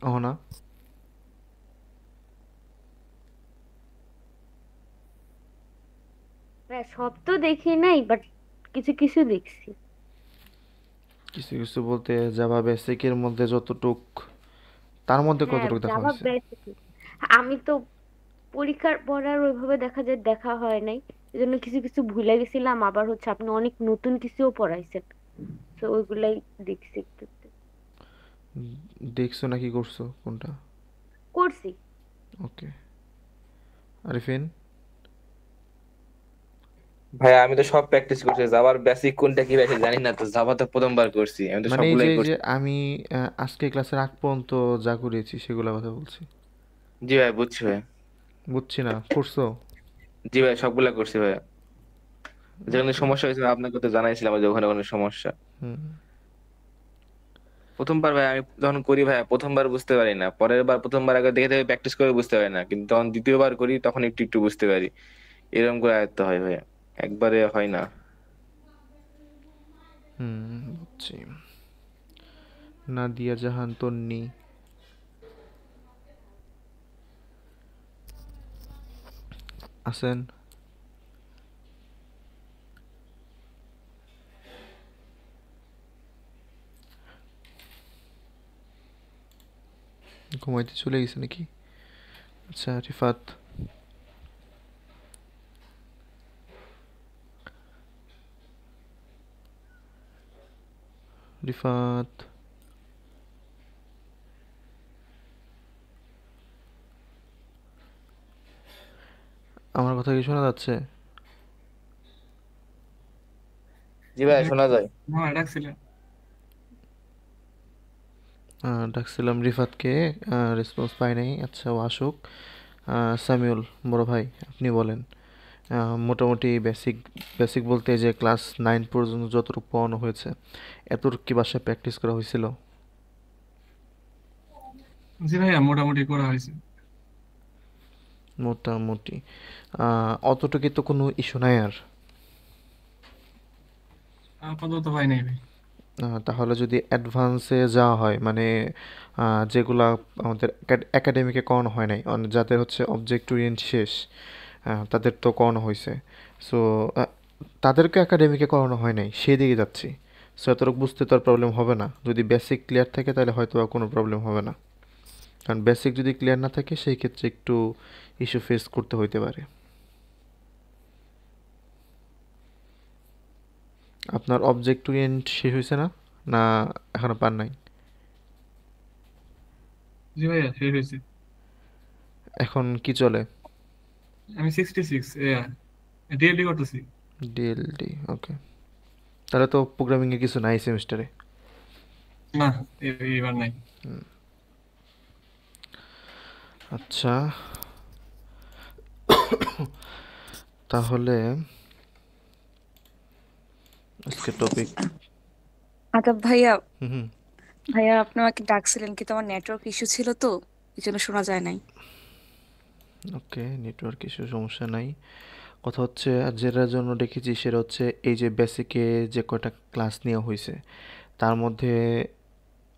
অহনা? হ্যাঁ, সব তো দেখি নাই, বাট কিছু কিছু দেখছি। কিছু কিছু বলতে জাভা বেসিকের মধ্যে যতটুক, তার মধ্যে হ্যাঁ, কতটুক দেখা জাভা হয়েছে? বেসিক। আমি তো পরীক্ষার পর আর ওইভাবে দেখা হয় নাই, এজন্য কিছু কিছু ভুলে গেছিলাম। আবার হচ্ছে আপনি অনেক নতুন কিছুও পড়াইছেন, তো ওইগুলাই দেখছি একটু একটু। দেখছো নাকি করছো কোনটা? করছি। ওকে। আরিফিন? ভাই আমি তো সব প্র্যাকটিস করছি, জাভার বেসিক কোনটা কি ভাই জানি না, তো জাভা তো প্রথমবার করছি, আমি তো মানে সবগুলাই এই যে করছি। আমি আজকে ক্লাসের আগ পর্যন্ত যা করেছি সেগুলোর কথা বলছি। জি ভাই বুঝছি ভাই। বুঝছি না, করছো? জি ভাই সবগুলা করছি ভাই। যেখানে ওকে। সমস্যা হয়েছিল আপনাকে তো জানাইছিলাম যে ওখানে কোনো সমস্যা। হুম। প্রথমবার ভাই আমি যখন করি ভাই প্রথমবার বুঝতে পারি না, পরের বার প্রথমবার আগে দেখে দেখে প্র্যাকটিস করে বুঝতে পারি না, কিন্তু তখন দ্বিতীয়বার করি তখন একটু একটু বুঝতে পারি। এরকম করে আয়ত্ত হয় ভাই, একবারে হয় না। হুম, বুঝছি। নাদিয়া জাহান তন্নি আছেন? ঘুমাইতে চলে গেছে নাকি? আচ্ছা, রিফাত? রিফাত? আমার কথা কি শোনা যাচ্ছে? জি ভাই শোনা যায়। হ্যাঁ ডাকছিলেন। ডাকছিলাম রিফাতকে, রেসপন্স পাই নাই। আচ্ছা, ও আসুক। সামিউল, বড় ভাই, আপনি বলেন। মোটামুটি বেসিক বেসিক বলতে যে ক্লাস 9 পর্যন্ত যতটুকু পড়ানো হয়েছে এতটুকু কি বাসায় প্র্যাকটিস করা হয়েছিল? জি ভাইয়া মোটামুটি করা হয়েছে। মোটামুটি। অতটুকু তো কোনো ইস্যু নাই আর। আপাতত হয় নাই ভাই। তাহলে যদি অ্যাডভান্সে যাওয়া হয়, মানে যেগুলা আমাদের একাডেমিকে করানো হয় নাই, যাদের হচ্ছে অবজেক্ট ওরিয়েন্ট শেষ, তাদের তো করানো হয়েছে। সো তাদেরকে একাডেমিকে করানো হয় নাই, সেদিকে যাচ্ছি। সো এতটুকু বুঝতে তো আর প্রবলেম হবে না। যদি বেসিক ক্লিয়ার থাকে তাহলে হয়তো আর কোনো প্রবলেম হবে না। কারণ বেসিক যদি ক্লিয়ার না থাকে সেই ক্ষেত্রে একটু ইস্যু ফেস করতে হইতে পারে। আপনার অবজেক্ট ওরিয়েন্ট শেষ হয়েছে না? না, এখনো পার নাই? জি ভাইয়া শেষ হয়েছে। এখন কি চলে? আমি 66 ডিএলডি করতেছি। ডিএলডি, ওকে। তাহলে তো প্রোগ্রামিংয়ে কিছু নাই সেমিস্টারে। না, এইবার নাই। আচ্ছা, তাহলে আজকে টপিক। আচ্ছা ভাইয়া, হুম হুম। ভাইয়া আপনি আমাকে ডাকছিলেন কিন্তু আমার নেটওয়ার্ক ইস্যু ছিল তো, এই জন্য শোনা যায় নাই। ওকে, নেটওয়ার্ক ইস্যু, সমস্যা নাই। কথা হচ্ছে আর যেটার জন্য ডেকেছি সেটা হচ্ছে এই যে বেসিকে যে কয়টা ক্লাস নেওয়া হয়েছে তার মধ্যে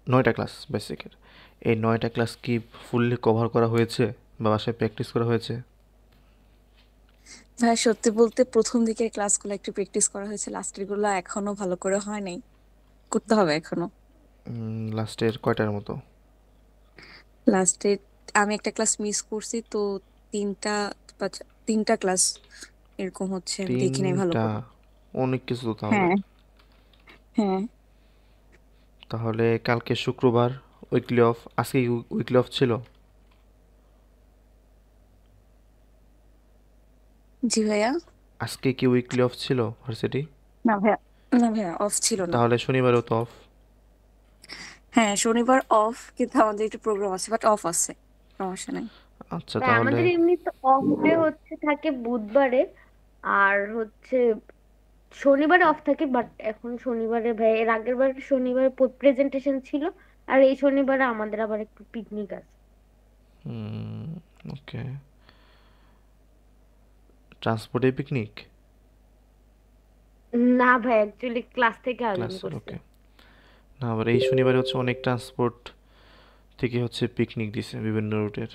9টা ক্লাস বেসিকের। এই 9টা ক্লাস কি ফুললি কভার করা হয়েছে বা বাসায় প্র্যাকটিস করা হয়েছে? ভাইয়া সত্যি বলতে প্রথম দিকের ক্লাসগুলো একটু প্র্যাকটিস করা হয়েছে, লাস্টের গুলো এখনো ভালো করে হয় নাই, করতে হবে এখনো। লাস্টের কয়টার মতো? লাস্টে আমি একটা ক্লাস মিস করছি তো, তিনটা বা তিনটা ক্লাস এরকম হচ্ছে, আমি দেখি নাই ভালো 3টা? করে। অনেক কিছু তো তাহলে। হ্যাঁ, হ্যাঁ। তাহলে কালকে শুক্রবার, উইকলি অফ। আজকে উইকলি অফ ছিল? জি ভাইয়া। আজকে কি উইকলি অফ ছিল ভার্সিটি? না ভাইয়া, না ভাইয়া অফ ছিল না। তাহলে শনিবারও তো অফ। হ্যাঁ শনিবার অফ, কিন্তু আমাদের একটু প্রোগ্রাম আছে, বাট অফ আছে, সমস্যা নাই। আচ্ছা, তাই তাহলে আমাদের এমনি তো অফ ডে হচ্ছে থাকে বুধবারে, আর হচ্ছে শনিবারে অফ থাকে। বাট এখন শনিবারে ভাই, এর আগের বার শনিবারে প্রেজেন্টেশন ছিল, আর এই শনিবারে আমাদের আবার একটু পিকনিক আছে। হুম, ওকে। ট্রান্সপোর্টে পিকনিক? না ভাই, অ্যাকচুয়ালি ক্লাস থেকে আয়োজন ক্লাসের, করছে। ওকে। না, আবার এই শনিবারে হচ্ছে অনেক ট্রান্সপোর্ট থেকে হচ্ছে পিকনিক দিছে বিভিন্ন রুটের।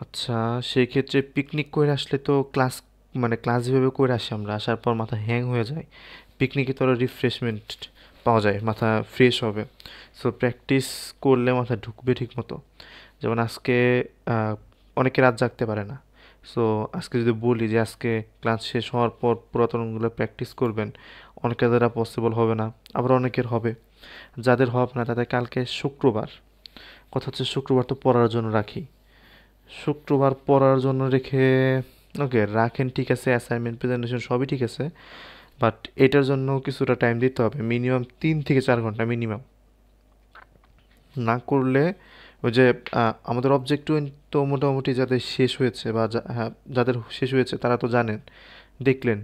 আচ্ছা, সেই ক্ষেত্রে পিকনিক করে আসলে তো ক্লাস যেভাবে করে আসি আমরা, আসার পর মাথা হ্যাং হয়ে যায়। পিকনিকে তো আরও রিফ্রেশমেন্ট পাওয়া যায়, মাথা ফ্রেশ হবে। সো প্র্যাকটিস করলে মাথা ঢুকবে ঠিক মতো। যেমন আজকে আহ, অনেকে রাত জাগতে পারে না। সো আজকে যদি বলি যে আজকে ক্লাস শেষ হওয়ার পর পুরাতনগুলো প্র্যাকটিস করবেন, অনেকের দ্বারা পসিবল হবে না, আবার অনেকের হবে। যাদের হবে না তাদের কালকে শুক্রবার, কথা হচ্ছে শুক্রবার তো পড়ার জন্য রাখি। শুক্রবার পড়ার জন্য রেখে, ওকে রাখেন, ঠিক আছে, অ্যাসাইনমেন্ট প্রেজেন্টেশন সবই ঠিক আছে, বাট এটার জন্য কিছুটা টাইম দিতে হবে, মিনিমাম 3 থেকে 4 ঘন্টা মিনিমাম। না করলে ওই যে আমাদের অবজেক্ট তো মোটামুটি যাদের শেষ হয়েছে বা হ্যাঁ, যাদের শেষ হয়েছে তারা তো জানেন, দেখলেন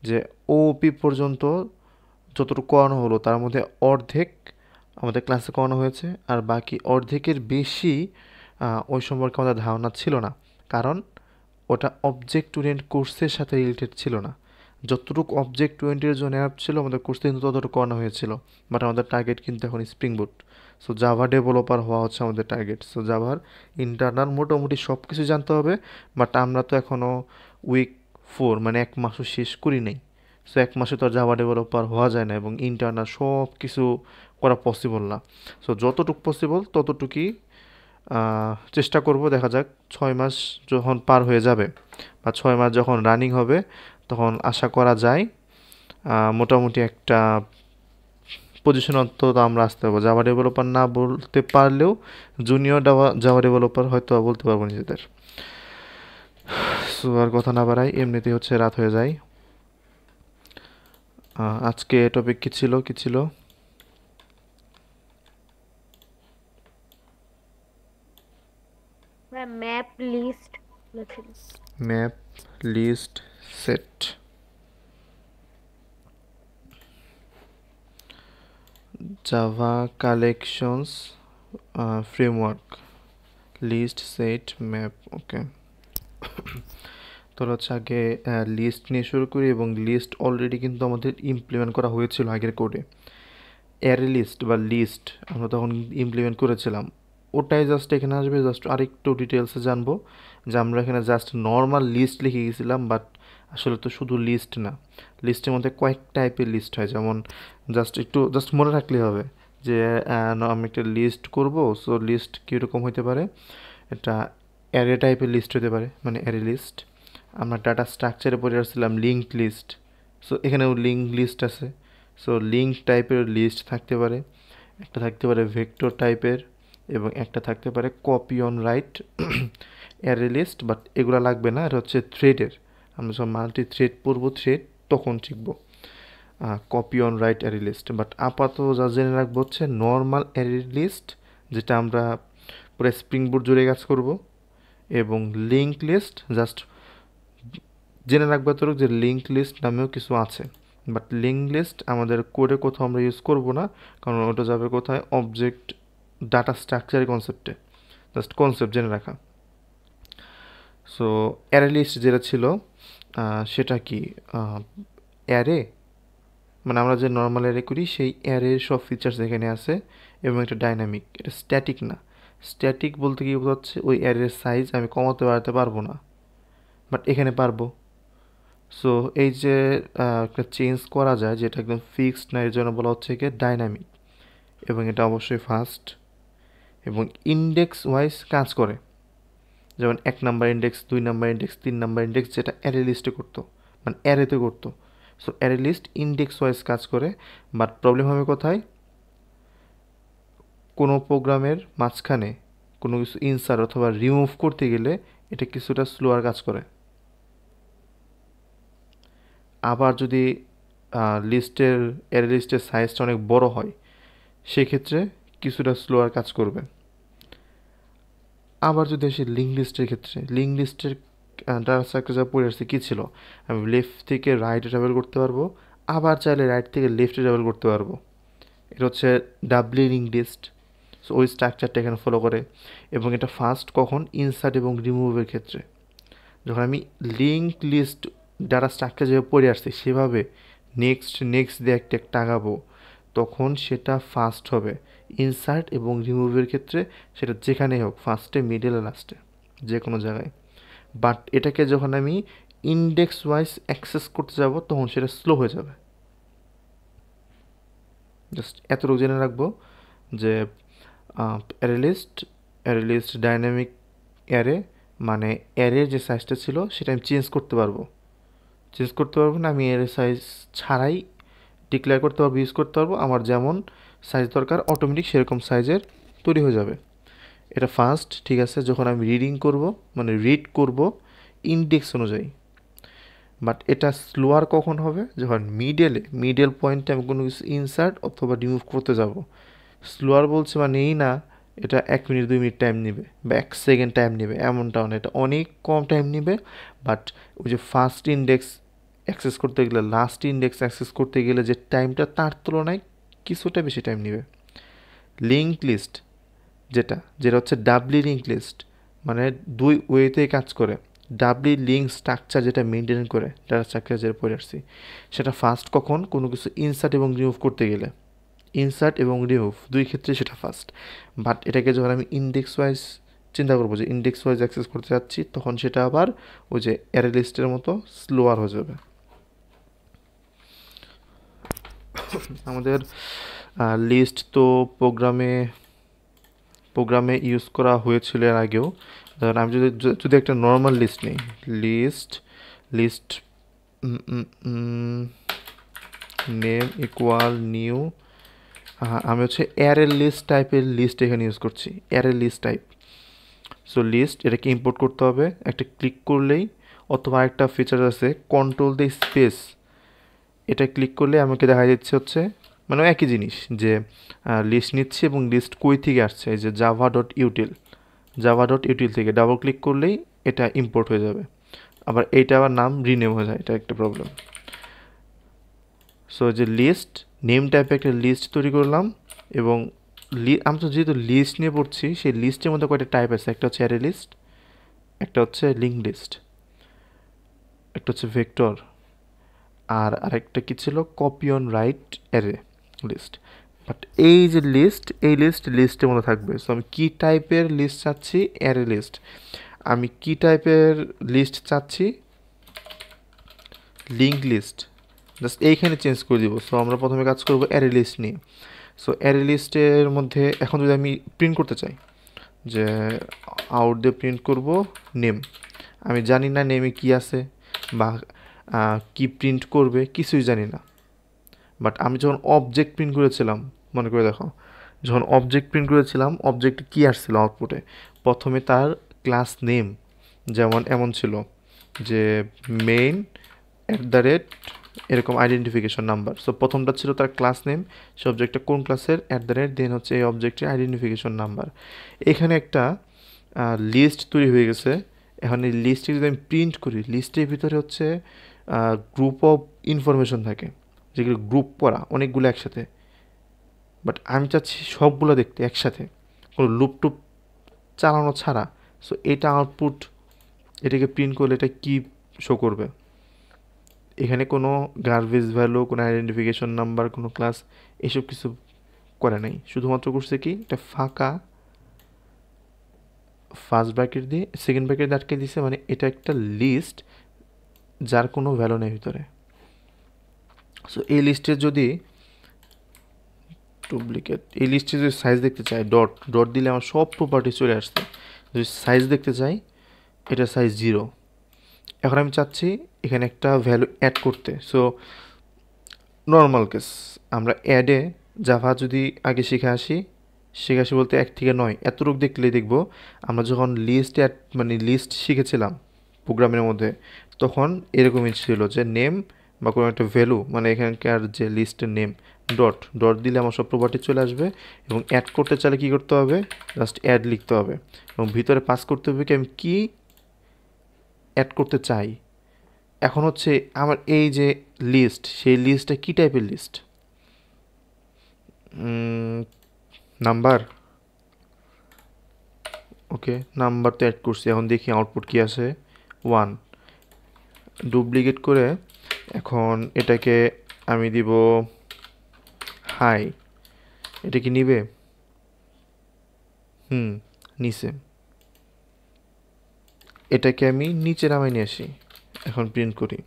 যে ওপি পর্যন্ত যতটুকু করানো হলো তার মধ্যে অর্ধেক আমাদের ক্লাসে করানো হয়েছে, আর বাকি অর্ধেকের বেশি ওই সম্পর্কে আমাদের ধারণা ছিল না। কারণ ওটা অবজেক্ট ওরিয়েন্ট কোর্সের সাথে রিলেটেড ছিল না। যতটুকু অবজেক্ট ওরিয়েন্টের জন্য অ্যাপ ছিল আমাদের কোর্সে কিন্তু ততটুকু করানো হয়েছিল। বাট আমাদের টার্গেট কিন্তু এখন স্প্রিং বুট। সো জাভা ডেভেলপার হওয়া হচ্ছে আমাদের টার্গেট। সো জাভার ইন্টারনাল মোটামুটি সব কিছু জানতে হবে। বাট আমরা তো এখনও উইক 4 মানে 1 মাসও শেষ করি নাই। সো 1 মাসে তো আর জাভা ডেভেলপার হওয়া যায় না এবং ইন্টারনাল সব কিছু করা পসিবল না। সো যতটুকু পসিবল ততটুকুই চেষ্টা করব। দেখা যাক 6 মাস যখন পার হয়ে যাবে বা 6 মাস যখন রানিং হবে তখন আশা করা যায় মোটামুটি একটা পজিশন অন্তত আমরা আসতে পারবো। জাভা ডেভেলপার না বলতে পারলেও জুনিয়র জাভা ডেভেলপার হয়তো বলতে পারবো নিজেদের। সো আর কথা না বাড়াই, এমনিতেই হচ্ছে রাত হয়ে যায়। আজকে টপিক কি ছিল? ম্যাপ লিস্ট ছিল। Map list set, Java collections framework, list set map. Okay, তো হচ্ছে আগে লিস্ট নিয়ে শুরু করি, এবং লিস্ট অলরেডি কিন্তু আমাদের ইমপ্লিমেন্ট করা হয়েছিল আগের কোডে। অ্যারে লিস্ট বা লিস্ট আমরা তখন ইমপ্লিমেন্ট করেছিলাম, ওটাই জাস্ট এখানে আসবে। জাস্ট আরেকটু ডিটেলসে জানবো যে আমরা এখানে জাস্ট নর্মাল লিস্ট লিখে গেছিলাম, বাট আসলে তো শুধু লিস্ট না, লিস্টের মধ্যে কয়েক টাইপের লিস্ট হয়। যেমন জাস্ট মনে রাখলে হবে যে আমি একটা লিস্ট করব। সো লিস্ট কীরকম হতে পারে, এটা অ্যারে টাইপের লিস্ট হতে পারে, মানে অ্যারে লিস্ট। আমরা ডাটা স্ট্রাকচারে পড়ে আসছিলাম লিঙ্কড লিস্ট। সো এখানেও লিঙ্ক লিস্ট আছে। সো লিঙ্ক টাইপের লিস্ট থাকতে পারে, একটা থাকতে পারে ভেক্টর টাইপের, এবং একটা থাকতে পারে copy on write array list. But এগুলো লাগবে না, এটা হচ্ছে থ্রেডের। আমরা যখন মাল্টি থ্রেড পড়বো থ্রেড তখন শিখব copy on write array list. But আপাতত যা জেনে রাখবো হচ্ছে নর্মাল অ্যারে লিস্ট, যেটা আমরা পুরো স্প্রিং বুট জুড়ে কাজ করব, এবং লিঙ্ক লিস্ট জাস্ট জেনে রাখবো তোর যে লিঙ্ক লিস্ট নামেও কিছু আছে। বাট লিঙ্ক লিস্ট আমাদের কোডে কোথাও আমরা ইউজ করব না, কারণ ওটা যাবে কোথায়, অবজেক্ট ডাটা স্ট্রাকচারের কনসেপ্টে। জাস্ট কনসেপ্ট জেনে রাখা। সো অ্যারে লিস্ট যেটা ছিল সেটা কি, অ্যারে মানে আমরা যে নর্মাল অ্যারে করি সেই অ্যারের সব ফিচার্স এখানে আছে, এবং এটা ডাইনামিক, এটা স্ট্যাটিক না। স্ট্যাটিক বলতে কি বোঝাচ্ছে, ওই অ্যারের সাইজ আমি কমাতে বাড়াতে পারবো না, বাট এখানে পারবো। সো এই যে একটা চেঞ্জ করা যায় যেটা একদম ফিক্সড না, এর জন্য বলা হচ্ছে কি ডাইনামিক, এবং এটা অবশ্যই ফাস্ট এবং ইন্ডেক্স ওয়াইজ কাজ করে। যেমন 1 number index, 2 number index, 3 number index, যেটা অ্যারে লিস্টে করতো, মানে অ্যারেতে করতো। So array list index wise কাজ করে। বাট প্রবলেম হবে কোথায়, কোনো প্রোগ্রামের মাঝখানে কোনো কিছু ইনসার্ট অথবা রিমুভ করতে গেলে এটা কিছুটা স্লোয়ার কাজ করে। আবার যদি অ্যারে লিস্টের সাইজটা অনেক বড় হয় সেক্ষেত্রে কিছুটা স্লোয়ার কাজ করবে। আবার যদি আসি লিঙ্ক লিস্টের ক্ষেত্রে, লিঙ্ক লিস্টের ডাটা স্ট্রাকচার যা পড়ে আসছে কী ছিল, আমি লেফট থেকে রাইটে ট্রাভেল করতে পারবো, আবার চাইলে রাইট থেকে লেফটে ট্রাভেল করতে পারবো। এটা হচ্ছে ডাবলি লিঙ্ক লিস্ট। সো ওই স্ট্রাকচারটা এখানে ফলো করে, এবং এটা ফার্স্ট কখন, ইনসার্ট এবং রিমুভের ক্ষেত্রে। যখন আমি লিঙ্ক লিস্ট ডাটা স্ট্রাকচার যেভাবে পড়ে আসছে সেভাবে নেক্সট দিয়ে একটা আগাবো, তখন সেটা ফার্স্ট হবে। ইনসার্ট এবং রিমুভের ক্ষেত্রে সেটা যেখানেই হোক, ফার্স্টে, মিডলে, লাস্টে, যে কোনো জায়গায়। বাট এটাকে যখন আমি ইন্ডেক্স ওয়াইজ অ্যাক্সেস করতে যাব তখন সেটা স্লো হয়ে যাবে। জাস্ট এতটুকু জেনে রাখবো যে অ্যারে লিস্ট ডাইনামিক অ্যারে, মানে অ্যারের যে সাইজটা ছিল সেটা আমি চেঞ্জ করতে পারবো না, আমি অ্যারে সাইজ ছাড়াই ডিক্লেয়ার করতে পারবো, ইউজ করতে পারবো। আমার যেমন সাইজ দরকার অটোমেটিক সেরকম সাইজের তৈরি হয়ে যাবে। এটা ফার্স্ট, ঠিক আছে, যখন আমি রিডিং করব, মানে রিড করব ইন্ডেক্স অনুযায়ী। বাট এটা স্লোয়ার কখন হবে? যখন মিডল পয়েন্টে আমি কোনো কিছু ইনসার্ট অথবা রিমুভ করতে যাব। স্লোয়ার বলছে মানে এই না এটা 1 মিনিট 2 মিনিট টাইম নেবে বা 1 সেকেন্ড টাইম নেবে, এমনটাও না, এটা অনেক কম টাইম নেবে। বাট ওই যে ফার্স্ট ইন্ডেক্স অ্যাক্সেস করতে গেলে, লাস্ট ইন্ডেক্স অ্যাক্সেস করতে গেলে যে টাইমটা, তার তুলনায় কিছুটা বেশি টাইম নেবে। লিঙ্ক লিস্ট যেটা হচ্ছে ডাবলি লিঙ্ক লিস্ট, মানে 2 ওয়েতে কাজ করে। ডাবলি লিঙ্ক স্ট্রাকচার যেটা মেনটেন করে, ডাটা স্ট্রাকচার যেটা পড়ে আসছি, সেটা ফার্স্ট কখন? কোনো কিছু ইনসার্ট এবং রিমুভ করতে গেলে। ইনসার্ট এবং রিমুভ দুই ক্ষেত্রে সেটা ফার্স্ট। বাট এটাকে যখন আমি ইন্ডেক্স ওয়াইজ চিন্তা করবো যে ইন্ডেক্স ওয়াইজ অ্যাক্সেস করতে যাচ্ছি, তখন সেটা আবার ওই যে অ্যারে লিস্টের মতো স্লোয়ার হয়ে যাবে। আমাদের লিস্ট তো প্রোগ্রামে ইউজ করা হয়েছিল এর আগেও। ধরেন আমি যদি একটা নর্মাল লিস্ট নিই, লিস্ট নেম ইকুয়াল নিউ, আমি হচ্ছে অ্যারে লিস্ট টাইপের লিস্ট এখানে ইউজ করছি, array list type. So list, এটাকে ইম্পোর্ট করতে হবে, একটা ক্লিক করলেই, অথবা একটা ফিচার আছে কন্ট্রোল দিয়ে স্পেস, এটা ক্লিক করলে আমাকে দেখা যাচ্ছে হচ্ছে মানে একই জিনিস, যে লিস্ট নিচ্ছি এবং লিস্ট কই থেকে আসছে, এই যে জাভা.ইউটিল থেকে ডাবল ক্লিক করলেই এটা ইম্পোর্ট হয়ে যাবে। আবার এইটা আবার নাম রিনেম হয়ে যায়, এটা একটা প্রবলেম। সো যে লিস্ট নেম টাইপে একটা লিস্ট তৈরি করলাম, এবং আমি তো যেহেতু লিস্ট নিয়ে পড়ছি, সেই লিস্টের মধ্যে কয়টা টাইপ আছে, একটা হচ্ছে অ্যারে লিস্ট, একটা হচ্ছে লিঙ্ক লিস্ট, একটা হচ্ছে ভেক্টর, আর আরেকটা কি ছিল, copy on write array list. But এই যে লিস্টের মধ্যে থাকবে। সো আমি কি টাইপের লিস্ট চাচ্ছি? Array list. আমি কি টাইপের লিস্ট চাচ্ছি? Link list. জাস্ট এইখানে চেঞ্জ করে দিব। সো আমরা প্রথমে কাজ করব অ্যারে লিস্ট নিয়ে। সো অ্যারে লিস্টের মধ্যে এখন যদি আমি প্রিন্ট করতে চাই, যে আউট দিয়ে প্রিন্ট করব নেম, আমি জানি না নেমে কি আছে বা কি প্রিন্ট করবে, কিছুই জানি না। বাট আমি যখন অবজেক্ট প্রিন্ট করেছিলাম, মনে করে দেখো, যখন অবজেক্ট প্রিন্ট করেছিলাম, অবজেক্টে কী আসছিল আউটপুটে? প্রথমে তার ক্লাস নেম যেমন এমন ছিল যে মেইন @ এরকম আইডেন্টিফিকেশন নাম্বার। সো প্রথমটা ছিল তার ক্লাস নেম, সে অবজেক্টটা কোন ক্লাসের, @ দেন হচ্ছে এই অবজেক্টের আইডেন্টিফিকেশন নাম্বার। এখানে একটা লিস্ট তৈরি হয়ে গেছে। এখন এই লিস্টে যদি আমি প্রিন্ট করি, লিস্টের ভিতরে হচ্ছে গ্রুপ অফ ইনফরমেশন থাকে, যেগুলো গ্রুপ করা অনেকগুলো একসাথে। বাট আমি চাচ্ছি সবগুলো দেখতে একসাথে, কোনো লুপ চালানো ছাড়া। সো এটা আউটপুট, এটাকে প্রিন্ট করলে এটা কি শো করবে? এখানে কোনো গার্বেজ ভ্যালু, কোনো আইডেন্টিফিকেশন নাম্বার, কোনো ক্লাস, এসব কিছু করে নাই। শুধুমাত্র করছে কি, একটা ফাঁকা ফার্স্ট ব্র্যাকেট দিয়ে সেকেন্ড ব্র্যাকেট দিয়ে আটকে দিছে, মানে এটা একটা লিস্ট যার কোনো ভ্যালু নেই ভিতরে। সো এই লিস্টের যদি এই লিস্টে যদি সাইজ দেখতে চাই, ডট দিলে আমার সব প্রপার্টি চলে আসছে। যদি সাইজ দেখতে চাই, এটা সাইজ 0। এখন আমি চাচ্ছি এখানে একটা ভ্যালু অ্যাড করতে। সো নর্মাল কেস, আমরা অ্যাডে জাভা যদি আগে শিখে আসি বলতে 1 থেকে 9 এতটুকু দেখলেই দেখব, আমরা যখন লিস্ট শিখেছিলাম প্রোগ্রামের মধ্যে, তখন এরকমই ছিল যে নেম বা কোনো একটা ভ্যালু, মানে এখানকার যে লিস্টের নেম, ডট দিলে আমার সব প্রপার্টি চলে আসবে। এবং অ্যাড করতে চাইলে কী করতে হবে? জাস্ট অ্যাড লিখতে হবে, এবং ভিতরে পাস করতে হবে কি আমি কী অ্যাড করতে চাই। এখন হচ্ছে আমার এই যে লিস্ট, সেই লিস্টটা কী টাইপের লিস্ট? নাম্বার, ওকে, নাম্বার তো অ্যাড করছি। এখন দেখি আউটপুট কী আসে, 1। ডুপ্লিকেট করে এখন এটাকে আমি দিব হাই, এটা কি নিবে? নিচে। এটাকে আমি নিচে নামাই নিয়ে আসি, এখন প্রিন্ট করি।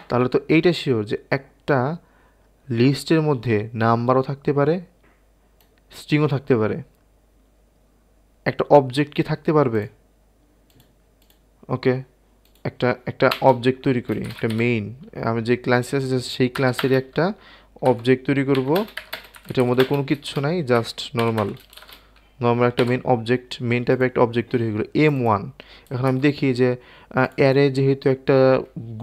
তাহলে তো এইটা শিওর যে একটা লিস্টের মধ্যে নাম্বারও থাকতে পারে, স্ট্রিংও থাকতে পারে। একটা অবজেক্ট কি থাকতে পারবে? ওকে, একটা অবজেক্ট তৈরি করি, একটা মেইন। আমি যে ক্লাসে আছে সেই ক্লাসের একটা অবজেক্ট তৈরি করব। এটার মধ্যে কোনো কিচ্ছু নাই, জাস্ট নর্মাল একটা মেইন টাইপের একটা অবজেক্ট তৈরি হয়ে গেলো M1। এখন আমি দেখি যে অ্যারে যেহেতু একটা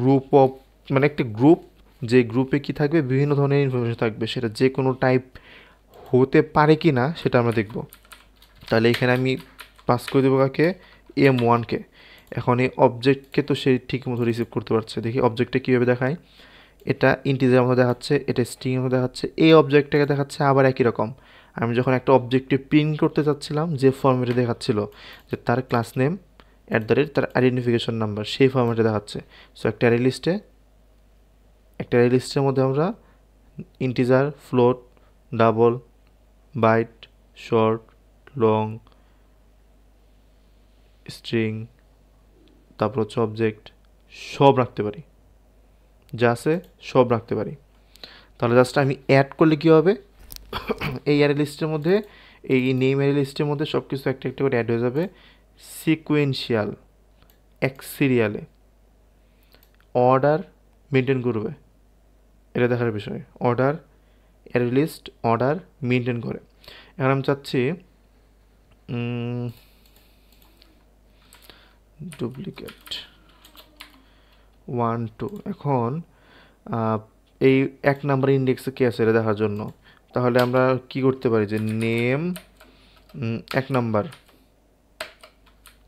গ্রুপ অফ, মানে একটা গ্রুপ, যে গ্রুপে কি থাকবে, বিভিন্ন ধরনের ইনফরমেশন থাকবে, সেটা যে কোনো টাইপ হতে পারে কি না সেটা আমরা দেখব। তাহলে এখানে আমি পাস করে দেবো কাকে? M1কে। এখন এই অবজেক্টকে তো সে ঠিক মতো রিসিভ করতে পারছে। দেখি অবজেক্টটা কীভাবে দেখায়। এটা ইন্টিজারের মতো দেখাচ্ছে, এটা স্ট্রিংয়ের মতো দেখাচ্ছে, এই অবজেক্টটাকে দেখাচ্ছে আবার একই রকম। আমি যখন একটা অবজেক্টে প্রিন্ট করতে চাচ্ছিলাম, যে ফর্মেটে দেখাচ্ছিল যে তার ক্লাস নেম তার আইডেন্টিফিকেশন নাম্বার, সেই ফর্মেটে দেখাচ্ছে। সো একটা অ্যারে লিস্টের মধ্যে আমরা integer, float, double, byte, short, long, string, তারপর হচ্ছে অবজেক্ট, সব রাখতে পারি, যা আছে সব রাখতে পারি। তাহলে জাস্ট আমি অ্যাড করলে কী হবে, এই অ্যারে লিস্টের মধ্যে, এই নেম অ্যারে লিস্টের মধ্যে সব কিছু একটা একটা করে অ্যাড হয়ে যাবে সিকুয়েন্সিয়াল, এক সিরিয়ালে। অর্ডার মেনটেন করবে, এটা দেখার বিষয়। Order, array list order maintain করে। এখন আমি চাচ্ছি ডুপ্লিকেট 1 2। এখন এই 1 নাম্বার ইন্ডেক্সে কে আছে এটা দেখার জন্য তাহলে আমরা কি করতে পারি, যে নেম 1 নাম্বার,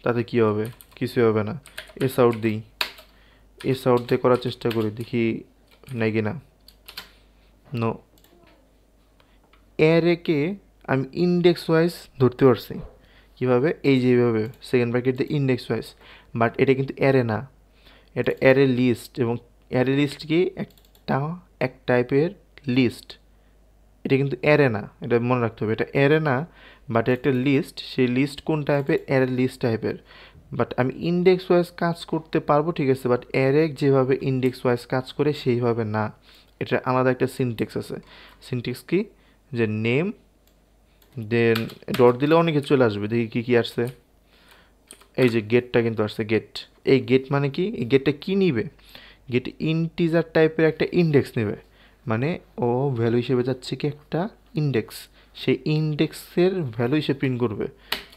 তাতে কি হবে? কিছু হবে না। এস আউট দিই, এস আউট দিয়ে করার চেষ্টা করি, দেখি নাই কিনা। নো, অ্যারেকে আমি ইন্ডেক্স ওয়াইজ ধরতে পারছি। কীভাবে? এই যে এইভাবে সেকেন্ড ব্র্যাকেট দিয়ে ইন্ডেক্স ওয়াইজ। বাট এটা কিন্তু অ্যারে না, এটা অ্যারে লিস্ট। এবং অ্যারে লিস্ট কি এক টাইপের লিস্ট, এটা কিন্তু অ্যারে না, এটা মনে রাখতে হবে। এটা অ্যারে না, বাট একটা লিস্ট। সেই লিস্ট কোন টাইপের? অ্যারে লিস্ট টাইপের। বাট আমি ইন্ডেক্স ওয়াইজ কাজ করতে পারবো, ঠিক আছে, বাট অ্যারে যেভাবে ইন্ডেক্স ওয়াইজ কাজ করে সেইভাবে না। এটা আলাদা একটা সিনটেক্স আছে। সিনটেক্স কি? যে নেম দেন ডট দিলে অনেকে চলে আসবে। দেখি কী কী আসছে। এই যে গেটটা কিন্তু আসছে, গেট। এই গেট মানে কি? এই গেটটা কী নিবে? গেট ইন্টিজার টাইপের একটা ইন্ডেক্স নেবে, মানে ও ভ্যালু হিসেবে যাচ্ছে কি একটা ইন্ডেক্স, সেই ইন্ডেক্সের ভ্যালু হিসেবে প্রিন্ট করবে।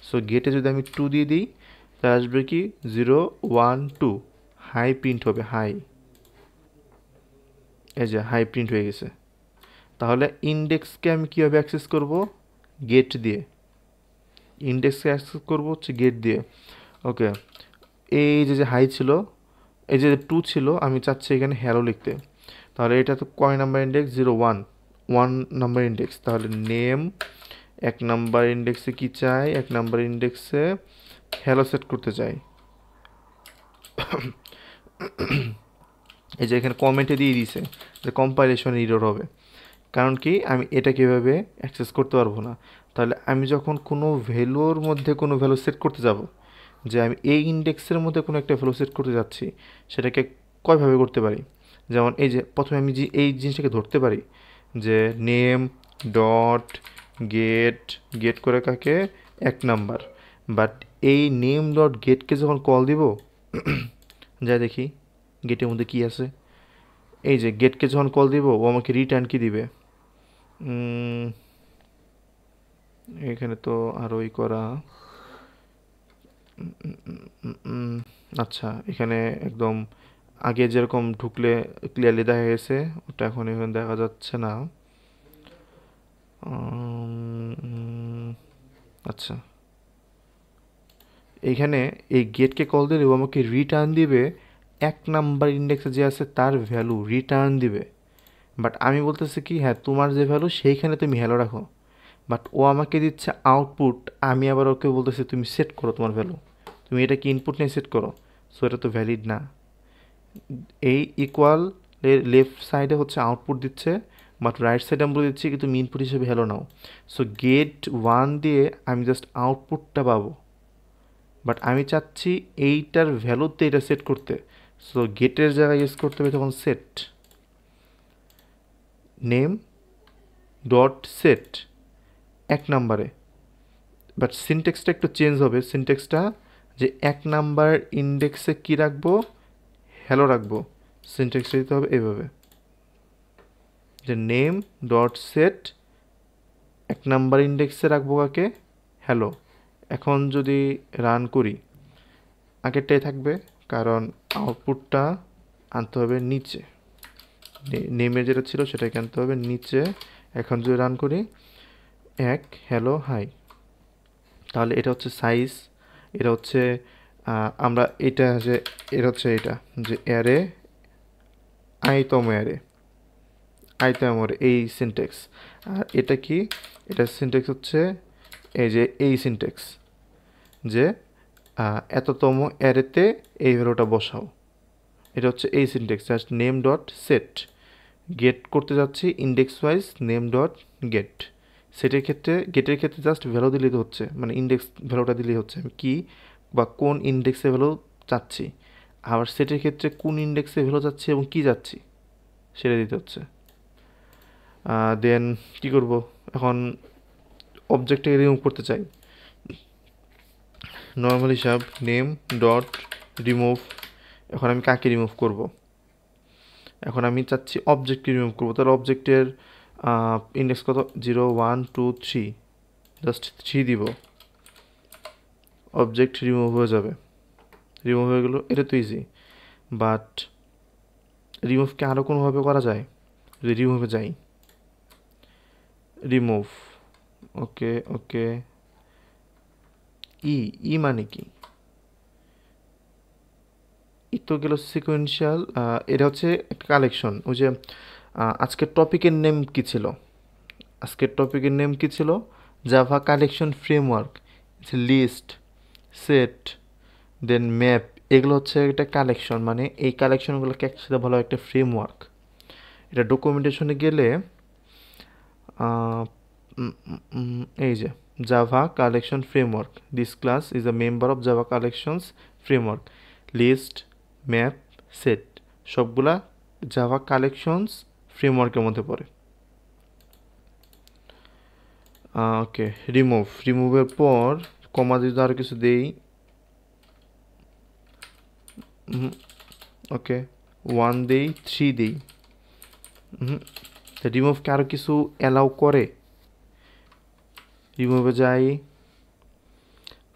সো গেটে যদি আমি 2 দিয়ে দিই, তা আসবে কি 0 1 2, হাই প্রিন্ট হবে, হাই। এই যে হাই প্রিন্ট হয়ে গেছে। তাহলে ইন্ডেক্সকে আমি কীভাবে অ্যাক্সেস করব? গেট দিয়ে। ইন্ডেক্সকে অ্যাক্সেস করব হচ্ছে গেট দিয়ে। ওকে, এই যে হাই ছিল, এই যে 2 ছিল, আমি চাচ্ছি এখানে হ্যালো লিখতে। তাহলে এটা তো কয় নাম্বার ইন্ডেক্স? 0 1 number index. তাহলে নেম 1 নাম্বার ইন্ডেক্সে কি চাই? 1 নাম্বার ইন্ডেক্সে হ্যালো সেট করতে চাই। এই যে এখানে কমেন্টে দিয়ে দিয়েছে যে কম্পাইলেশন এরর হবে। কারণ কি? আমি এটা কীভাবে অ্যাক্সেস করতে পারবো না। তাহলে আমি যখন কোনো ভ্যালুর মধ্যে কোনো ভ্যালু সেট করতে যাব, যে আমি এই ইন্ডেক্সের মধ্যে কোনো একটা ভ্যালু সেট করতে যাচ্ছি, সেটাকে কয়ভাবে করতে পারি? যেমন এই যে প্রথমে আমি যে এই জিনিসটাকে ধরতে পারি যে নেম ডট গেট করে কাকে? 1 নাম্বার। বাট এই নেম ডট গেটকে যখন কল দিব, যা দেখি গেটের মধ্যে কি আছে। এই যে গেটকে যখন কল দিব, ও আমাকে রিটার্ন কি দিবে? এখানে তো আরোই করা। আচ্ছা, এখানে একদম আগে যেরকম ঢুকলে ক্লিয়ারলি দেখা গেছে, ওটা এখন এখানে দেখা যাচ্ছে না। আচ্ছা, এইখানে এই গেটকে কল দিলে ও আমাকে রিটার্ন দিবে 1 নাম্বার ইন্ডেক্সে যে আছে তার ভ্যালু রিটার্ন দিবে। বাট আমি বলতেছি কি, হ্যাঁ তোমার যে ভ্যালু সেইখানে তুমি হ্যালো রাখো। বাট ও আমাকে দিচ্ছে আউটপুট, আমি আবার ওকে বলতেছি তুমি সেট করো তোমার ভ্যালু, তুমি এটা কি ইনপুট নিয়ে সেট করো। সো এটা তো ভ্যালিড না। এই ইকুয়াল লেফট সাইডে হচ্ছে আউটপুট দিচ্ছে, বাট রাইট সাইডে আমি বলে দিচ্ছি কিন্তু ইনপুট হিসেবে হ্যালো নাও। সো গেট 1 দিয়ে আমি জাস্ট আউটপুটটা পাবো, বাট আমি চাচ্ছি এইটার ভ্যালুতে এটা সেট করতে। সো গেটের জায়গায় ইউজ করতে হবে তখন সেট নেম ডট সেট 1 নাম্বারে। বাট সিনটেক্সটা একটু চেঞ্জ হবে। সিনটেক্সটা যে 1 নাম্বার ইন্ডেক্সে কি রাখবো, হ্যালো রাখবো। সিনটেক্সটা দিতে হবে এইভাবে যে নেম ডট সেট 1 নাম্বার ইন্ডেক্সে রাখবো কাকে, হ্যালো। এখন যদি রান করি আগেরটাই থাকবে, কারণ আউটপুটটা আনতে হবে নিচে, নেমে যেটা ছিল সেটাকে আনতে হবে নিচে। এখন যদি রান করি 1 হ্যালো হাই, তাহলে এটা হচ্ছে সাইজ, এটা হচ্ছে আমরা এটা যে এটা হচ্ছে এটা যে অ্যারে আইতম অ্যারে এই সিনটেক্স। আর এটা কি, এটা সিনটেক্স হচ্ছে এই যে এই সিনটেক্স যে এততম অ্যারেতে এই ভ্যালুটা বসাও। এটা হচ্ছে এই syntax, just name dot set get করতে যাচ্ছি index wise name dot get. সেটের ক্ষেত্রে গেটের ক্ষেত্রে জাস্ট ভ্যালু দিলেই তো হচ্ছে, মানে ইন্ডেক্স ভ্যালুটা দিলেই হচ্ছে আমি কি বা কোন ইন্ডেক্সে ভ্যালু চাচ্ছি। আবার সেটের ক্ষেত্রে কোন ইন্ডেক্সে ভ্যালু চাচ্ছি এবং কি যাচ্ছি সেটা দিতে হচ্ছে। দেন কি করব, এখন অবজেক্টটাকে রিমুভ করতে চাই। নর্মাল হিসাব নেম ডট রিমুভ। এখন আমি কাকে রিমুভ করব, এখন আমি চাচ্ছি অবজেক্টকে রিমুভ করবো। তাহলে অবজেক্টের ইন্ডেক্স কত, 0 1 2 3, জাস্ট 3 দিব, অবজেক্ট রিমুভ হয়ে যাবে। রিমুভ হয়ে গেলো, এটা তো ইজি। বাট রিমুভকে আরও কোনোভাবে করা যায়। যদি রিমুভে যাই, রিমুভ, ওকে ওকে, ই মানে কি, ই তো গেল সিকোয়েন্সিয়াল। এটা হচ্ছে একটা কালেকশন। ওই যে আজকের টপিকের নেম কি ছিল, আজকের টপিকের নেম কি ছিল, Java collection framework, list, set, then map. এগুলো হচ্ছে একটা কালেকশন, মানে এই কালেকশনগুলোকে একসাথে বলা হয় একটা ফ্রেমওয়ার্ক। এটা ডকুমেন্টেশনে গেলে এই যে Java collection framework, this class is a member of Java collections framework, list, map, set সবগুলা জাভা কালেকশনস ফ্রেমওয়ার্কের মধ্যে পড়ে। ওকে, রিমুভের পর কমা যদি আরও কিছু দেই, ওকে 1 দেই, 3 দেই। রিমুভকে আরও কিছু অ্যালাউ করে। রিমুভে যাই,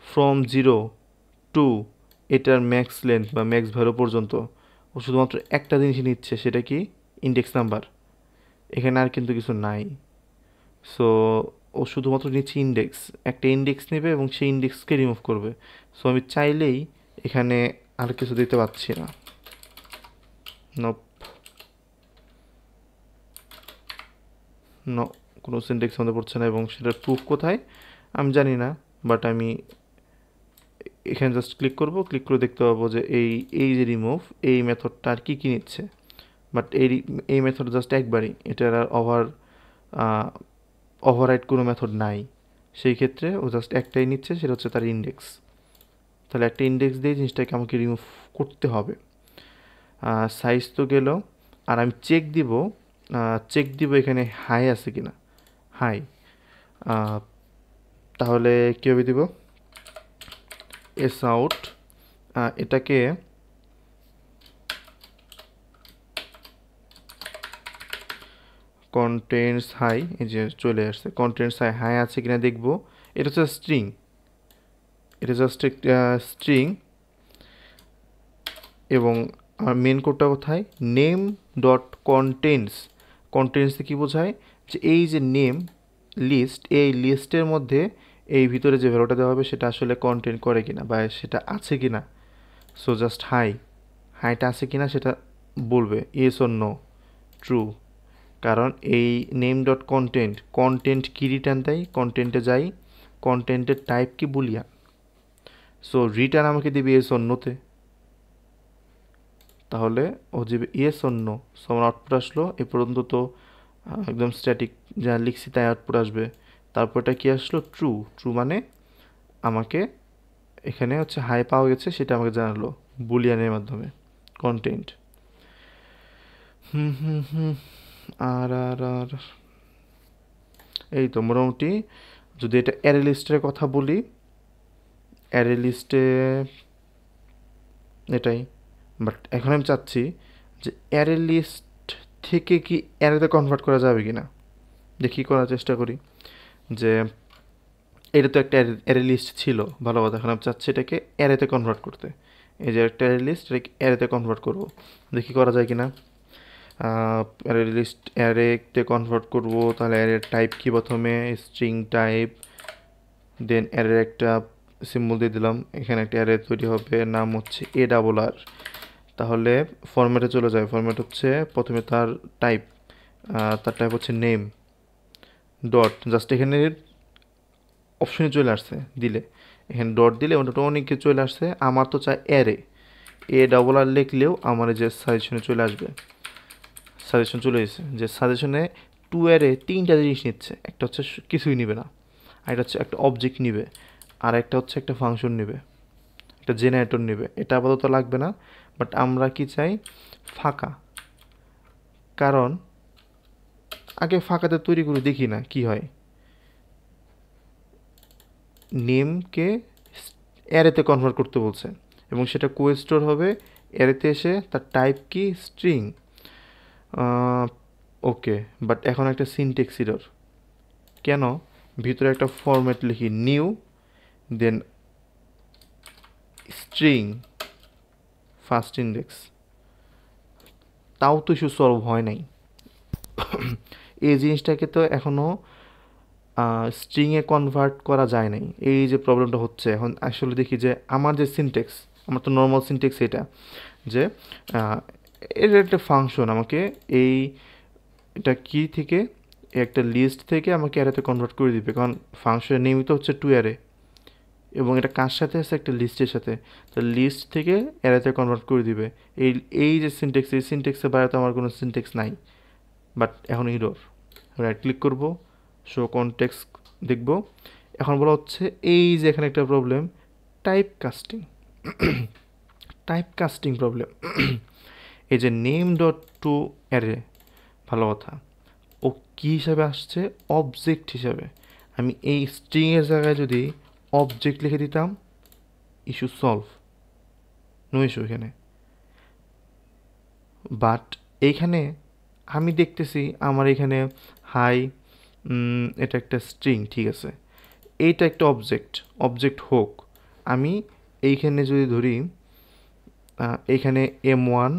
ফ্রম 0 টু এটার ম্যাক্স লেন্থ বা ম্যাক্স ভ্যালু পর্যন্ত ও শুধুমাত্র একটা জিনিসই নিচ্ছে, সেটা কি ইন্ডেক্স নাম্বার। এখানে আর কিন্তু কিছু নাই। সো ও শুধুমাত্র নিচ্ছে ইন্ডেক্স, একটা ইন্ডেক্স নেবে এবং সেই ইন্ডেক্সকে রিমুভ করবে। সো আমি চাইলেই এখানে আর কিছু দিতে পারছি না। নো, কোনো সিনট্যাক্স মধ্যে পড়ছে না এবং সেটার প্রুফ কোথায় আমি জানি না। বাট আমি এখানে জাস্ট ক্লিক করব, ক্লিক করে দেখতে পাবো যে এই যে রিমুভ এই মেথডটা আর কি নিচ্ছে। বাট এই মেথড জাস্ট একবারই, এটার আর ওভাররাইড কোনো মেথড নাই। সেই ক্ষেত্রে ও জাস্ট একটাই নিচ্ছে, সেটা হচ্ছে তার ইন্ডেক্স। তাহলে একটা ইন্ডেক্স দিয়ে জিনিসটাকে আমাকে রিমুভ করতে হবে। সাইজ তো গেল, আর আমি চেক দিব এখানে হাই আছে কিনা, হাই। তাহলে কীভাবে দিব, এস আউট, এটাকে কন্টেন্টস হাই, এই যে চলে আসছে কন্টেন্টস হাই আছে কিনা দেখব। এটা হচ্ছে স্ট্রিং, এটা জাস্ট স্ট্রিং। এবং আমার মেন কোডটা কোথায়, নেম ডট কন্টেন্টস কী বোঝায়, যে এই যে নেম লিস্ট, এই লিস্টের মধ্যে এই ভিতরে যে ভ্যালুটা দেওয়া হবে সেটা আসলে কন্টেন্ট করে কিনা বা সেটা আছে কিনা। সো জাস্ট হাইটা আছে কিনা সেটা বলবে, ইয়েস অর নো, ট্রু। কারণ এই নেম ডট কন্টেন্ট কি রিটার্ন দেয়, কন্টেন্টে যাই, কন্টেন্টের টাইপ কি বুলিয়ান। সো রিটার্ন আমাকে দিবে ইয়েস অর নোতে, তাহলে ও দিবে ইয়েস অর নো। সো আমার আউটপুট আসলো। এ পর্যন্ত তো একদম স্ট্যাটিক, যা লিখছি তাই আউটপুট আসবে। তারপর এটা কি আসলো, ট্রু। ট্রু মানে আমাকে এখানে হচ্ছে হাই পাওয়া গেছে সেটা আমাকে জানালো বুলিয়ানের মাধ্যমে, কন্টেন্ট। হুম হুম হুম আর আর আর এই তো মোটামুটি। যদি এটা অ্যারে লিস্টের কথা বলি, অ্যারে লিস্টে এটাই। বাট এখন আমি চাচ্ছি যে অ্যারে লিস্ট থেকে কি অ্যারেতে কনভার্ট করা যাবে কি না, দেখি করার চেষ্টা করি। যে এটা তো একটা অ্যারে লিস্ট ছিল, ভালো কথা। এখন আমি চাচ্ছি এটাকে অ্যারেতে কনভার্ট করতে। এই যে একটা অ্যারে লিস্ট, এটাকে অ্যারেতে কনভার্ট করব, দেখি করা যায় কি না। অ্যারে লিস্ট অ্যারেতে কনভার্ট করব, তাহলে অ্যারের টাইপ কি, প্রথমে স্ট্রিং টাইপ, দেন অ্যারের একটা সিম্বল দিয়ে দিলাম। এখানে একটা অ্যারে তৈরি হবে, নাম হচ্ছে ARR। তাহলে ফরম্যাটে চলে যায়। ফরম্যাট হচ্ছে প্রথমে তার টাইপ, তার টাইপ হচ্ছে নেম ডট, জাস্ট এখানে অপশনে চলে আসছে দিলে, এখানে ডট দিলে ওটা অনেক কিছু চলে আসছে। আমার তো চাই অ্যারে, ARR লিখলেও আমার যে সাজেশনে চলে আসবে। সাজেশন চলে এসেছে যে সাজেশনে টু অ্যারে তিনটা জিনিস নিচ্ছে, একটা হচ্ছে কিছুই নিবে না, আর একটা হচ্ছে একটা অবজেক্ট নিবে, আর একটা হচ্ছে একটা ফাংশন নিবে, একটা জেনারেটর নিবে। এটা আপাতত লাগবে না, বাট আমরা কি চাই, ফাঁকা। কারণ আগে ফাঁকাতে তৈরি করে দেখি না কি হয়। নেমকে অ্যারেতে কনভার্ট করতে বলছে এবং সেটা কোয়েস্টোর হবে অ্যারেতে এসে, তার টাইপ কি, স্ট্রিং। ওকে, বাট এখন একটা সিনটেক্স এরর। কেন, ভিতরে একটা ফরম্যাট লিখি নিউ, দেন স্ট্রিং ফার্স্ট ইন্ডেক্স, তাও তো ইস্যু সলভ হয় নাই। এই জিনিসটাকে তো এখনও স্ট্রিংয়ে কনভার্ট করা যায় নাই, এই যে প্রবলেমটা হচ্ছে। এখন আসলে দেখি যে আমার যে সিনটেক্স, আমার তো নর্মাল সিনটেক্স এটা, যে এর একটা ফাংশন আমাকে এই এটা কি থেকে, একটা লিস্ট থেকে আমাকে অ্যারেতে কনভার্ট করে দিবে। কারণ ফাংশনের নিয়মিত হচ্ছে টু অ্যারে, এবং এটা কার সাথে আছে, একটা লিস্টের সাথে। তো লিস্ট থেকে অ্যারেতে কনভার্ট করে দিবে। এই এই যে সিনটেক্স, এই সিনটেক্সের বাইরে তো আমার কোনো সিনটেক্স নাই। বাট এখন ইরর, রাইট ক্লিক করব, শো কনটেক্সট দেখব। এখন বলা হচ্ছে এই যে এখানে একটা problem, type casting. Type casting problem. এই যে নেম ডট টু অ্যারে, ভালো কথা, ও কী হিসাবে আসছে, অবজেক্ট হিসাবে। আমি এই স্ট্রিংয়ের জায়গায় যদি অবজেক্ট লিখে দিতাম, ইস্যু সলভ, নো ইস্যু এখানে। বাট এইখানে আমি দেখতেছি আমার এখানে হাই, এটা একটা স্ট্রিং, ঠিক আছে, এইটা একটা অবজেক্ট, অবজেক্ট হোক। আমি এইখানে যদি ধরি, এইখানে M1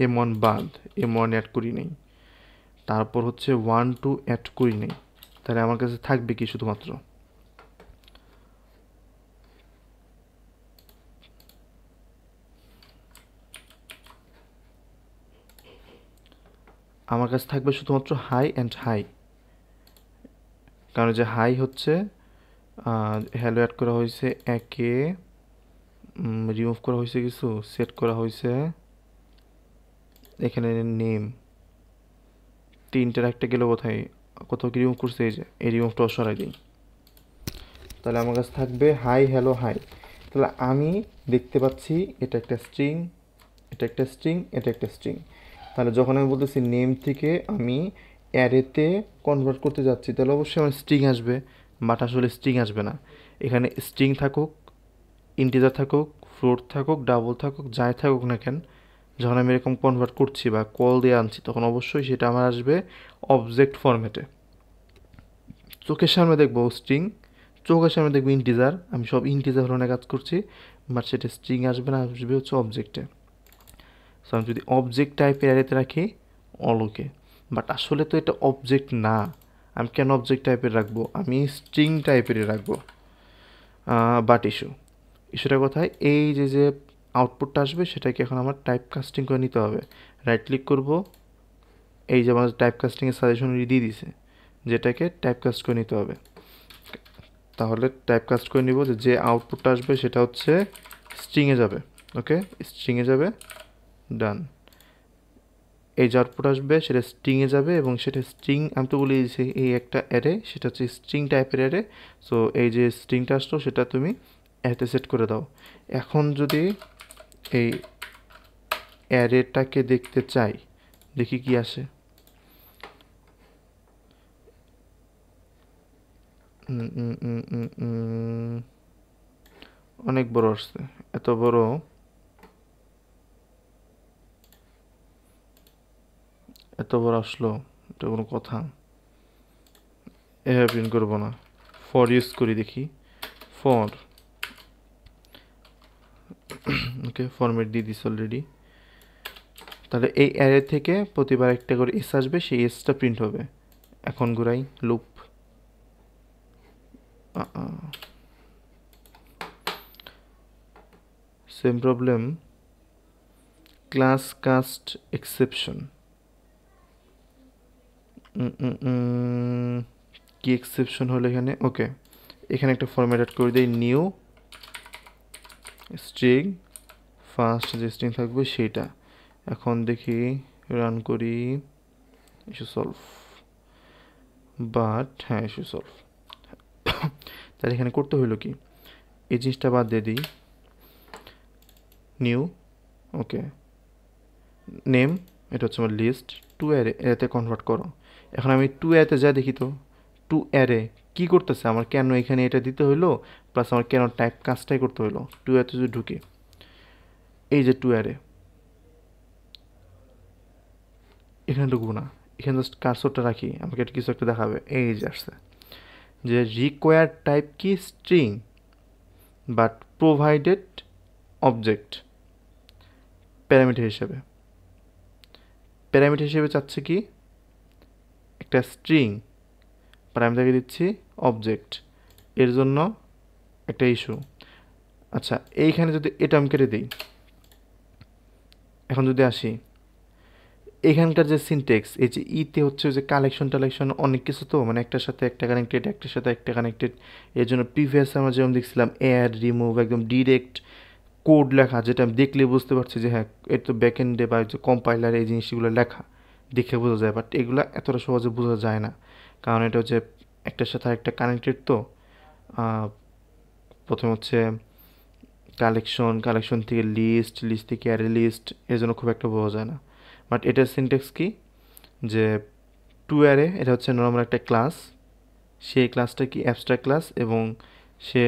M1 বাদ, M1 অ্যাড করি নেই, তারপর হচ্ছে 1 2 অ্যাড করি নেই, তাহলে আমার কাছে থাকবে কি, শুধুমাত্র আমার কাছে থাকবে শুধুমাত্র হাই অ্যান্ড হাই। কারণ যে হাই হচ্ছে হ্যালো অ্যাড করা হয়েছে একে, রিমুভ করা হয়েছে কিছু, সেট করা হয়েছে এখানে নেম, তিনটার একটা গেল কোথায়, কোথাও কি রিমুভ করছে, এই যে এই রিমুভটাও সরাই দিই, তাহলে আমার কাছে থাকবে হাই হ্যালো হাই। তাহলে আমি দেখতে পাচ্ছি এটা একটা স্ট্রিং, এটা একটা স্ট্রিং, এটা একটা স্ট্রিং। তাহলে যখন আমি বলতেছি নেম থেকে আমি অ্যারেতে কনভার্ট করতে যাচ্ছি, তাহলে অবশ্যই আমার স্ট্রিং আসবে, বাট আসলে স্ট্রিং আসবে না। এখানে স্ট্রিং থাকুক, ইন্টিজার থাকুক, ফ্লোট থাকুক, ডাবল থাকুক, যাই থাকুক না কেন, যখন আমি এরকম কনভার্ট করছি বা কল দিয়ে আনছি, তখন অবশ্যই সেটা আমার আসবে অবজেক্ট ফরম্যাটে। চোখের সামনে দেখবো স্ট্রিং, চোখের সামনে দেখবো ইন্টিজার, আমি সব ইন্টিজার ধরনের কাজ করছি, বাট সেটা স্ট্রিং আসবে না, আসবে হচ্ছে অবজেক্টে। সো আমি যদি অবজেক্ট টাইপের অ্যারেতে রাখি, অলোকে, বাট আসলে তো এটা অবজেক্ট না। আমি কেন অবজেক্ট টাইপের রাখবো, আমি স্ট্রিং টাইপেরই রাখবো। বাট ইস্যুটা কোথায়, এই যে যে আউটপুটটা আসবে সেটাকে এখন আমার টাইপ কাস্টিং করে নিতে হবে। রাইট ক্লিক করব, এই যে আমার টাইপ কাস্টিংয়ের সাজেশন দিয়ে দিছে, যেটাকে টাইপ কাস্ট করে নিতে হবে। তাহলে টাইপ কাস্ট করে নিব, যে আউটপুটটা আসবে সেটা হচ্ছে স্ট্রিংয়ে যাবে। ওকে, স্ট্রিংয়ে যাবে, ডান। এই যে আউটপুট আসবে সেটা স্ট্রিংয়ে যাবে এবং সেটা স্ট্রিং আমি তো বলে দিয়েছি এই একটা অ্যারে, সেটা হচ্ছে স্ট্রিং টাইপের অ্যারে। সো এই যে স্ট্রিংটা আসলো সেটা তুমি অ্যারেতে সেট করে দাও। এখন যদি এই অ্যারেটাকে দেখতে চাই, দেখি কি আসে। অনেক বড় আসছে, এত বড় আসলো, এটা কোনো কথা? এভাবে প্রিন্ট করবো না, ফর ইউজ করি, দেখি ফর। ওকে, ফরম্যাট দিয়ে দিস অলরেডি। তাহলে এই অ্যারে থেকে প্রতিবার একটা করে এস আসবে, সেই এসটা প্রিন্ট হবে। এখন ঘুরাই loop. Same problem, class cast exception. কি এক্সেপশন হলো এখানে? ওকে, এখানে একটা ফরম্যাট অ্যাড করে দিই, নিউ স্ট্রিং, ফার্স্ট যে স্ট্রিং থাকবে সেইটা। এখন দেখি, রান করি, ইস্যু সলভ, বাট হ্যাঁ ইস্যু সলভ। তাহলে এখানে করতে হইলো কি, এই জিনিসটা বাদ দিয়ে দিই, নিউ, ওকে, নেম, এটা হচ্ছে আমার লিস্ট, টু অ্যারে, এতে কনভার্ট করো। এখন আমি টু অ্যারেতে যা দেখি তো, টু অ্যারে কী করতেছে, আমার কেন এখানে এটা দিতে হইলো, প্লাস আমার কেন টাইপ কাজটাই করতে হইলো। টু অ্যারেতে যদি ঢুকি, এই যে টু অ্যারে, এখানে ঢুকবো না, এখানে জাস্ট কার্সরটা রাখি, আমাকে কিছু একটা দেখাবে। এই যে আসছে যে রিকোয়ার টাইপ কি string but provided object parameter হিসেবে। প্যারামিটার হিসেবে চাচ্ছে কি একটা স্ট্রিং, প্যারামিটারকে দিচ্ছি অবজেক্ট, এর জন্য একটা ইস্যু। আচ্ছা, এইখানে যদি এটা আমি কেটে দিই, এখন যদি আসি এখানকার যে সিনটেক্স, এই যে ইতে হচ্ছে যে কালেকশন টালেকশন অনেক কিছু, তো মানে একটার সাথে একটা কানেক্টেড, একটার সাথে একটা কানেক্টেড। এর জন্য প্রিভিয়াস আমরা যেমন দেখছিলাম অ্যাড রিমুভ, একদম ডিরেক্ট কোড লেখা, যেটা আমি দেখলে বুঝতে পারছি যে হ্যাঁ এর তো ব্যাকএন্ডে বা যে কম্পাইলার এই জিনিসগুলো লেখা, দেখে বোঝা যায়। বাট এগুলো এতটা সহজে বোঝা যায় না, কারণ এটা হচ্ছে একটার সাথে একটা কানেক্টেড। তো প্রথম হচ্ছে কালেকশন থেকে লিস্ট, লিস্ট থেকে অ্যারে লিস্ট, এর জন্য খুব একটা বোঝা যায় না। বাট এটার সিনটেক্স কি, যে টু অ্যারে, এটা হচ্ছে নর্মাল একটা ক্লাস, সেই ক্লাসটা কি অ্যাবস্ট্রাক্ট ক্লাস, এবং সে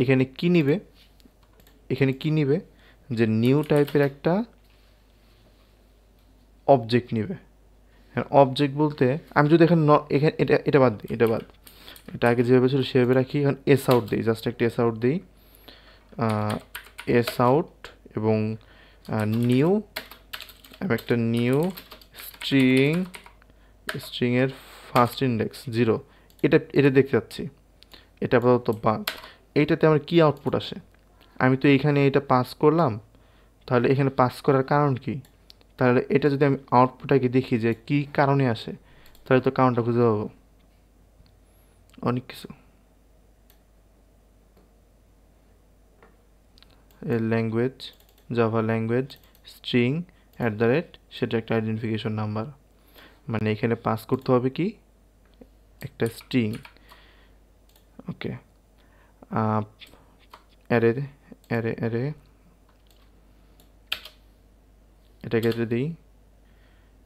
এখানে কি নিবে, যে নিউ টাইপের একটা অবজেক্ট নিবে। হ্যাঁ, অবজেক্ট বলতে আমি যদি এখানে এখানে এটা বাদ দিই, এটা আগে যেভাবে ছিল সেভাবে রাখি। এখন এস আউট দিই, জাস্ট একটা এস আউট দিই, এস আউট, এবং নিউ, আমি একটা নিউ স্ট্রিংয়ের ফার্স্ট ইন্ডেক্স 0, এটা দেখতে যাচ্ছি, এটা আপাতত বাদ। এইটাতে আমার কি আউটপুট আসে, আমি তো এইখানে এটা পাস করলাম, তাহলে এখানে পাস করার কারণ কি, তাহলে এটা যদি আমি আউটপুটটাকে দেখি যে কি কারণে আসে, তাহলে তো কারণটা খুঁজে পাবো। অনেক কিছু, এর ল্যাঙ্গুয়েজ, জাভা ল্যাঙ্গুয়েজ, স্ট্রিং সেটা একটা আইডেন্টিফিকেশন নাম্বার, মানে এখানে পাস করতে হবে কি একটা স্ট্রিং। ওকে, অ্যারে অ্যারে অ্যারে এটাকে দিই,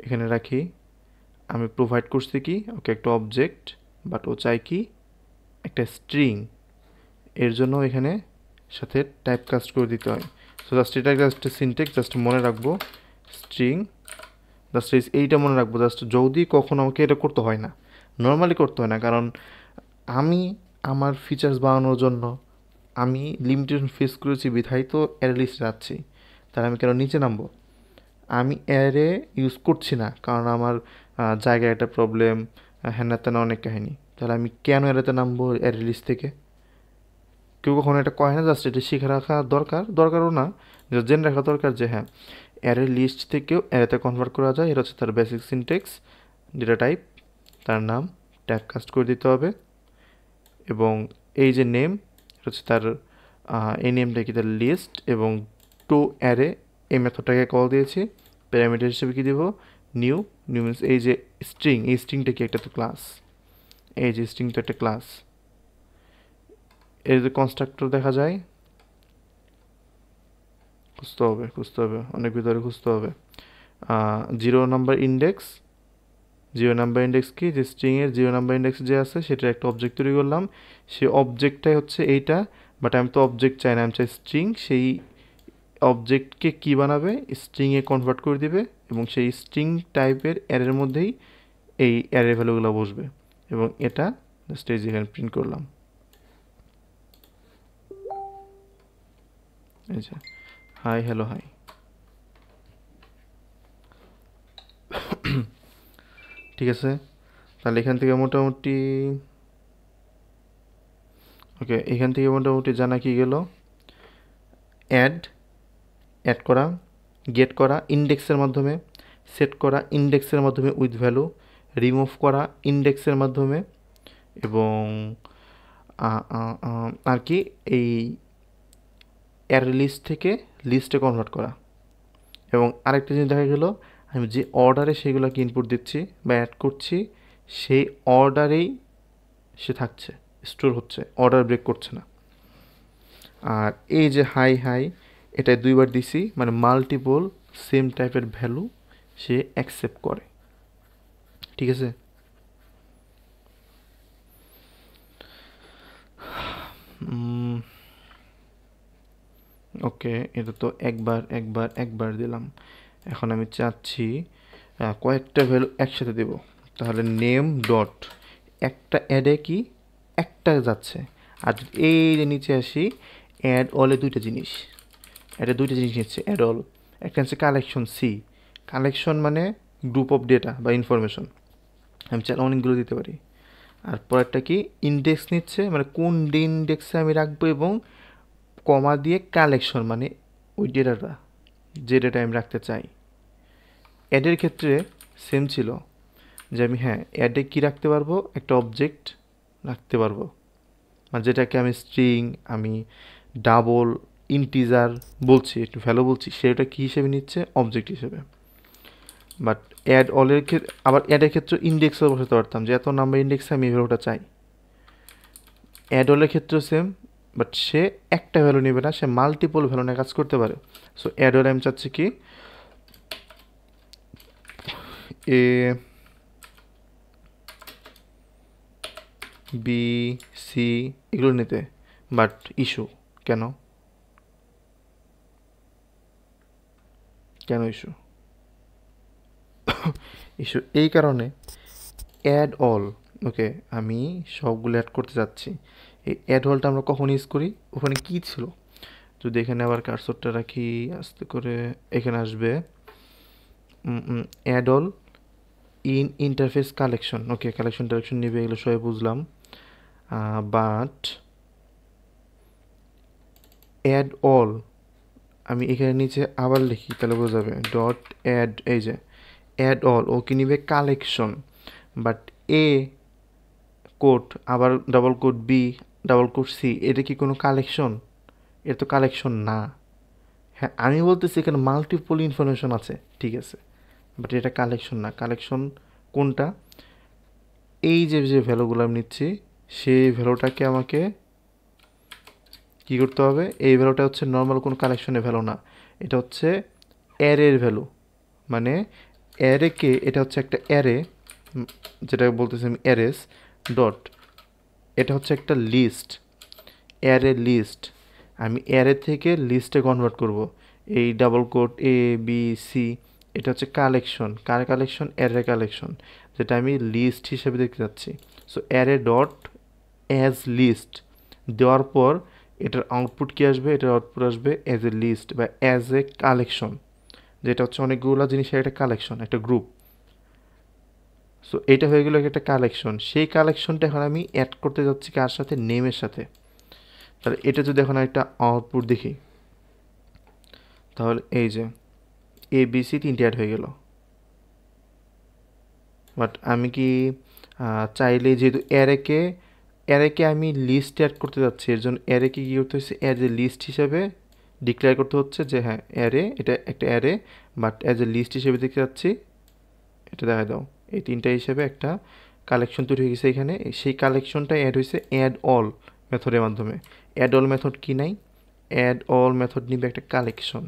এখানে রাখি। আমি প্রোভাইড করছি কি ওকে একটা অবজেক্ট, বাট ও চাই কি একটা স্ট্রিং, এর জন্য এখানে সাথে টাইপ কাস্ট করে দিতে হয়। সো জাস্ট এটা জাস্ট সিনটেক্স জাস্ট মনে রাখবো, স্ট্রিং জাস্ট এইটা মনে রাখবো, জাস্ট যদি কখনো আমাকে এটা করতে হয় না, নর্মালি করতে হয় না, কারণ আমি আমার ফিচার্স বানানোর জন্য আমি লিমিটেশন ফেস করেছি বিধায় তো অ্যারে লিস্টে যাচ্ছি, তাহলে আমি কেন নিচে নামবো? আমি অ্যারে ইউজ করছি না কারণ আমার জায়গায় একটা প্রবলেম, হ্যানা ত্যানা অনেক কাহিনী, তাহলে আমি কেন অ্যারেতে নামবো অ্যারে লিস্ট থেকে? কেউ কখনো এটা কয় না, জাস্ট এটা শিখে রাখা দরকারও না, জেনে রাখা দরকার যে হ্যাঁ অ্যারে লিস্ট থেকেও অ্যারেতে কনভার্ট করা যায়। এটা হচ্ছে তার বেসিক সিনটেক্স, ডেটা টাইপ, তার নাম টাইপ কাস্ট করে দিতে হবে, এবং এই যে নেম, এটা হচ্ছে তার এই নেমটা কি তার লিস্ট, এবং টু অ্যারে এই মেথডটাকে কল দিয়েছি, প্যারামিটার হিসেবে কি দিব নিউ নিউ মিনস এই যে স্ট্রিং, এই স্ট্রিংটা কি একটা তো ক্লাস, এই যে স্ট্রিং তো একটা ক্লাস। এই যে কনস্ট্রাক্টর দেখা যায়, খুঁজতে হবে অনেক ভিতরে খুঁজতে হবে। 0 নাম্বার ইন্ডেক্স, 0 নাম্বার ইন্ডেক্স কি, যে স্ট্রিংয়ের 0 নাম্বার ইন্ডেক্স যে আছে সেটার একটা অবজেক্ট তৈরি করলাম, সেই অবজেক্টটাই হচ্ছে এইটা, বাট আমি তো অবজেক্ট চাই না, আমি চাই স্ট্রিং। সেই অবজেক্টকে কি বানাবে, স্ট্রিংয়ে কনভার্ট করে দিবে এবং সেই স্ট্রিং টাইপের অ্যারের মধ্যেই এই অ্যারে ভ্যালুগুলো বসবে এবং এটা জাস্ট এই যেখানে প্রিন্ট করলাম। এই যে হাই হ্যালো হাই। ঠিক আছে, তাহলে এখান থেকে মোটামুটি ওকে, এখান থেকে মোটামুটি জানা কি গেল, অ্যাড করা, গেট করা ইন্ডেক্সের মাধ্যমে, সেট করা ইন্ডেক্সের মাধ্যমে উইথ ভ্যালু, রিমুভ করা ইন্ডেক্সের মাধ্যমে, এবং আর কি এই অ্যারে লিস্ট থেকে লিস্টে কনভার্ট করা। এবং আরেকটা জিনিস দেখা গেল, আমি যে অর্ডারে সেগুলোকে ইনপুট দিচ্ছি বা অ্যাড করছি সেই অর্ডারেই সে থাকছে, স্টোর হচ্ছে, অর্ডার ব্রেক করছে না। আর এই যে হাই হাই, এটা 2বার দিছি, মানে মাল্টিপল সেম টাইপের ভ্যালু সে অ্যাকসেপ্ট করে। ঠিক আছে, ওকে, এটা তো একবার দিলাম। এখন আমি চাচ্ছি কয়েকটা ভ্যালু একসাথে দেব, তাহলে নেম ডট একটা অ্যাডে কি একটা যাচ্ছে। আর এই যে নিচে আসি, অ্যাড অলে দুইটা জিনিস নিচ্ছে অ্যাড অল। একটা হচ্ছে কালেকশন সি, কালেকশন মানে গ্রুপ অফ ডেটা বা ইনফরমেশন, আমি চাইলে অনেকগুলো দিতে পারি। আর পরেরটা কি ইন্ডেক্স নিচ্ছে, মানে কোন ইন্ডেক্সে আমি রাখবো, এবং কমা দিয়ে কালেকশন মানে ওই ডেটাটা, যে ডেটা আমি রাখতে চাই। অ্যাডের ক্ষেত্রে সেম ছিল যে আমি অ্যাডে কী রাখতে পারবো, একটা অবজেক্ট রাখতে পারবো, মানে যেটাকে আমি স্ট্রিং, আমি ডাবল, ইন্টিজার বলছি, একটু ভ্যালু বলছি, সেটা কী হিসেবে নিচ্ছে, অবজেক্ট হিসেবে। বাট অ্যাড অলের ক্ষেত্রে, আবার অ্যাডের ক্ষেত্রে ইন্ডেক্সও বসাতে পারতাম, যে এত নাম্বার ইন্ডেক্সে আমি এই ভ্যালুটা চাই। অ্যাড অলের ক্ষেত্রেও সেম, বাট সে একটা ভ্যালু নেবে না, সে মাল্টিপল ভ্যালু নিয়ে কাজ করতে পারে। সো অ্যাড অলে আমি চাচ্ছি কি এ বি সি এগুলো নিতে, বাট ইস্যু কেন ইস্যু ইস্যু এই কারণে অ্যাড অল, ওকে, আমি সবগুলো অ্যাড করতে যাচ্ছি। এই অ্যাড অলটা আমরা কখন ইউজ করি, ওখানে কি ছিল, যদি এখানে আবার কার্সরটা রাখি আস্তে করে, এখানে আসবে add all in interface collection. Okay, collection টালেকশন নেবে, এগুলো সবাই বুঝলাম। বাট অ্যাড অল আমি এখানে নিচে আবার লিখি, তাহলে বোঝা যাবে ডট অ্যাড, এই যে অ্যাড অল, ও কি নিবে কালেকশন, বাট এ কোড আবার double quote B double quote C, এটা কি কোনো কালেকশন? এটা তো কালেকশন না। হ্যাঁ, আমি বলতেছি এখানে মাল্টিপল ইনফরমেশন আছে, ঠিক আছে, বাট এটা কালেকশন না। কালেকশন কোনটা, এই যে যে ভ্যালুগুলো আমি নিচ্ছি সেই ভ্যালুটাকে আমাকে কী করতে হবে, এই ভ্যালুটা হচ্ছে নর্মাল কোনো কালেকশনের ভ্যালু না, এটা হচ্ছে অ্যারের ভ্যালু, মানে অ্যারেকে, এটা হচ্ছে একটা অ্যারে, যেটা বলতেছি আমি অ্যারেস ডট, এটা হচ্ছে একটা লিস্ট, অ্যারে লিস্ট, আমি অ্যারে থেকে লিস্টে কনভার্ট করব। এই double quote A B C, এটা হচ্ছে কালেকশন, কার কালেকশন, অ্যারে কালেকশন, যেটা আমি লিস্ট হিসেবে দেখতে যাচ্ছি। So array dot as list দেওয়ার পর এটার আউটপুট কী আসবে, এটার আউটপুট আসবে অ্যাজ এ লিস্ট বা অ্যাজ এ কালেকশন, যেটা হচ্ছে অনেকগুলো জিনিসের একটা কালেকশন, একটা গ্রুপ। সো এটা হয়ে গেল একটা কালেকশন, সেই কালেকশনটা এখন আমি অ্যাড করতে যাচ্ছি কার সাথে, নেমের সাথে। তাহলে এটা যদি এখন একটা আউটপুট দেখি, তাহলে এই যে এ বি সি তিনটে অ্যাড হয়ে গেল। বাট আমি কি চাইলে, যেহেতু অ্যারেকে আমি লিস্ট অ্যাড করতে যাচ্ছি, এর জন্য অ্যারেকে কী করতে হচ্ছে, অ্যাজ এ লিস্ট হিসাবে ডিক্লেয়ার করতে হচ্ছে যে হ্যাঁ অ্যারে, এটা একটা array, but as a list হিসেবে দেখতে যাচ্ছি, এটা দেখা দাও, এই তিনটা হিসেবে একটা কালেকশন তৈরি হয়ে গেছে এখানে। সেই কালেকশনটা অ্যাড হয়েছে অ্যাড অল মেথডের মাধ্যমে। অ্যাড অল মেথড কি নাই, অ্যাড অল মেথড নিবে একটা কালেকশন।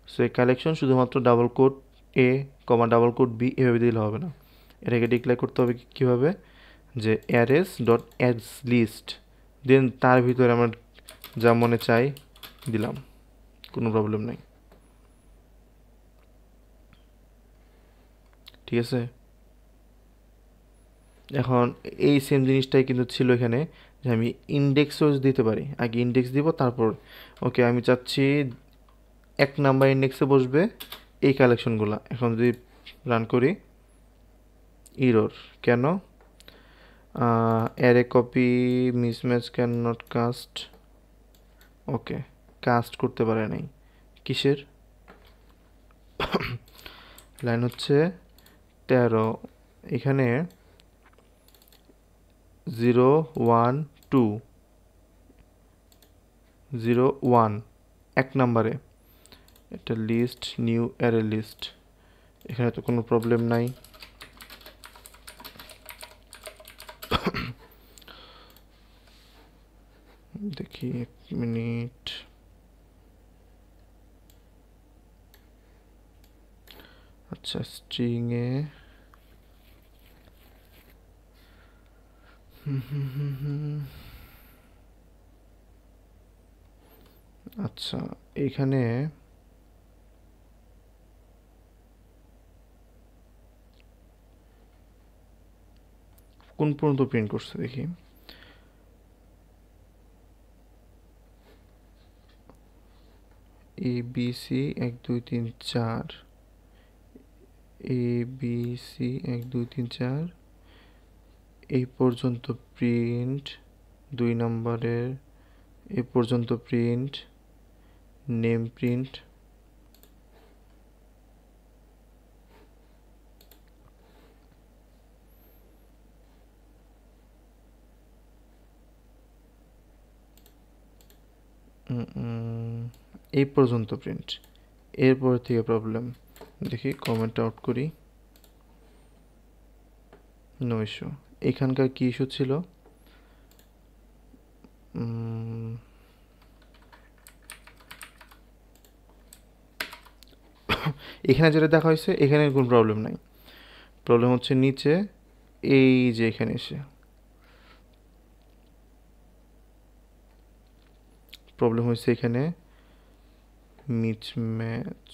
সো এই কালেকশন শুধুমাত্র double quote A comma double quote B এভাবে দিলে হবে না, এটাকে ডিক্লেয়ার করতে হবে কীভাবে, যে অ্যারেস ডট অ্যাডস লিস্ট, দেন তার ভিতরে আমার যা মনে চাই দিলাম, কোনো প্রবলেম নাই। ঠিক আছে, এখন এই সেম জিনিসটাই কিন্তু ছিল এখানে, যে আমি ইন্ডেক্সও দিতে পারি। আগে ইন্ডেক্স দিব, তারপর ওকে আমি চাচ্ছি 1 নাম্বার ইন্ডেক্সে বসবে এই কালেকশনগুলো। এখন যদি রান করি, ইরর কেন, array copy mismatch can not cast, okay cast করতে পারে নাই। কিসের লাইন হচ্ছে 13, এখানে 0 1 2 0 1 1 নাম্বারে এটা লিস্ট নিউ অ্যারে লিস্ট, এখানে তো কোনো প্রবলেম নাই। দেখি 1 মিনিট, আচ্ছা স্ট্রিংয়ে আচ্ছা এখানে কোন পর্যন্ত প্রিন্ট করছে দেখি, এ বি সি 1 2 3 4, এ বি সি 1 2 3 4 এই পর্যন্ত প্রিন্ট, 2 নম্বরের এই পর্যন্ত প্রিন্ট, নেম প্রিন্ট, এই পর্যন্ত প্রিন্ট, এরপর থেকে প্রবলেম। দেখি কমেন্ট আউট করি, নো ইস্যু। এখানকার কি ইস্যু ছিল, এখানে যেটা দেখা হয়েছে এখানে কোনো প্রবলেম নাই, প্রবলেম হচ্ছে নিচে এই যে এখানে এসে প্রবলেম হয়েছে, এখানে মিসম্যাচ,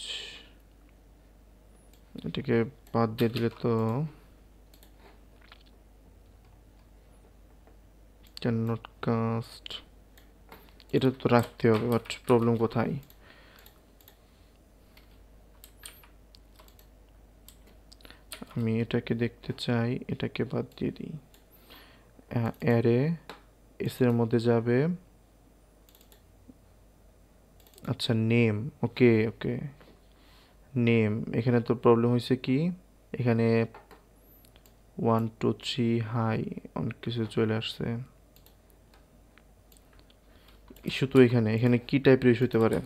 এটাকে বাদ দিয়ে দিলে তো ক্যান নট কাস্ট, এটা তো রাখতে হবে, বাট প্রবলেম কোথায়, আমি এটাকে দেখতে চাই, এটাকে বাদ দিয়ে দিই। অ্যারে এস এর মধ্যে যাবে, আচ্ছা নেম, ওকে ওকে নেম, এখানে তো প্রবলেম হয়েছে কি, এখানে 1 2 3 হাই অনেক কিছু চলে আসছে। ইস্যু তো এখানে, এখানে কি টাইপের ইস্যু হতে পারে,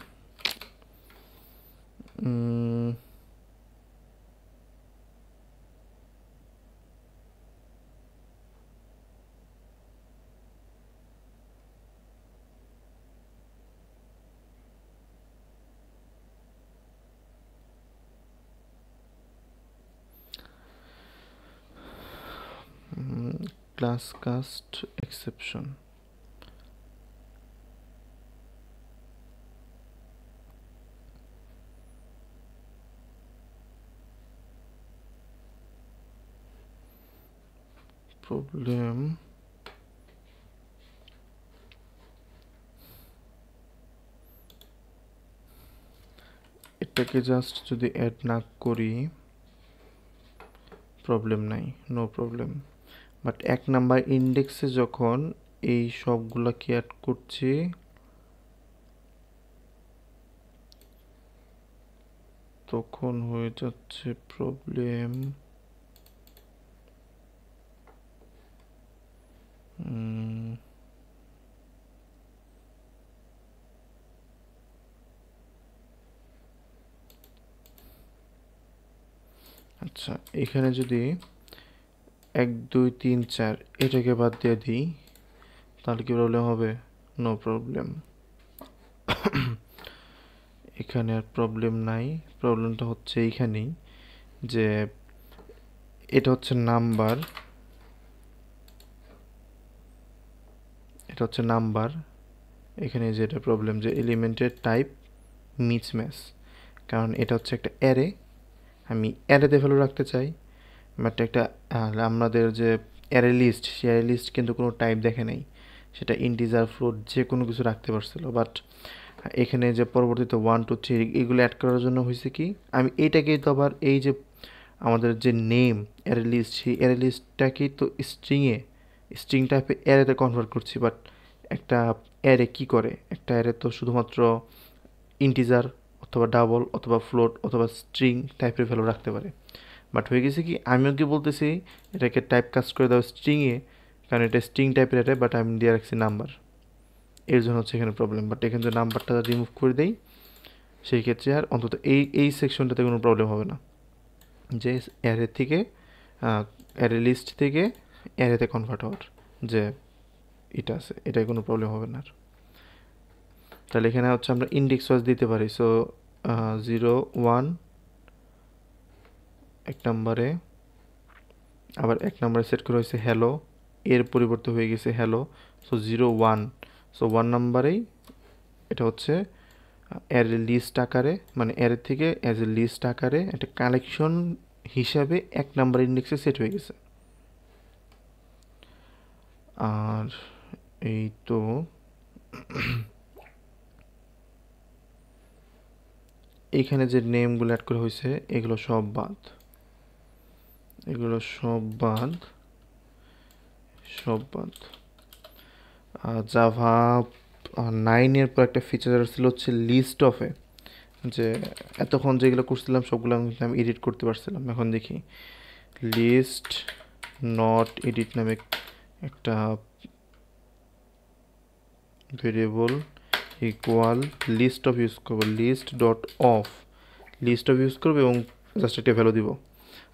ক্লাস কাস্ট এক্সেপশন, প্রবলেম এটাকে জাস্ট যদি অ্যাড না করি প্রবলেম নাই, নো প্রবলেম। বাট 1 নাম্বার ইন্ডেক্সে যখন এই সবগুলাকে অ্যাড করছি তখন হয়ে যাচ্ছে প্রবলেম, আচ্ছা, এখানে যদি 1 2 3 4 এটাকে বাদ দিয়ে দিই তাহলে কি প্রবলেম হবে? No problem. এখানে আর প্রবলেম নাই। প্রবলেমটা হচ্ছে এইখানেই যে এটা হচ্ছে নাম্বার, এটা হচ্ছে নাম্বার। এখানে যেটা প্রবলেম যে এলিমেন্টের টাইপ মিসম্যাচ, কারণ এটা হচ্ছে একটা অ্যারে, আমি অ্যারেতে ভ্যালু রাখতে চাই, বাট একটা আমাদের যে অ্যারে লিস্ট, সেই অ্যারে লিস্ট কিন্তু কোনো টাইপ দেখে নাই, সেটা ইন্টিজার ফ্লোট যে কোনো কিছু রাখতে পারছিল। বাট এখানে যে পরবর্তীতে 1 2 3 এগুলো অ্যাড করার জন্য হয়েছে কি, আমি এইটাকেই তো আবার এই যে আমাদের যে নেম অ্যারে লিস্ট, সেই অ্যারে লিস্টটাকেই তো স্ট্রিং টাইপে অ্যারেতে কনভার্ট করছি। বাট একটা অ্যারে কি করে, একটা অ্যারে তো শুধুমাত্র ইন্টিজার অথবা ডাবল অথবা ফ্লোট অথবা স্ট্রিং টাইপের ভ্যালু রাখতে পারে। বাট হয়ে গেছে কি, আমিও কি বলতেছি এটাকে টাইপ কাস্ট করে দাও স্ট্রিংয়ে, কারণ এটা স্ট্রিং টাইপের অ্যারে, বাট আমি দিয়ে রাখছি নাম্বার, এর জন্য হচ্ছে এখানে প্রবলেম। বাট এখানে যদি নাম্বারটা রিমুভ করে দেই সেই ক্ষেত্রে আর অন্তত এই সেকশনটাতে কোনো প্রবলেম হবে না, যে অ্যারে থেকে অ্যারে লিস্ট থেকে অ্যারেতে কনভার্ট হওয়ার যে এটা আছে, এটাই কোনো প্রবলেম হবে না আর। তাহলে এখানে হচ্ছে আমরা ইন্ডেক্স ওয়াইজ দিতে পারি। সো 0 1 এক নম্বরে, আবার এক নম্বরে সেট করা হয়েছে হ্যালো, এর পরিবর্তে হয়ে গেছে হ্যালো। সো 0 1, সো 1 নম্বরেই এটা হচ্ছে অ্যারে লিস্ট আকারে, মানে অ্যারে থেকে অ্যাজ এ লিস্ট আকারে একটা কালেকশন হিসাবে 1 নাম্বার ইন্ডেক্সে সেট হয়ে গেছে। আর এই তো এইখানে যে নেমগুলো অ্যাড করা হয়েছে এগুলো সব বাদ, এগুলো সব বাদ, সব বাদ। জাভা 9-এর পর একটা ফিচার ছিল হচ্ছে লিস্ট অফে, যে এতক্ষণ যেগুলো করছিলাম সবগুলো আমি এডিট করতে পারছিলাম। এখন দেখি লিস্ট নট এডিট নামে একটা variable equal list of use করবো, list dot of, list of use করবো এবং জাস্ট একটা ভ্যালু দিব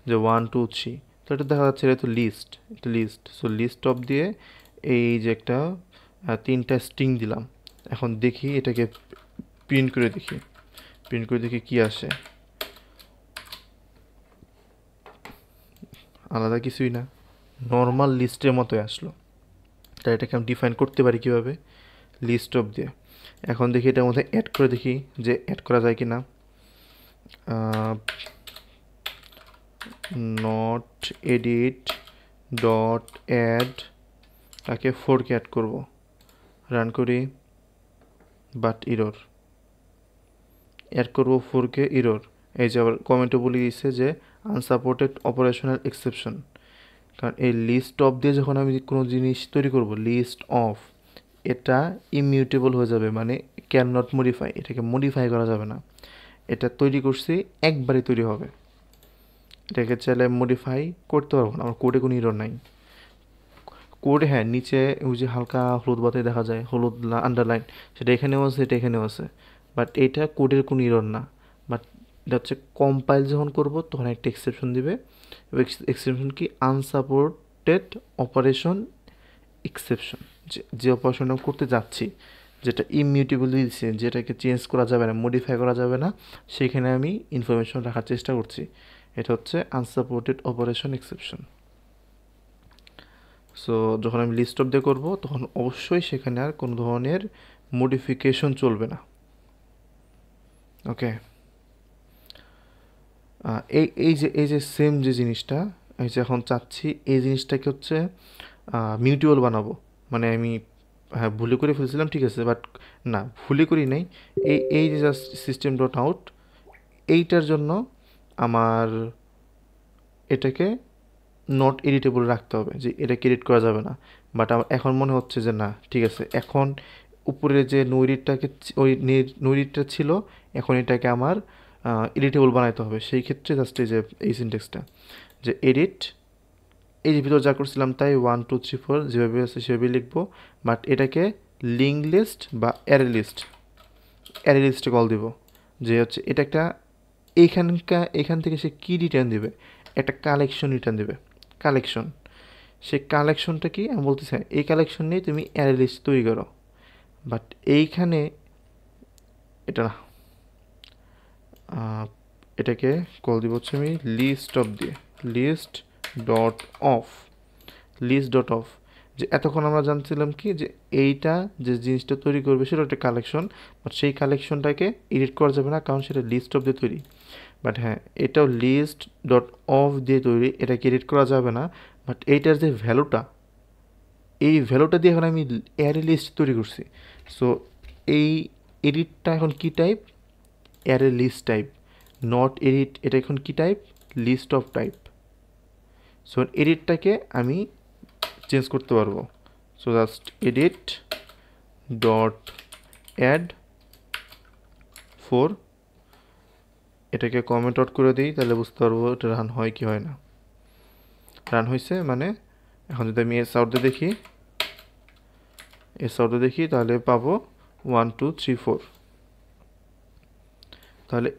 যে 1 2 3। তো এটা দেখা যাচ্ছে এটা তো লিস্ট, এটা লিস্ট। সো লিস্ট অফ দিয়ে এই যে একটা 3টা স্ট্রিং দিলাম। এখন দেখি এটাকে প্রিন্ট করে দেখি, প্রিন্ট করে দেখি কি আসে। আলাদা কিছুই না, নর্মাল লিস্টের মতোই আসলো। তাই এটাকে আমি ডিফাইন করতে পারি কীভাবে, লিস্ট অফ দিয়ে। এখন দেখি এটার মধ্যে অ্যাড করে দেখি যে অ্যাড করা যায় কি না। নট এডিট ডট অ্যাড, তাকে 4কে অ্যাড করব, রান করি, বাট ইরর, অ্যাড করবো 4কে, ইরর। এই যে আবার কমেন্টে বলে দিচ্ছে যে আনসাপোর্টেড অপারেশনাল এক্সেপশন, কারণ এই লিস্ট অফ দিয়ে যখন আমি কোনো জিনিস তৈরি করব, লিস্ট অফ, এটা ইমিউটেবল হয়ে যাবে, মানে ক্যান নট মডিফাই, এটাকে মডিফাই করা যাবে না। এটা তৈরি করছি একবারই তৈরি হবে, এটাকে চাইলে মডিফাই করতে পারবো না, আমার কোডে কোনো ইরর নাই। কোডে হ্যাঁ নিচে ওই যে হালকা হলুদ বাতি দেখা যায়, হলুদ আন্ডারলাইন, সেটা এখানেও আছে, এটা এখানেও আছে, বাট এটা কোডের কোনো ইরর না। বাট এটা হচ্ছে কম্পাইল যখন করব তখন একটা এক্সেপশন দিবে, এক্সেপশন কি, আনসাপোর্টেড অপারেশন এক্সেপশন, যে অপারেশনটা করতে যাচ্ছি যেটা ইমিউটেবলি দিচ্ছে, যেটাকে চেঞ্জ করা যাবে না, মডিফাই করা যাবে না, সেখানে আমি ইনফরমেশন রাখার চেষ্টা করছি। এটা হচ্ছে আনসাপোর্টেড অপারেশন এক্সেপশন। সো যখন আমি লিস্ট অফ দিয়ে করবো তখন অবশ্যই সেখানে আর কোনো ধরনের মডিফিকেশন চলবে না। ওকে, এই যে সেম যে জিনিসটা এই যে এখন চাচ্ছি, এই জিনিসটাকে হচ্ছে মিউটেবল বানাবো। মানে আমি হ্যাঁ ভুলে করে ফেলছিলাম, ঠিক আছে, বাট না ভুলে করি নাই, এই যে জাস্ট সিস্টেম ডট আউট, এইটার জন্য আমার এটাকে নট এডিটেবল রাখতে হবে, যে এটাকে এডিট করা যাবে না। বাট আমার এখন মনে হচ্ছে যে না ঠিক আছে, এখন উপরে যে নৈরিটটাকে ওই নৈরিটটা ছিল, এখন এটাকে আমার এডিটেবল বানাইতে হবে। সেই ক্ষেত্রে জাস্ট এই যে এই সিনটেক্সটা যে এডিট, এই যে ভিতর যা করছিলাম তাই 1 2 3 4 যেভাবে আছে সেভাবেই লিখবো, বাট এটাকে লিঙ্ক লিস্ট বা অ্যারে লিস্টে কল দিব, যে হচ্ছে এটা একটা এখান থেকে সে কী রিটার্ন দিবে, একটা কালেকশন রিটার্ন দেবে, কালেকশন। সেই কালেকশনটা কি আমি বলতেছি, এই কালেকশন নিয়ে তুমি অ্যারে লিস্ট তৈরি করো। বাট এইখানে এটা না, এটাকে কল দিব হচ্ছে আমি লিস্ট অফ দিয়ে, list dot of, list dot of. যে এতক্ষণ আমরা জানছিলাম কি যে এইটা যে জিনিসটা তৈরি করবে সেটা একটা কালেকশন, বাট সেই কালেকশনটাকে এডিট করা যাবে না কারণ সেটা লিস্ট অফ দিয়ে তৈরি। বাট হ্যাঁ, এটাও লিস্ট ডট অফ দিয়ে তৈরি, এটাকে এডিট করা যাবে না। বাট এইটার যে ভ্যালুটা, এই ভ্যালুটা দিয়ে এখন আমি অ্যারে লিস্ট তৈরি করছি। সো এই এডিটটা এখন কি type? Array list type. Not edit এটা এখন কি type? List of type. So এডিটটাকে আমি চেঞ্জ করতে পারবো। So just edit dot add 4, এটাকে কমেন্ট আউট করে দিই, তাহলে বুঝতে পারবো এটা রান হয় কি হয় না। রান হয়েছে মানে এখন যদি আমি এস আউটে দেখি, এস আউটে দেখি তাহলে পাবো 1 2 3 4। তাহলে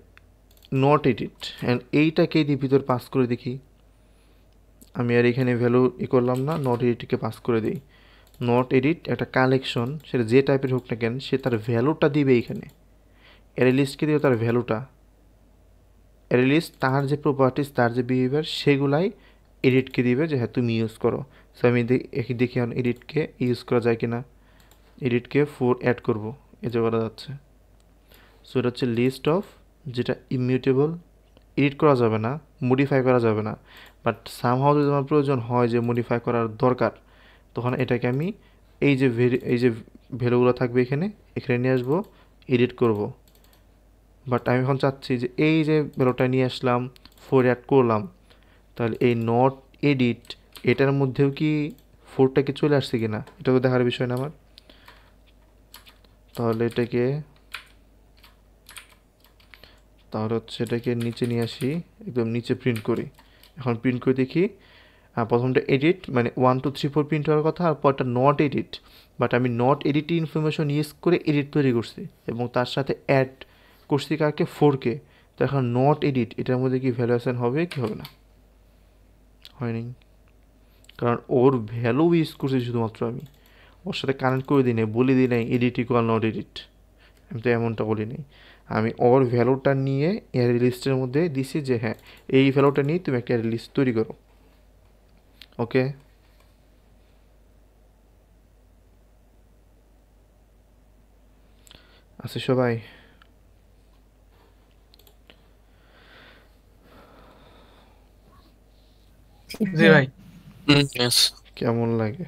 নট এডিট, অ্যান্ড এইটাকে দিয়ে ভিতর পাস করে দেখি। আমি আর এখানে ভ্যালু করলাম না, নট এডিটকে পাস করে দিই। নট এডিট একটা কালেকশন, সেটা যে টাইপের হোক না কেন, সে তার ভ্যালুটা দিবে এইখানে। অ্যারে লিস্টকে দিও তার ভ্যালুটা। অ্যারে লিস্ট তার যে প্রপার্টিস, তার যে বিহেভিয়ার, সেগুলাই এডিটকে দিবে যে হ্যাঁ তুমি ইউজ করো। সো আমি দেখি এখন এডিটকে ইউজ করা যায় কি না। এডিটকে 4 অ্যাড করবো, এই যে করা যাচ্ছে। সো এটা হচ্ছে লিস্ট অফ, যেটা ইমিউটেবল, এডিট করা যাবে না, মডিফাই করা যাবে না। বাট সামহাও যদি আমার প্রয়োজন হয় যে মডিফাই করার দরকার, তখন এটাকে আমি এই যে ভ্যালুগুলো থাকবে এখানে নিয়ে আসবো, এডিট করব। বাট আমি এখন চাচ্ছি যে এই যে ভ্যালুটা নিয়ে আসলাম, 4 অ্যাড করলাম, তাহলে এই নট এডিট এটার মধ্যেও কি 4টা কি চলে আসছে কি না, এটা তো দেখার বিষয় না আমার। তাহলে এটাকে নিচে নিয়ে আসি, একদম নিচে প্রিন্ট করি। এখন প্রিন্ট করে দেখি, প্রথমটা এডিট মানে 1 2 3 4 প্রিন্ট হওয়ার কথা, আর পরটা নট এডিট। বাট আমি নট এডিট ইনফরমেশন ইউজ করে এডিট তৈরি করছি এবং তার সাথে অ্যাড করছি কাকে? 4কে। তো এখন নট এডিট এটার মধ্যে কি ভ্যালুয়েশন হবে কি হবে না? হয়নি, কারণ ওর ভ্যালু ইউজ করছি শুধুমাত্র আমি, ওর সাথে কানেক্ট করে দিই নাই, বলে দিই নাই এডিট ইকুয়াল নট এডিট, আমি তো এমনটা বলি নাই। আমি ওর ভ্যালুটা নিয়ে অ্যারে লিস্টের মধ্যে দিছি যে হ্যাঁ এই ভ্যালুটা নিয়ে তুমি একটা অ্যারে লিস্ট তৈরি করো। ওকে, আছে সবাই? জি ভাই। Yes. কেমন লাগে?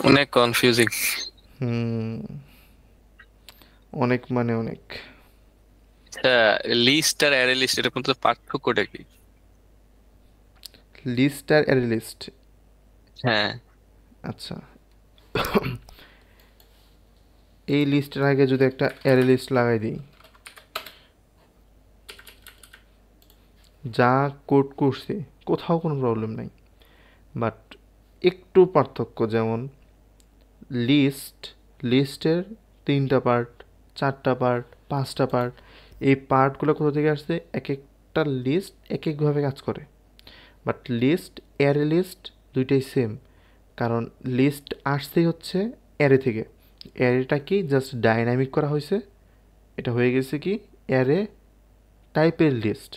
অনেক কনফিউজিং। অনেক মানে অনেক। আচ্ছা, লিস্ট আর অ্যারে লিস্ট এর মধ্যে পার্থক্যটা কি? লিস্ট আর অ্যারে লিস্ট, হ্যাঁ, আচ্ছা। এই লিস্টের আগে যদি একটা অ্যারে লিস্ট লাগাই দিই, যা কোড করছি কোথাও কোনো প্রবলেম নাই। বাট একটু পার্থক্য, যেমন লিস্টের 3টা পার্ট, 4টা পার্ট, 5টা পার্ট, এই পার্টগুলো কোথা থেকে আসছে? এক একটা লিস্ট এক একভাবে কাজ করে। বাট অ্যারে লিস্ট দুইটাই সেম, কারণ লিস্ট আসছেই হচ্ছে অ্যারে থেকে। অ্যারেটা কি জাস্ট ডাইনামিক করা হয়েছে, এটা হয়ে গেছে কি অ্যারে টাইপের লিস্ট।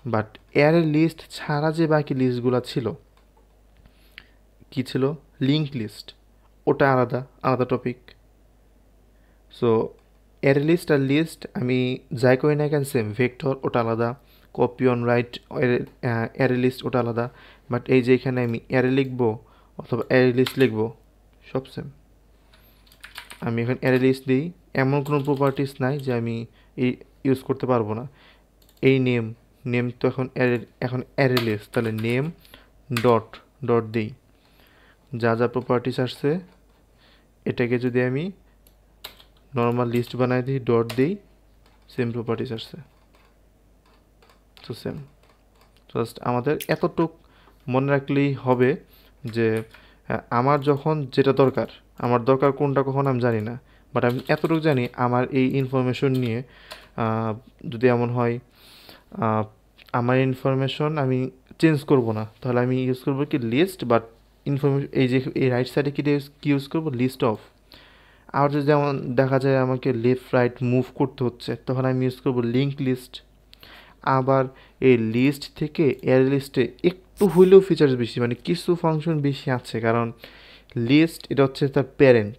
বাট অ্যারে লিস্ট ছাড়া যে বাকি লিস্টগুলো ছিল, কি ছিল? লিঙ্ক লিস্ট, ওটা আলাদা আলাদা টপিক। সো অ্যারে লিস্ট আর লিস্ট আমি যাই করি না কেন সেম, ভেক্টর ওটা আলাদা, copy on write array list ওটা আলাদা। বাট এই যে এখানে আমি অ্যারে লিখবো অথবা অ্যারে লিস্ট লিখবো, সব সেম। আমি এখন অ্যারে লিস্ট দিই, এমন কোনো প্রপার্টিস নাই যে আমি ইউজ করতে পারবো না। এই নেম তো এখন অ্যারে লিস্ট, তাহলে নেম ডট দিই, যা যা প্রপার্টিস আসছে এটাকে যদি আমি নর্মাল লিস্ট বানাই দিই, ডট দিই, সেম প্রপার্টিস আসছে। তো সেম, জাস্ট আমাদের এতটুক মনে রাখলেই হবে যে আমার যখন যেটা দরকার, আমার দরকার কোনটা কখন আমি জানি না, বাট আমি এতটুকু জানি আমার এই ইনফরমেশন নিয়ে যদি এমন হয় আমার ইনফরমেশন আমি চেঞ্জ করব না, তাহলে আমি ইউজ করবো কি লিস্ট, বাট ইনফরমেশন এই যে এই রাইট সাইডে কি ইউজ করবো লিস্ট অফ। আর যদি যেমন দেখা যায় আমাকে লেফট রাইট মুভ করতে হচ্ছে, তখন আমি ইউজ করবো লিঙ্ক লিস্ট। আবার এই লিস্ট থেকে অ্যারে লিস্টে একটু হইলেও ফিচার্স বেশি, মানে কিছু ফাংশন বেশি আছে, কারণ লিস্ট এটা হচ্ছে তার প্যারেন্ট,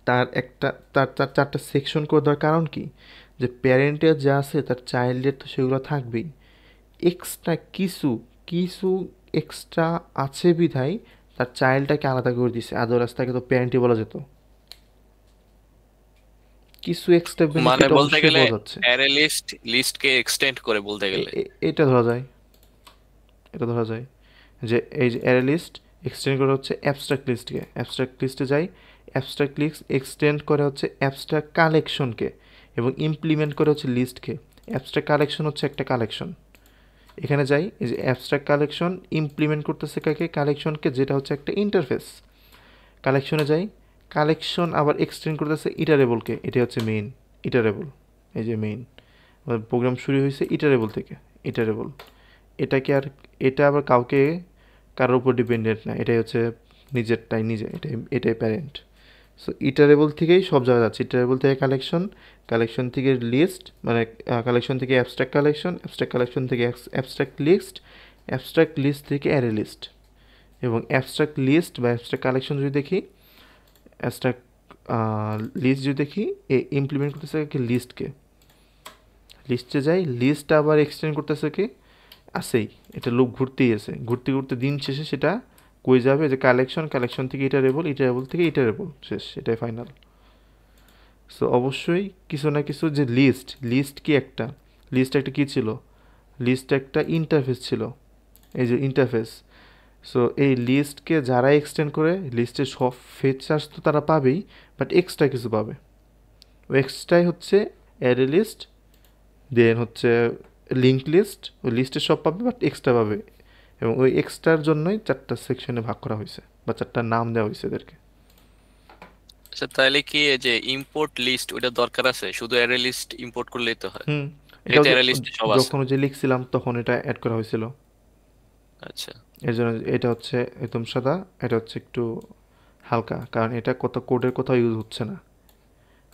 তার একটা তার তার চারটা সেকশন করে দেওয়ার কারণ কি, যে প্যারেন্টের যা আছে তার চাইল্ডের তো সেগুলো থাকবেই, এক্সট্রা কিছু কিছু এক্সট্রা আছে বিধায় তার চাইল্ডটাকে আলাদা করে দিছে, আদারওয়াইজ তাকে তো প্যারেন্টই বলা যেত। কিছু এক্সট্রা মানে বেনিফিট বলতে অবশ্যই গেলে পাওয়া যাচ্ছে। অ্যারে লিস্টকে এক্সটেন্ড করে বলতে গেলে। এটা ধরা যায়, এটা ধরা যায় যে এই যে অ্যারে লিস্ট এক্সটেন্ড করে হচ্ছে অ্যাবস্ট্রাক্ট লিস্টকে, অ্যাবস্ট্রাক্ট লিস্টে যাই, অ্যাবস্ট্রাক্ট লিস্ট এক্সটেন্ড করে হচ্ছে অ্যাবস্ট্রাক্ট কালেকশনকে, এবং ইমপ্লিমেন্ট করে হচ্ছে লিস্টকে। অ্যাবস্ট্রাক্ট কালেকশন হচ্ছে একটা কালেকশন, এখানে যাই, এই যে অ্যাবস্ট্রাক্ট কালেকশন ইমপ্লিমেন্ট করতেছে কাকে, কালেকশনকে, যেটা হচ্ছে একটা ইন্টারফেস। কালেকশনে যাই, কালেকশন আবার এক্সটেন্ড করতেছে ইটারেবলকে, এটা হচ্ছে মেইন ইটারেবল, এই যে মেইন প্রোগ্রাম শুরু হয়েছে ইটারেবল থেকে, ইটারেবল এটাকে আর এটা আবার কারোর উপর ডিপেন্ডেন্ট না, এটাই হচ্ছে নিজেরটাই নিজে, এটাই প্যারেন্ট। সো ইটারেবল থেকেই সব জায়গা যাচ্ছে, ইটারেবল থেকে কালেকশন, কালেকশন থেকে লিস্ট, মানে কালেকশন থেকে অ্যাবস্ট্রাক্ট কালেকশন, অ্যাবস্ট্রাক্ট কালেকশন থেকে অ্যাবস্ট্রাক্ট লিস্ট, অ্যাবস্ট্রাক্ট লিস্ট থেকে অ্যারে লিস্ট, এবং অ্যাবস্ট্রাক্ট লিস্ট বা অ্যাবস্ট্রাক্ট কালেকশন যদি দেখি, অ্যাবস্ট্রাক্ট লিস্ট যদি দেখি, ইমপ্লিমেন্ট করতেছে কি লিস্টকে, লিস্টে যাই, লিস্ট আবার এক্সটেন্ড করতেছে কি আসেই, এটা লুপ ঘুরতেই আছে, ঘুরতে ঘুরতে দিন শেষে সেটা কই যাবে, যে কালেকশন, কালেকশন থেকে ইটারেবল, ইটারেবল থেকে ইটারেবল, শেষ, এটাই ফাইনাল। সো অবশ্যই কিছু না কিছু, যে লিস্ট কি একটা, লিস্ট একটা কী ছিল, লিস্ট একটা ইন্টারফেস ছিল, এই যে ইন্টারফেস। সো এই লিস্টকে যারা এক্সটেন্ড করে, লিস্টের সব ফিচার্স তো তারা পাবেই, বাট এক্সট্রা কিছু পাবে, ওই এক্সট্রাই হচ্ছে অ্যারে লিস্ট, দেন হচ্ছে লিঙ্ক লিস্ট, ওই লিস্টের সব পাবে বাট এক্সট্রা পাবে, এবং ওই এক্সট্রার জন্যই চারটা সেকশনে ভাগ করা হয়েছে বা চারটা নাম দেওয়া হয়েছে এদেরকে। আচ্ছা, তাহলে কি এই যে ইম্পোর্ট লিস্ট ওটা দরকার আছে? শুধু অ্যারে লিস্ট ইম্পোর্ট করলেই তো হয়, এটাও যেহেতু অ্যারে লিস্টে সব আছে। যখন যে লিখছিলাম তখন এটা অ্যাড করা হয়েছিল, আচ্ছা, এর জন্য এটা হচ্ছে একদম সাদা, এটা হচ্ছে একটু হালকা, কারণ এটা কোডের কোথাও ইউজ হচ্ছে না।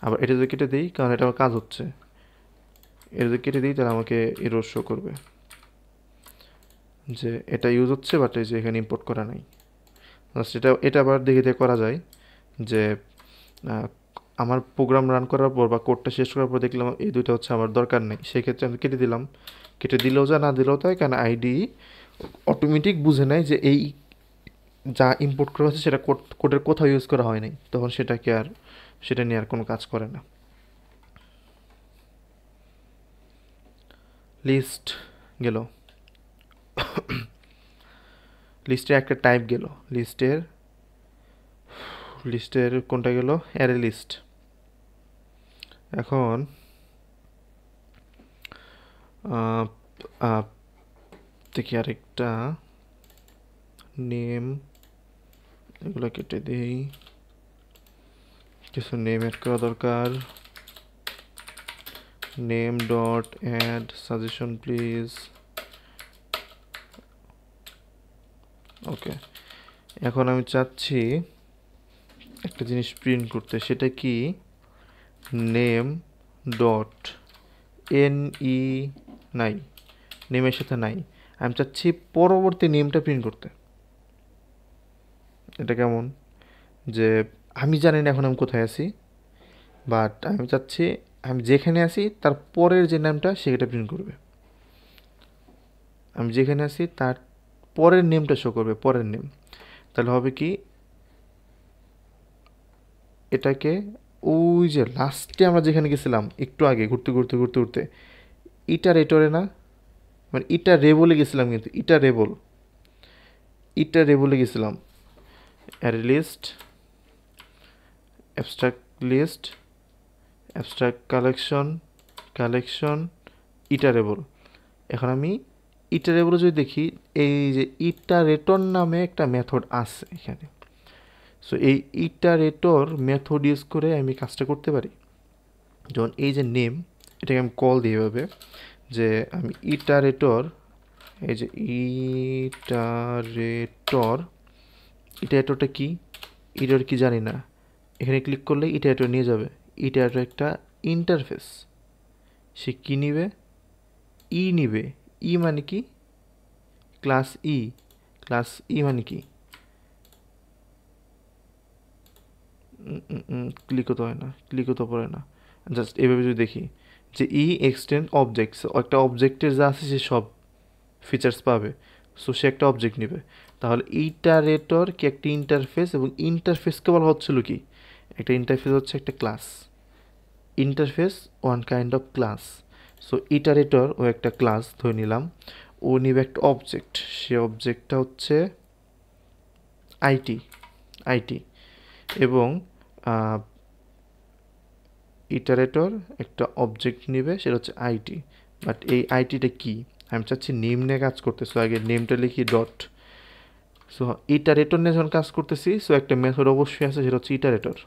আবার এটা যদি কেটে দিই, কারণ এটা আমার কাজ হচ্ছে, এটা যদি কেটে দিই তাহলে আমাকে এরর শো করবে যে এটা ইউজ হচ্ছে, বাট এই যে এখানে ইম্পোর্ট করা নাই। এটা আবার দেখে করা যায় যে আমার প্রোগ্রাম রান করার পর বা কোডটা শেষ করার পর দেখলাম এই দুইটা হচ্ছে আমার দরকার নেই, সেক্ষেত্রে আমি কেটে দিলাম, কেটে দিলেও যা না দিলেও তাই, কারণ আইডি অটোমেটিক বুঝে নেয় যে এই যা ইম্পোর্ট করা হচ্ছে সেটা কোডের কোথাও ইউজ করা হয় নাই, তখন সেটা নিয়ে আর কোনো কাজ করে না। লিস্ট গেল, লিস্টের একটা টাইপ গেল, লিস্টের কোনটা গেল, অ্যারে লিস্ট। এখন দেখি আরেকটা নেম, এগুলো কেটে দিই, কিছু নেম অ্যাড করা দরকার, name dot add suggestion please. Okay, এখন আমি চাচ্ছি একটা জিনিস প্রিন্ট করতে, সেটা কি নেম ডট এনই নাই, নেমের সাথে নাই, আমি চাচ্ছি পরবর্তী নেমটা প্রিন্ট করতে। এটা কেমন, যে আমি জানি না এখন আমি কোথায় আছি, বাট আমি চাচ্ছি আমি যেখানে আছি তার পরের যে নামটা সেটা প্রিন্ট করবে, আমি যেখানে আছি তার পরের নেমটা শো করবে, পরের নেম। তাহলে হবে কি, এটাকে ওই যে লাস্টে আমরা যেখানে গেছিলাম একটু আগে ঘুরতে ইটারেটরে না, মানে ইটারেবলে গেছিলাম, কিন্তু ইটারেবলে গেছিলাম, array list, abstract list, abstract collection iterable. এখন আমি ইটারেবলে যদি দেখি, এই যে ইটারেটর নামে একটা মেথড আছে এখানে, সো এই ইটারেটর মেথড ইউজ করে আমি কাজটা করতে পারি। যেমন এই যে নেম, এটাকে আমি কল দিই এভাবে যে আমি ইটারেটর, এই যে ইটারেটরটা কি, ইটারেটর কি জানি না, এখানে ক্লিক করলে ইটারেটর নিয়ে যাবে। ইটারেটর একটা ইন্টারফেস, সে কি নিবে, ই নিবে। ই মানে কি, ক্লাস ই। ক্লাস ই মানে কি, ক্লিক হতে হয় না, ক্লিক হতে পারে না। জাস্ট এভাবে যদি দেখি যে ই এক্সটেন্ড অবজেক্টস, একটা অবজেক্টের যা আছে সে সব ফিচার্স পাবে। সো সে একটা অবজেক্ট নেবে। তাহলে ইটারেটর কি একটা ইন্টারফেস, এবং ইন্টারফেসকে বলা হচ্ছিল কি, একটা ইন্টারফেস হচ্ছে একটা class. Interface one kind of class. So iterator ও একটা ক্লাস ধরে নিলাম, ও নিবে একটা অবজেক্ট, সে অবজেক্টটা হচ্ছে আইটি। এবং ইটারেটর একটা অবজেক্ট নিবে, সেটা হচ্ছে আইটি। বাট এই আইটিটা কি, আমি চাচ্ছি নেম নিয়ে কাজ করতে। সো আগে নেমটা লিখি ডট। সো ইটারেটর নিয়ে যখন কাজ করতেছি, সো একটা মেথড অবশ্যই আছে, সেটা হচ্ছে ইটারেটর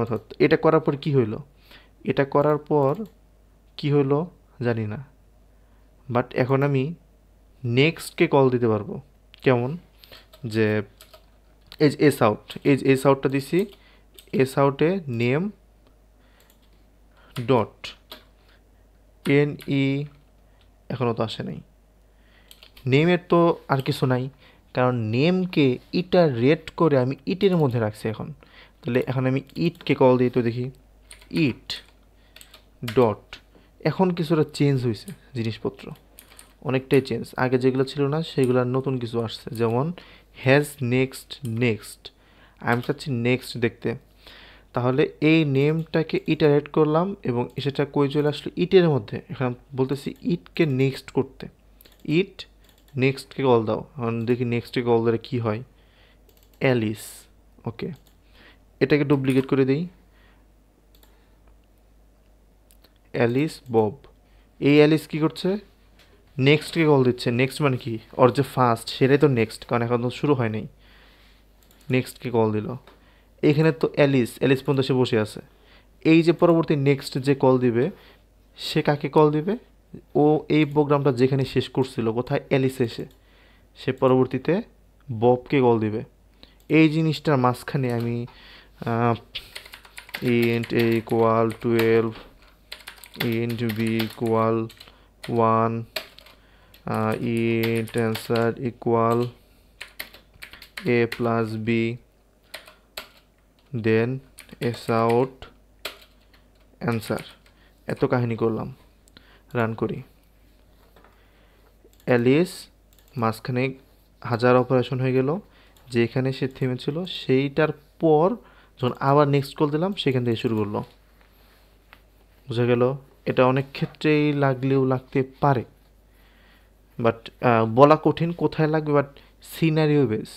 মেথড। এটা করার পর কি হইলো, এটা করার পর কি হইলো জানি না, বাট এখন আমি নেক্সটকে কল দিতে পারবো। কেমন, যে এস আউট, এস আউটটা দিছি, এস আউটে নেম ডট এন ই, এখনও তো আসে নাই। নেমের তো আর কিছু নাই, কারণ নেমকে ইটারেট করে আমি ইটের মধ্যে রাখছি এখন। তাহলে এখন আমি ইটকে কল দিই, তো দেখি ইট ডট। এখন কিছুটা চেঞ্জ হয়েছে, জিনিসপত্র অনেকটাই চেঞ্জ। আগে যেগুলো ছিল না সেগুলোর নতুন কিছু আসছে, যেমন হ্যাজ নেক্সট। আমি চাচ্ছি নেক্সট দেখতে। তাহলে এই নেমটাকে ইটারেট করলাম এবং সেটা কই চলে আসলো, ইটের মধ্যে। এখন বলতেছি ইটকে নেক্সট করতে, ইট নেক্সটকে কল দাও। এখন দেখি নেক্সটকে কল দিলে কী হয়, অ্যালিস। ওকে, এটাকে ডুপ্লিকেট করে দিই, অ্যালিস বব। এই অ্যালিস কী করছে, নেক্সটকে কল দিচ্ছে। নেক্সট মানে কি, ওর যে ফার্স্ট সেটাই তো নেক্সট, কারণ এখন তো শুরু হয় নাই। নেক্সটকে কল দিল, এখানে তো অ্যালিস পর্যন্ত সে বসে আছে। এই যে পরবর্তী নেক্সট যে কল দিবে, সে কাকে কল দিবে, ও এই প্রোগ্রামটা যেখানে শেষ করছিল, কোথায়, অ্যালিস এসে, সে পরবর্তীতে ববকে কল দিবে। এই জিনিসটার মাঝখানে আমি int A equal 12, int B equal 1, int answer equal a plus B, then S out answer. এত কাহিনী করলাম, রান করি। অ্যালিস মাঝখানে হাজার অপারেশন হয়ে গেল, যেখানে সে থেমেছিল সেইটার পর যখন আবার নেক্সট কল দিলাম, সেখান থেকে শুরু করলো। বোঝা গেল, এটা অনেক ক্ষেত্রেই লাগলেও লাগতে পারে, বাট বলা কঠিন কোথায় লাগবে। বাট সিনারিও বেস,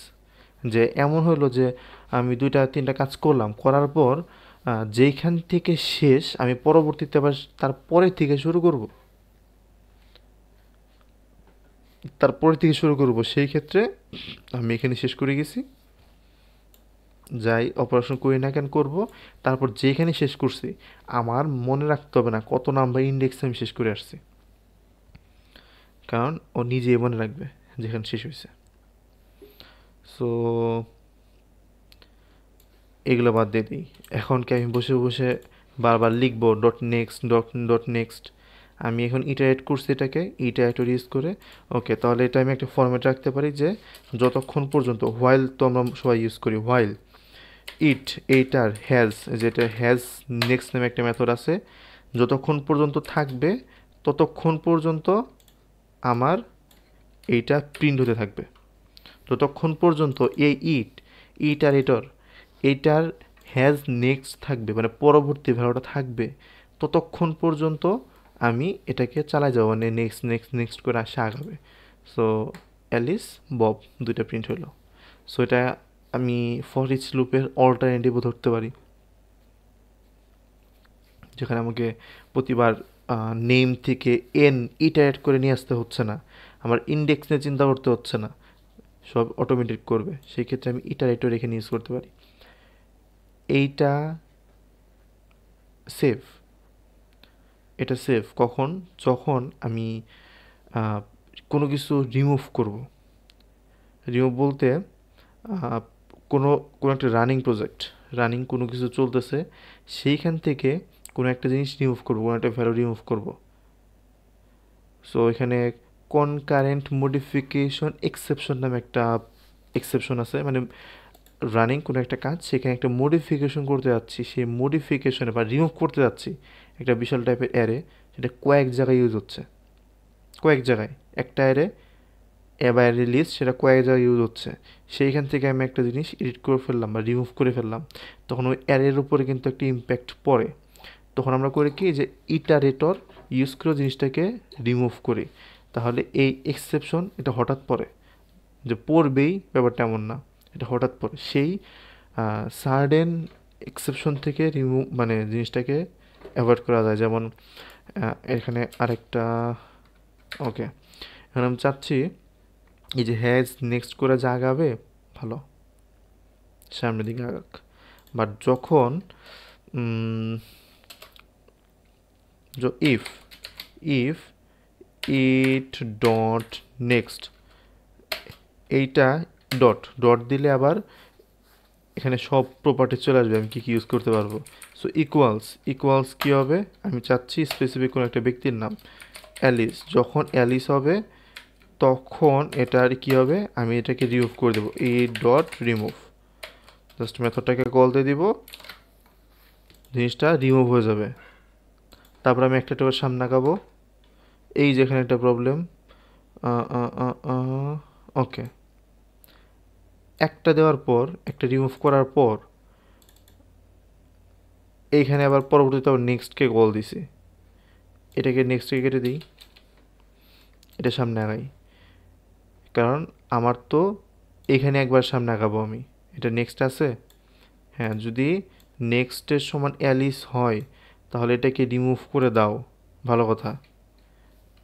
যে এমন হলো যে আমি 2-3টা কাজ করলাম, করার পর যেইখান থেকে শেষ আমি পরবর্তীতে আবার তারপরে থেকে শুরু করব, সেই ক্ষেত্রে আমি এখানে শেষ করে গেছি। যাই অপারেশন করি না কেন করব, তারপর যেখানে শেষ করছি আমার মনে রাখতে হবে না কত নাম্বার ইন্ডেক্সে আমি শেষ করে আসছি, কারণ ও নিজেই মনে রাখবে যেখানে শেষ হয়েছে। সো এগুলো বাদ দিয়ে দিই। এখন কি আমি বসে বসে বারবার লিখবো ডট নেক্সট? আমি এখন ইটারেট করছি, এটাকে ইটারেটর ইউজ করে। ওকে, তাহলে এটা আমি একটা ফরম্যাট রাখতে পারি যে যতক্ষণ পর্যন্ত, হোয়াইল তো আমরা সবাই ইউজ করি, হোয়াইল এইটার হ্যাজ, যেটা হ্যাজ নেক্সট নামে একটা মেথড আছে, যতক্ষণ পর্যন্ত থাকবে ততক্ষণ পর্যন্ত আমার এইটা প্রিন্ট হতে থাকবে। ততক্ষণ পর্যন্ত এই ইটারেটর এইটার হ্যাজ নেক্সট থাকবে, মানে পরবর্তী ভ্যালুটা থাকবে, ততক্ষণ পর্যন্ত আমি এটাকে চালাই যাবো, মানে নেক্সট করে আসে আগাবে। সো অ্যালিস বব দুইটা প্রিন্ট হলো। সো এটা আমি ফর ইচ লুপের অল্টারনেটিভও ধরতে পারি, যেখানে আমাকে প্রতিবার নেম থেকে এন ইটারেট করে নিয়ে আসতে হচ্ছে না, আমার ইন্ডেক্স নিয়ে চিন্তা করতে হচ্ছে না, সব অটোমেটিক করবে, সেই ক্ষেত্রে আমি ইটারেটর এখানে ইউজ করতে পারি। এইটা সেভ, এটা সেভ কখন, যখন আমি কোনো কিছু রিমুভ করব। রিমুভ বলতে কোনো কোনো একটা রানিং প্রজেক্ট, রানিং কোনো কিছু চলতেছে, সেইখান থেকে কোনো একটা জিনিস রিমুভ করবো, কোনো একটা ভ্যালু রিমুভ করব। সো এখানে কনকারেন্ট মডিফিকেশন এক্সেপশন নামে একটা এক্সেপশন আছে, মানে রানিং কোনো একটা কাজ, সেখানে একটা মডিফিকেশন করতে যাচ্ছি, সেই মডিফিকেশনে বা রিমুভ করতে যাচ্ছি একটা বিশাল টাইপের অ্যারে, সেটা কয়েক জায়গায় ইউজ হচ্ছে, কয়েক জায়গায় একটা অ্যারে বা অ্যারে লিস্ট, সেটা কয়েক জায়গায় ইউজ হচ্ছে। সেইখান থেকে আমি একটা জিনিস এডিট করে ফেললাম বা রিমুভ করে ফেললাম, তখন ওই অ্যারের উপরে কিন্তু একটা ইম্প্যাক্ট পড়ে। তখন আমরা করি কি, যে ইটারেটর ইউজ করে জিনিসটাকে রিমুভ করি। তাহলে এই এক্সেপশন এটা হঠাৎ পড়ে, যে পড়বেই ব্যাপারটা এমন না, এটা হঠাৎ পড়ে। সেই সার্ডেন এক্সেপশন থেকে রিমুভ মানে জিনিসটাকে অ্যাভয়েড করা যায়। যেমন এখানে আরেকটা, ওকে, এখন আমি চাচ্ছি এই যে হ্যাজ নেক্সট করে যা আগাবে ভালো, সামনের দিকে আগাক, বাট যখন if if it dot next, এইটা ডট ডট দিলে আবার এখানে সব প্রপার্টি চলে আসবে, আমি কী কী ইউজ করতে পারবো। সো ইকুয়ালস, ইকুয়ালস কী হবে, আমি চাচ্ছি স্পেসিফিক কোনো একটা ব্যক্তির নাম অ্যালিস, যখন অ্যালিস হবে তখন এটার কী হবে, আমি এটাকে রিমুভ করে দেবো, ই ডট রিমুভ, জাস্ট মেথডটাকে কল দিয়ে দিব, জিনিসটা রিমুভ হয়ে যাবে। তারপর আমি একটা করে সামনে আগাবো, এই যেখানে একটা প্রবলেম, ওকে, একটা দেওয়ার পর, একটা রিমুভ করার পর এইখানে আবার পরবর্তীতে আবার নেক্সটকে কল দিছি, এটাকে নেক্সটকে কেটে দিই, এটা সামনে আগাই, কারণ আমার তো এখানে একবার সামনে আগাবো আমি, এটা নেক্সট আছে, হ্যাঁ, যদি নেক্সটের সমান অ্যালিস হয় তাহলে এটাকে রিমুভ করে দাও, ভালো কথা।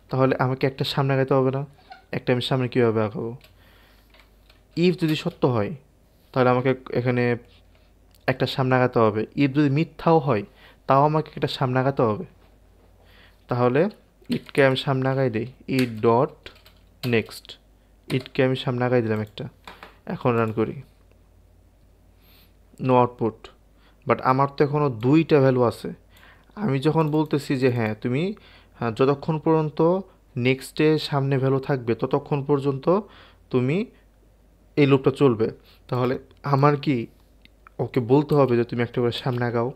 তাহলে আমাকে একটা সামনে আগাইতে হবে না, একটা আমি সামনে কীভাবে আগাবো। ইফ যদি সত্য হয় তাহলে আমাকে এখানে একটা সামনে আগাতে হবে, ইফ যদি মিথ্যাও হয় তাও আমাকে একটা সামনে আগাতে হবে। তাহলে ইটকে আমি সামনে আগাই দিই, ইট ডট নেক্সট, ইটকে আমি সামনে আগাই দিলাম একটা, এখন রান করি, নো আউটপুট। বাট আমার তো এখনও দুইটা ভ্যালু আছে, আমি যখন বলতেছি যে হ্যাঁ তুমি যতক্ষণ পর্যন্ত নেক্সটে সামনে ভ্যালু থাকবে ততক্ষণ পর্যন্ত তুমি এই লুপটা চলবে, তাহলে আমার কি ওকে বলতে হবে যে তুমি একটা করে সামনে আগাও?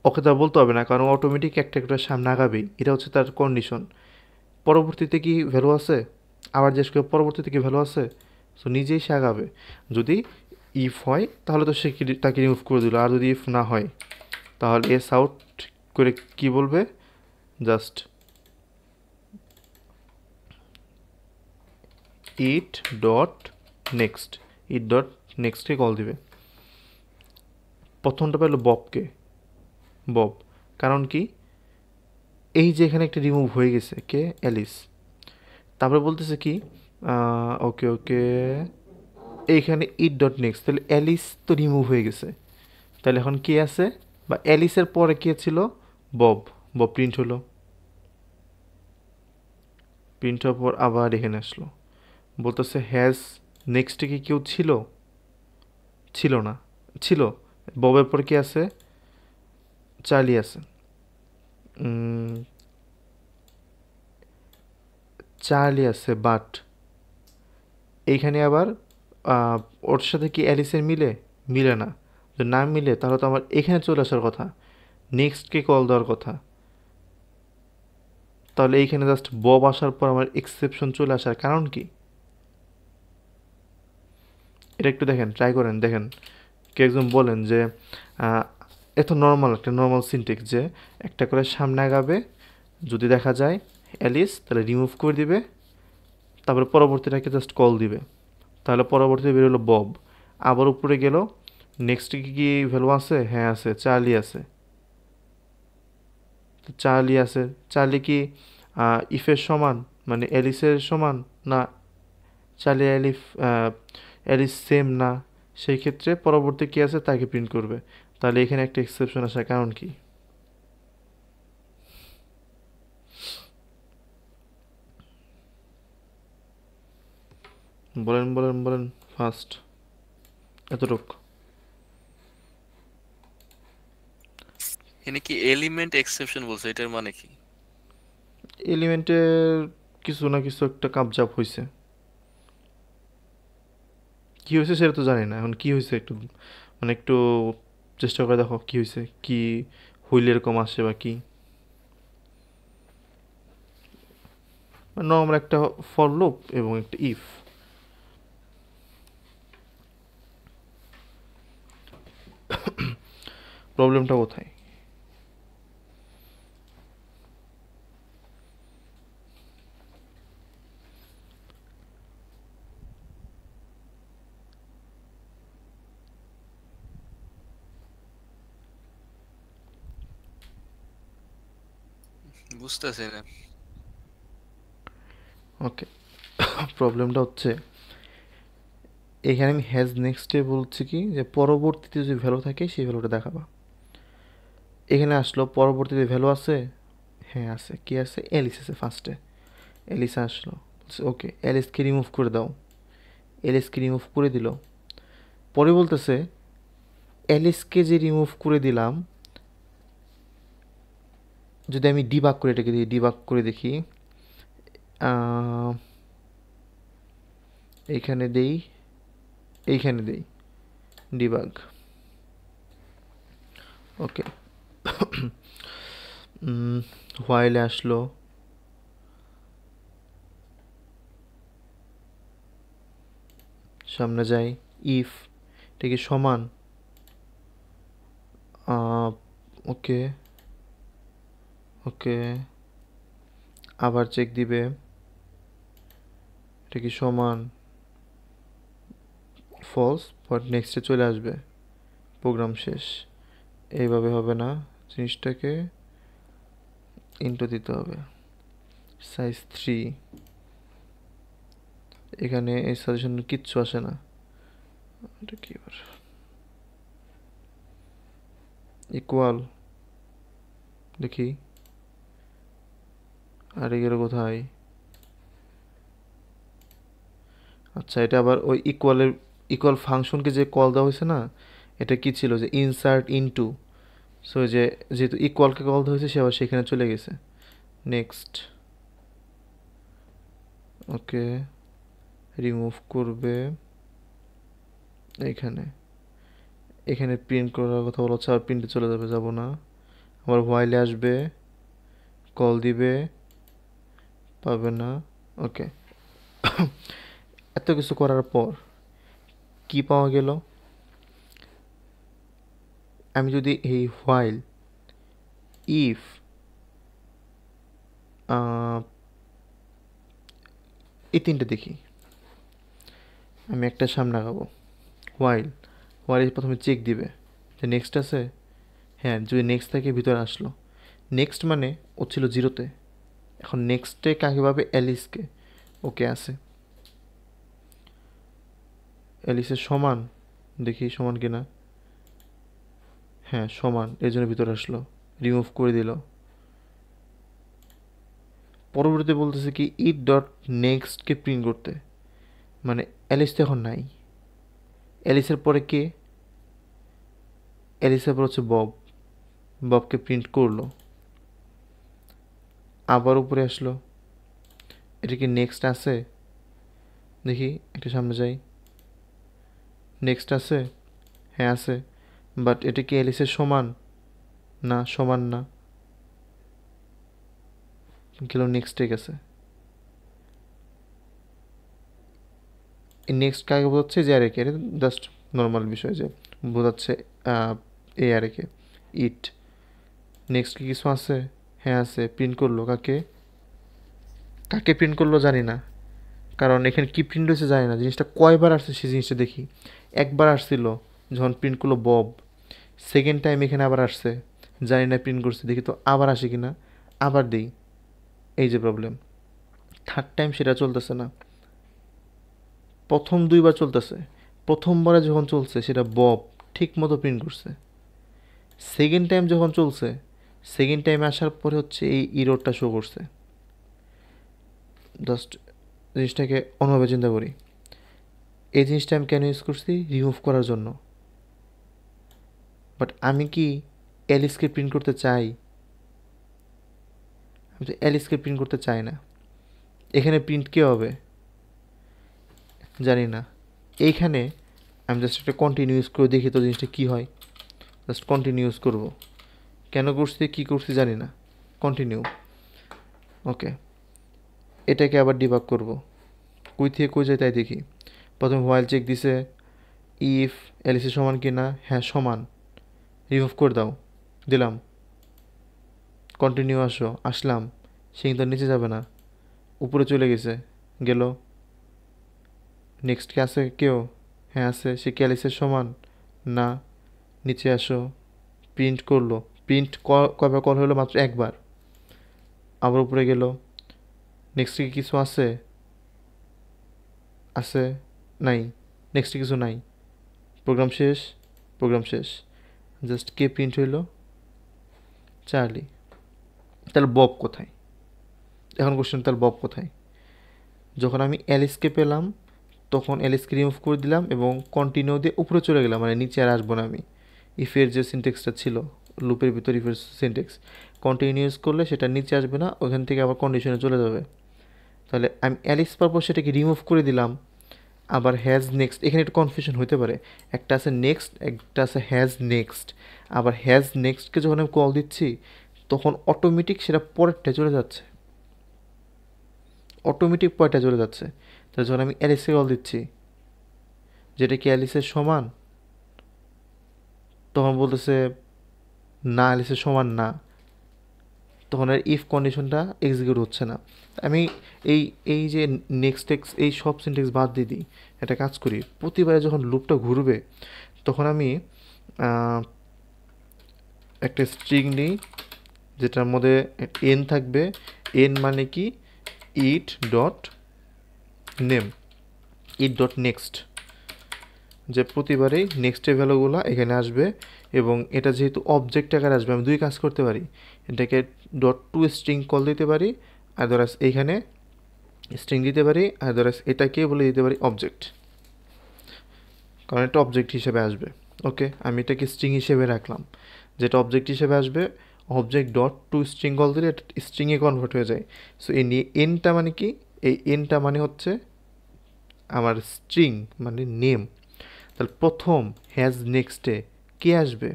ওকে তা বলতে হবে না, কারণ অটোমেটিক একটা করে সামনে আগাবেই, এটা হচ্ছে তার কন্ডিশন। পরবর্তীতে কি ভ্যালু আছে, আবার জিজ্ঞেস করে পরবর্তীতে কি ভ্যালু আছে, সো নিজেই সে আগাবে। যদি ইফ হয় তাহলে তো সে তাকে রিমুভ করে দিল, আর যদি ইফ না হয় তাহলে এস আউট করে কি বলবে, just it dot next, it dot নেক্সটকে call দিবে। প্রথমটা পেল ববকে, বব, কারণ কি এই যে এখানে একটা রিমুভ হয়ে গেছে, কে, অ্যালিস। তারপরে বলতেছে কি, ওকে ওকে, এইখানে ইট ডট নেক্সট, তাহলে অ্যালিস তো রিমুভ হয়ে গেছে, তাহলে এখন কে আছে, বা অ্যালিসের পরে কে ছিল, বব, বব প্রিন্ট হলো, প্রিন্ট হওয়ার পর আবার এখানে আসলো, বলতেছে হ্যাজ নেক্সটে কি কেউ ছিল, ছিল না, ছিল, ববের পর কি আছে, চার্লি আছে, চার্লি আছে, বাট এইখানে আবার ওর সাথে কি অ্যালিসের মিলে, মিলে না, যদি না মিলে তাহলে তো আমার এখানে চলে আসার কথা, নেক্সটকে কল দেওয়ার কথা, তাহলে এইখানে জাস্ট বব আসার পর আমার এক্সেপশন চলে আসার কারণ কি, এটা একটু দেখেন, ট্রাই করেন, দেখেন কে একজন বলেন যে এত নর্মাল, একটা নর্মাল সিনটেক্স যে একটা করে সামনে আগাবে, যদি দেখা যায় অ্যালিস তাহলে রিমুভ করে দিবে, তারপরে পরবর্তীটাকে জাস্ট কল দিবে, তাহলে পরবর্তীতে বেরোলো বব, আবার উপরে গেল, নেক্সটে কি ভ্যালু আছে, হ্যাঁ আছে, চার্লি আছে, চার্লি আছে, চার্লি কি ইফের সমান, মানে অ্যালিসের সমান, না চার্লি অ্যালিস সেম না, সেই ক্ষেত্রে পরবর্তী কি আছে তাকে প্রিন্ট করবে। তাহলে এখানে একটা এক্সেপশন আসার কারণ কি? বলেন বলেন বলেন ফার্স্ট, এতটুক। এখানে কি এলিমেন্ট এক্সেপশন বলছে, এটার মানে কি? এলিমেন্টের কিছু না কিছু একটা কাবজাব হয়েছে, কি হয়েছে সেটা তো জানি না। এখন কি হয়েছে একটু মানে একটু চেষ্টা করে দেখো কি হয়েছে, কি হইলে এরকম আসে বা কি। নর্মাল একটা ফর লুপ এবং একটা ইফ। প্রবলেমটা কোথায়? বুঝতেছি না। ওকে, প্রবলেমটা হচ্ছে এখানে আমি হ্যাজ নেক্সটে বলছি কি যে পরবর্তীতে যে ভ্যালু থাকে সেই ভ্যালুটা দেখাবা। এখানে আসলো পরবর্তীতে ভ্যালু আছে, হ্যাঁ আছে। কি আছে? এলিস আছে ফার্স্টে। এলিস আসলো, ওকে এলিসকে রিমুভ করে দাও। এলিসকে রিমুভ করে দিল। পরে বলতেছে এলিসকে যে রিমুভ করে দিলাম, যদি আমি ডিবাগ করে এটাকে দিই, ডিবাগ করে দেখি, এইখানে দেই, এইখানে দেই ডিবাগ। ওকে, হোয়াইলে আসলো, সামনে যাই, ইফ এটা কি সমান, ওকে ওকে, আবার চেক দিবে এটা কি সমান, ফলস, বাট নেক্সটে চলে আসবে, প্রোগ্রাম শেষ। এইভাবে হবে না, জিনিসটাকে ইন্টু দিতে হবে, সাইজ 3। এখানে এই সাজেশন কিচ্ছু আসে না, এটা কি আবার ইকুয়াল, দেখি আর এগুলো কোথায়? আচ্ছা, এটা আবার ওই ইকুয়াল ফাংশনকে যে কল দেওয়া হয়েছে না, এটা কি ছিল যে ইনসার্ট ইনটু, সো যে যেহেতু ইকুয়ালকে কল দেওয়া হয়েছে সে আবার সেখানে চলে গেছে। নেক্সট, ওকে রিমুভ করবে এইখানে, এখানে প্রিন্ট করার কথা বলা হচ্ছে, আর প্রিন্টে চলে যাবে, যাব না। আবার হোয়াইলে আসবে, কল দিবে, পাবে না। ওকে, এত কিছু করার পর কি পাওয়া গেল? আমি যদি এই হোয়াইল ইফ এই তিনটে দেখি, আমি একটা সামনে আগাবো, হোয়াইল হোয়াইল প্রথমে চেক দিবে যে নেক্সট আছে, হ্যাঁ যদি নেক্সট থাকে ভিতরে আসলো। নেক্সট মানে ও ছিল 0-তে, এখন নেক্সটে কাকে পাবে? অ্যালিসকে। ওকে আছে, অ্যালিসের সমান, দেখি সমান কিনা, হ্যাঁ সমান, এর জন্য ভিতরে আসলো, রিমুভ করে দিল। পরবর্তীতে বলতেছে কি ইট ডট নেক্সটকে প্রিন্ট করতে, মানে অ্যালিস তো এখন নাই, অ্যালিসের পরে কে? অ্যালিসের পর হচ্ছে বব, ববকে প্রিন্ট করলো। আবার উপরে আসলো, এটা কি নেক্সট আছে? দেখি একটু সামনে যাই, নেক্সট আছে, হ্যাঁ আছে, বাট এটা কি অ্যালিসের সমান? না, সমান না, গেল নেক্সটে গেছে। এই নেক্সট কাকে বোঝাচ্ছে? যে আরেকে, এটা জাস্ট নর্মাল বিষয় যে বোঝাচ্ছে এ আরেকে, ইট। নেক্সট কি কিছু আছে? হ্যাঁ আছে, প্রিন্ট করলো কাকে? কাকে প্রিন্ট করলো জানি না, কারণ এখানে কি প্রিন্ট হয়েছে জানি না। জিনিসটা কয়বার আসছে সেই জিনিসটা দেখি, একবার আসছিল যখন প্রিন্ট করলো বব, সেকেন্ড টাইম এখানে আবার আসছে, জানি না প্রিন্ট করছে, দেখি তো আবার আসে কি না, আবার দিই, এই যে প্রবলেম। থার্ড টাইম সেটা চলতেছে না। প্রথম 2বার চলতেছে, প্রথমবারে যখন চলছে সেটা বব ঠিক মতো প্রিন্ট করছে। সেকেন্ড টাইম যখন চলছে, সেকেন্ড টাইম আসার পরে হচ্ছে এই ইরোরটা শো করছে। জাস্ট জিনিসটাকে অন্যভাবে চিন্তা করি। এই জিনিসটা আমি কেন ইউজ করছি? রিমুভ করার জন্য। বাট আমি কি এলিসকে প্রিন্ট করতে চাই? আমি তো এলিসকে প্রিন্ট করতে চাই না। এখানে প্রিন্ট কে হবে জানি না। এইখানে আমি জাস্ট একটা কন্টিনিউ ইউজ করে দেখি তো জিনিসটা কী হয়। জাস্ট কন্টিনিউ ইউজ করবো। কেন করছি কী করছি জানি না। কন্টিনিউ। ওকে, এটাকে আবার ডিবাগ করব। কই থেকে কই যায় তাই দেখি। প্রথমে হোয়াইল চেক দিছে, ইফ এলিসি সমান কি না, হ্যাঁ সমান, রিমুভ করে দাও, দিলাম। কন্টিনিউ আসো, আসলাম, সে কিন্তু আর নিচে যাবে না, উপরে চলে গেছে, গেল। নেক্সট কে আছে কেউ? হ্যাঁ আছে, সে কি এলিসের সমান না, নিচে আসো, প্রিন্ট করলো। প্রিন্ট কয়বার কল হলো? মাত্র একবার। আবার উপরে গেল। নেক্সট কি কিছু আছে? আছে? নাই। নেক্সট কিছু নাই। প্রোগ্রাম শেষ, প্রোগ্রাম শেষ। জাস্ট কে প্রিন্ট হইল? চার্লি। তাহলে বব কোথায়? এখন কোশ্চেন, তাহলে বব কোথায়? যখন আমি অ্যালিসকে পেলাম তখন অ্যালিসকে রিমুভ করে দিলাম এবং কন্টিনিউ দিয়ে উপরে চলে গেলাম, মানে নিচে আর আসবো না আমি। ইফের যে সিনটেক্সটা ছিল লুপের ভিতর, ইফের সিনটেক্স কন্টিনিউস করলে সেটা নিচে আসবে না, ওখান থেকে আবার কন্ডিশনে চলে যাবে। তাহলে আমি অ্যালিস পারপর সেটাকে রিমুভ করে দিলাম। আবার হ্যাজ নেক্সট, এখানে একটু কনফিউশন হতে পারে। একটা আছে নেক্সট, একটা আছে হ্যাজ নেক্সট। আবার হ্যাজ নেক্সটকে যখন আমি কল দিচ্ছি তখন অটোমেটিক সেটা পরেরটায় চলে যাচ্ছে, অটোমেটিক পরেরটায় চলে যাচ্ছে। তাহলে যখন আমি অ্যালিসে কল দিচ্ছি যেটা কি অ্যালিসের সমান, তখন বলতেছে না অ্যালিসের সমান না, তখন আর ইফ কন্ডিশনটা এক্সিকিউট হচ্ছে না। আমি এই এই যে নেক্সট টেক্স এই সব সিনটেক্স বাদ দিয়ে দিই, একটা কাজ করি, প্রতিবারে যখন লুপটা ঘুরবে তখন আমি একটা স্ট্রিং নিই যেটার মধ্যে এন থাকবে। এন মানে কি? ইট ডট নেম, ইট ডট নেক্সট, যে প্রতিবারেই নেক্সটের ভ্যালুগুলো এখানে আসবে। এবং এটা যেহেতু অবজেক্ট আকারে আসবে, আমি দুই কাজ করতে পারি। এটাকে ডট টু স্ট্রিং কল দিতে পারি, আদারওয়াইজ এইখানে স্ট্রিং দিতে পারি, আদারওয়াইজ এটাকে বলে দিতে পারি অবজেক্ট, কারণ এটা অবজেক্ট হিসেবে আসবে। ওকে, আমি এটাকে স্ট্রিং হিসেবে রাখলাম, যেটা অবজেক্ট হিসেবে আসবে। Object dot two string call দিলে এটা স্ট্রিংয়ে কনভার্ট হয়ে যায়। সো এই এনটা মানে কি? এই এনটা মানে হচ্ছে আমার স্ট্রিং, মানে নেম। তাহলে প্রথম হ্যাজ নেক্সটে কে আসবে?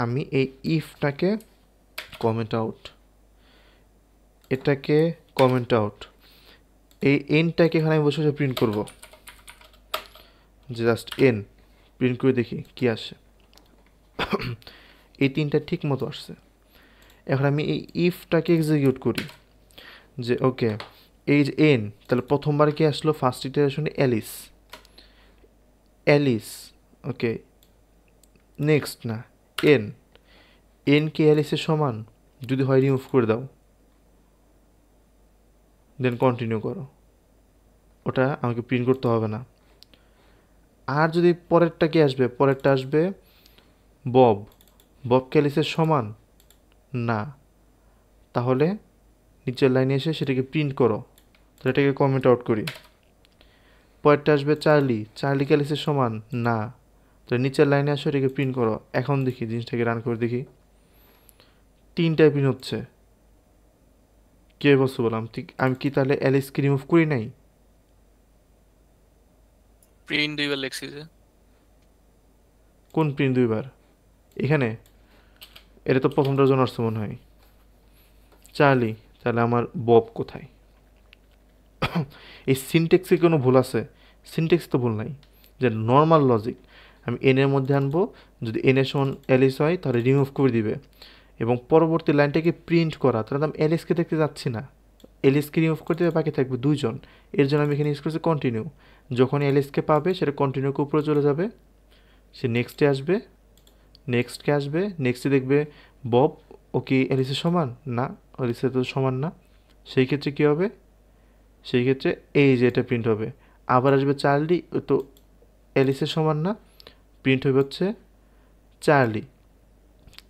আমি এই ইফটাকে কমেন্ট আউট, এটাকে কমেন্ট আউট, এই এনটাকে এখানে আমি বসে বসে প্রিন্ট করব, জাস্ট এন প্রিন্ট করে দেখি কি আসে। এই তিনটা ঠিক মতো আসছে। এখন আমি এই ইফটাকে এক্সিকিউট করি যে ওকে এই যে এন, তাহলে প্রথমবার কি আসলো? ফার্স্ট ইটারেশনে অ্যালিস, অ্যালিস। ওকে, নেক্সট না, এন, এন কি অ্যালিসের সমান? যদি হয় রিমুভ করে দাও, দেন কন্টিনিউ করো, ওটা আমাকে প্রিন্ট করতে হবে না। আর যদি পরেরটা কি আসবে? পরেরটা আসবে বব, বব কি অ্যালিসের সমান না, তাহলে নিচের লাইনে এসে সেটাকে প্রিন্ট করো, তাহলে এটাকে কমেন্ট আউট করি। পরেরটা আসবে চার্লি, চার্লি কি অ্যালিসের সমান না, তো নিচের লাইনে আসো, এটাকে প্রিন্ট করো। এখন দেখি জিনিসটাকে রান করে দেখি, তিনটায় প্রিন্ট হচ্ছে। কে বলছো বললাম, আমি কি তাহলে অ্যালিসকে রিমুভ করি নাই? প্রিন্ট দুইবার লেখছি যে। কোন প্রিন্ট দুইবার? এখানে এটা তো প্রথমটার জন্য আসছে মনে হয়। চার্লি, তাহলে আমার বব কোথায়? এই সিনটেক্সে কোনো ভুল আছে? সিনটেক্স তো ভুল নাই, যে নর্মাল লজিক আমি এনের মধ্যে আনবো, যদি এনের সমান অ্যালিস হয় তাহলে রিমুভ করে দিবে এবং পরবর্তী লাইনটাকে প্রিন্ট করা। তাহলে আমি অ্যালিসকে দেখতে যাচ্ছি না, অ্যালিসকে রিমুভ করতে হবে, বাকি থাকবে দুইজন। এর জন্য আমি এখানে ইউজ করছি কন্টিনিউ। যখন অ্যালিসকে পাবে সেটা কন্টিনিউকে উপরে চলে যাবে, সে নেক্সটে আসবে, নেক্সটকে আসবে, নেক্সটে দেখবে বব ও কি অ্যালিসের সমান না, অ্যালিসের তো সমান না। সেই ক্ষেত্রে কী হবে? সেই ক্ষেত্রে এই যে এটা প্রিন্ট হবে, আবার আসবে চার্লি, তো অ্যালিসের সমান না, প্রিন্ট হইবে হচ্ছে চার্লি।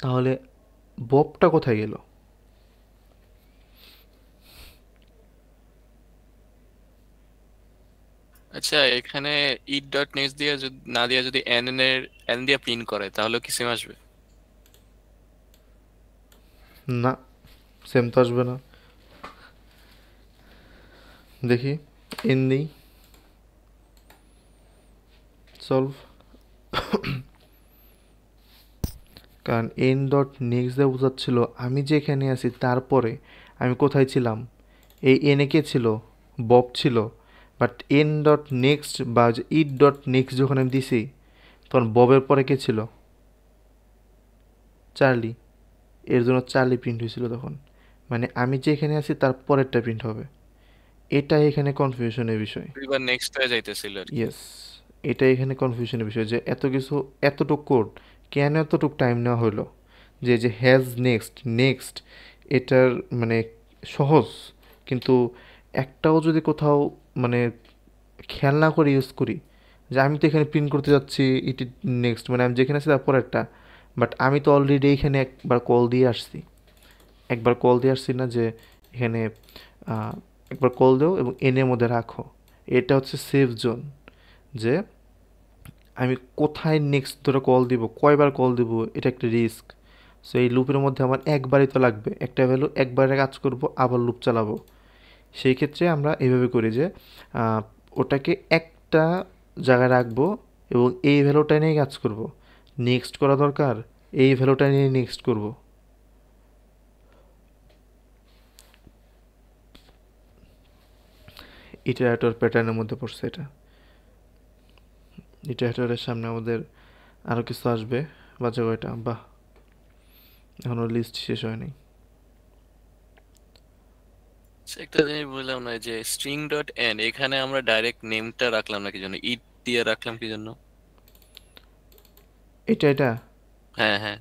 তাহলে ববটা কোথায় গেল? আচ্ছা, এখানে ইট ডট নেক্সট দিয়ে না দিয়ে যদি এন দিয়ে প্রিন্ট করে তাহলে কি সেম আসবে? না, সেম তো আসবে না। দেখি এন দিই, সলভ। কারণ এন ডট নেক্সট দিয়ে বোঝাচ্ছিল আমি যেখানে আছি তারপরে আমি কোথায় ছিলাম। এই এনে কে ছিল? বব ছিল। বাট এন ডট নেক্সট বা ইট ডট নেক্সট যখন আমি দিছি তখন ববের পরে কে ছিল? চার্লি। এর জন্য চার্লি প্রিন্ট হয়েছিল তখন। মানে আমি যেখানে আছি তার পরেরটা প্রিন্ট হবে। এটা এখানে কনফিউশনের বিষয়। এবার নেক্সট হয়ে যাইতেছিল আর কি। ইয়েস, এটা এখানে কনফিউশনের বিষয় যে এত কিছু, এতটুক কোড কেন এতটুক টাইম নেওয়া হলো। যে হ্যাজ নেক্সট নেক্সট এটার মানে সহজ, কিন্তু একটাও যদি কোথাও মানে খেয়াল না করে ইউজ করি, যে আমি তো এখানে প্রিন্ট করতে যাচ্ছি ইট নেক্সট, মানে আমি যেখানে আছি তারপর একটা, বাট আমি তো অলরেডি এখানে একবার কল দিয়ে আসছি। না যে এখানে একবার কল দাও এবং এনের মধ্যে রাখো। এটা হচ্ছে সেফ জোন, যে আমি কোথায় নেক্সট ধরে কল দিব, কয়বার কল দিব, এটা একটা রিস্ক। সো এই লুপের মধ্যে আমার একবারই তো লাগবে, একটা ভ্যালু একবারে কাজ করব, আবার লুপ চালাবো। সেই ক্ষেত্রে আমরা এইভাবে করি যে ওটাকে একটা জায়গায় রাখবো এবং এই ভ্যালুটা নিয়ে কাজ করব। নেক্সট করা দরকার, এই ভ্যালুটা নিয়ে নেক্সট করব। ইটারেটর প্যাটার্নের মধ্যে পড়ছে এটা। ইটারেটরের সামনে আমাদের আরও কিছু আসবে, বাজে কয়টা, বাহ এখনও লিস্ট শেষ হয়নি। আচ্ছা, একটা জিনিস বললাম না যে স্ট্রিং ডট এন, এখানে আমরা ডাইরেক্ট নেমটা রাখলাম না কি জন্য, ইট দিয়ে রাখলাম কি জন্য? এটা হ্যাঁ হ্যাঁ।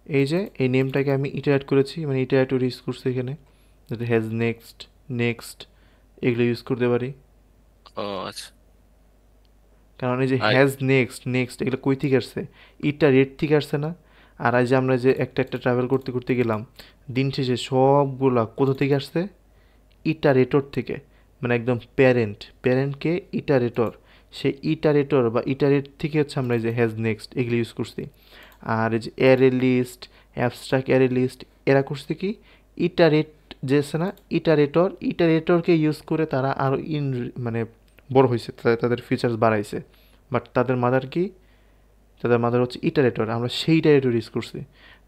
এই যে এই নেমটাকে আমি ইটারেট করেছি, মানে ইটারেটর ইউজ করছি এখানে, যাতে হ্যাজ নেক্সট নেক্সট এগুলো ইউজ করতে পারি। ও আচ্ছা। কারণ এই যে আর হ্যাজ নেক্সট নেক্সট এগুলো কই থেকে আসছে? ইটটা রেট থেকে আসছে না? আর এই যে আমরা যে একটা একটা ট্রাভেল করতে করতে গেলাম, দিন শেষে সবগুলা কোথা থেকে আসছে? ইটারেটর থেকে। মানে একদম প্যারেন্টকে ইটারেটর, সেই ইটারেটর বা ইটারেট থেকে হচ্ছে আমরা এই যে হ্যাজ নেক্সট এগুলো ইউজ করছি। আর এই যে array list, abstract array list, এরা করছে কি ইটারেট, যে আছে না ইটারেটরকে ইউজ করে তারা আরও মানে বড় হয়েছে, তাদের ফিচার্স বাড়াইছে। বাট তাদের মাদার কি? তাদের মাদার হচ্ছে ইটারেটর। আমরা সেই ইটারেটর ইউজ করছি,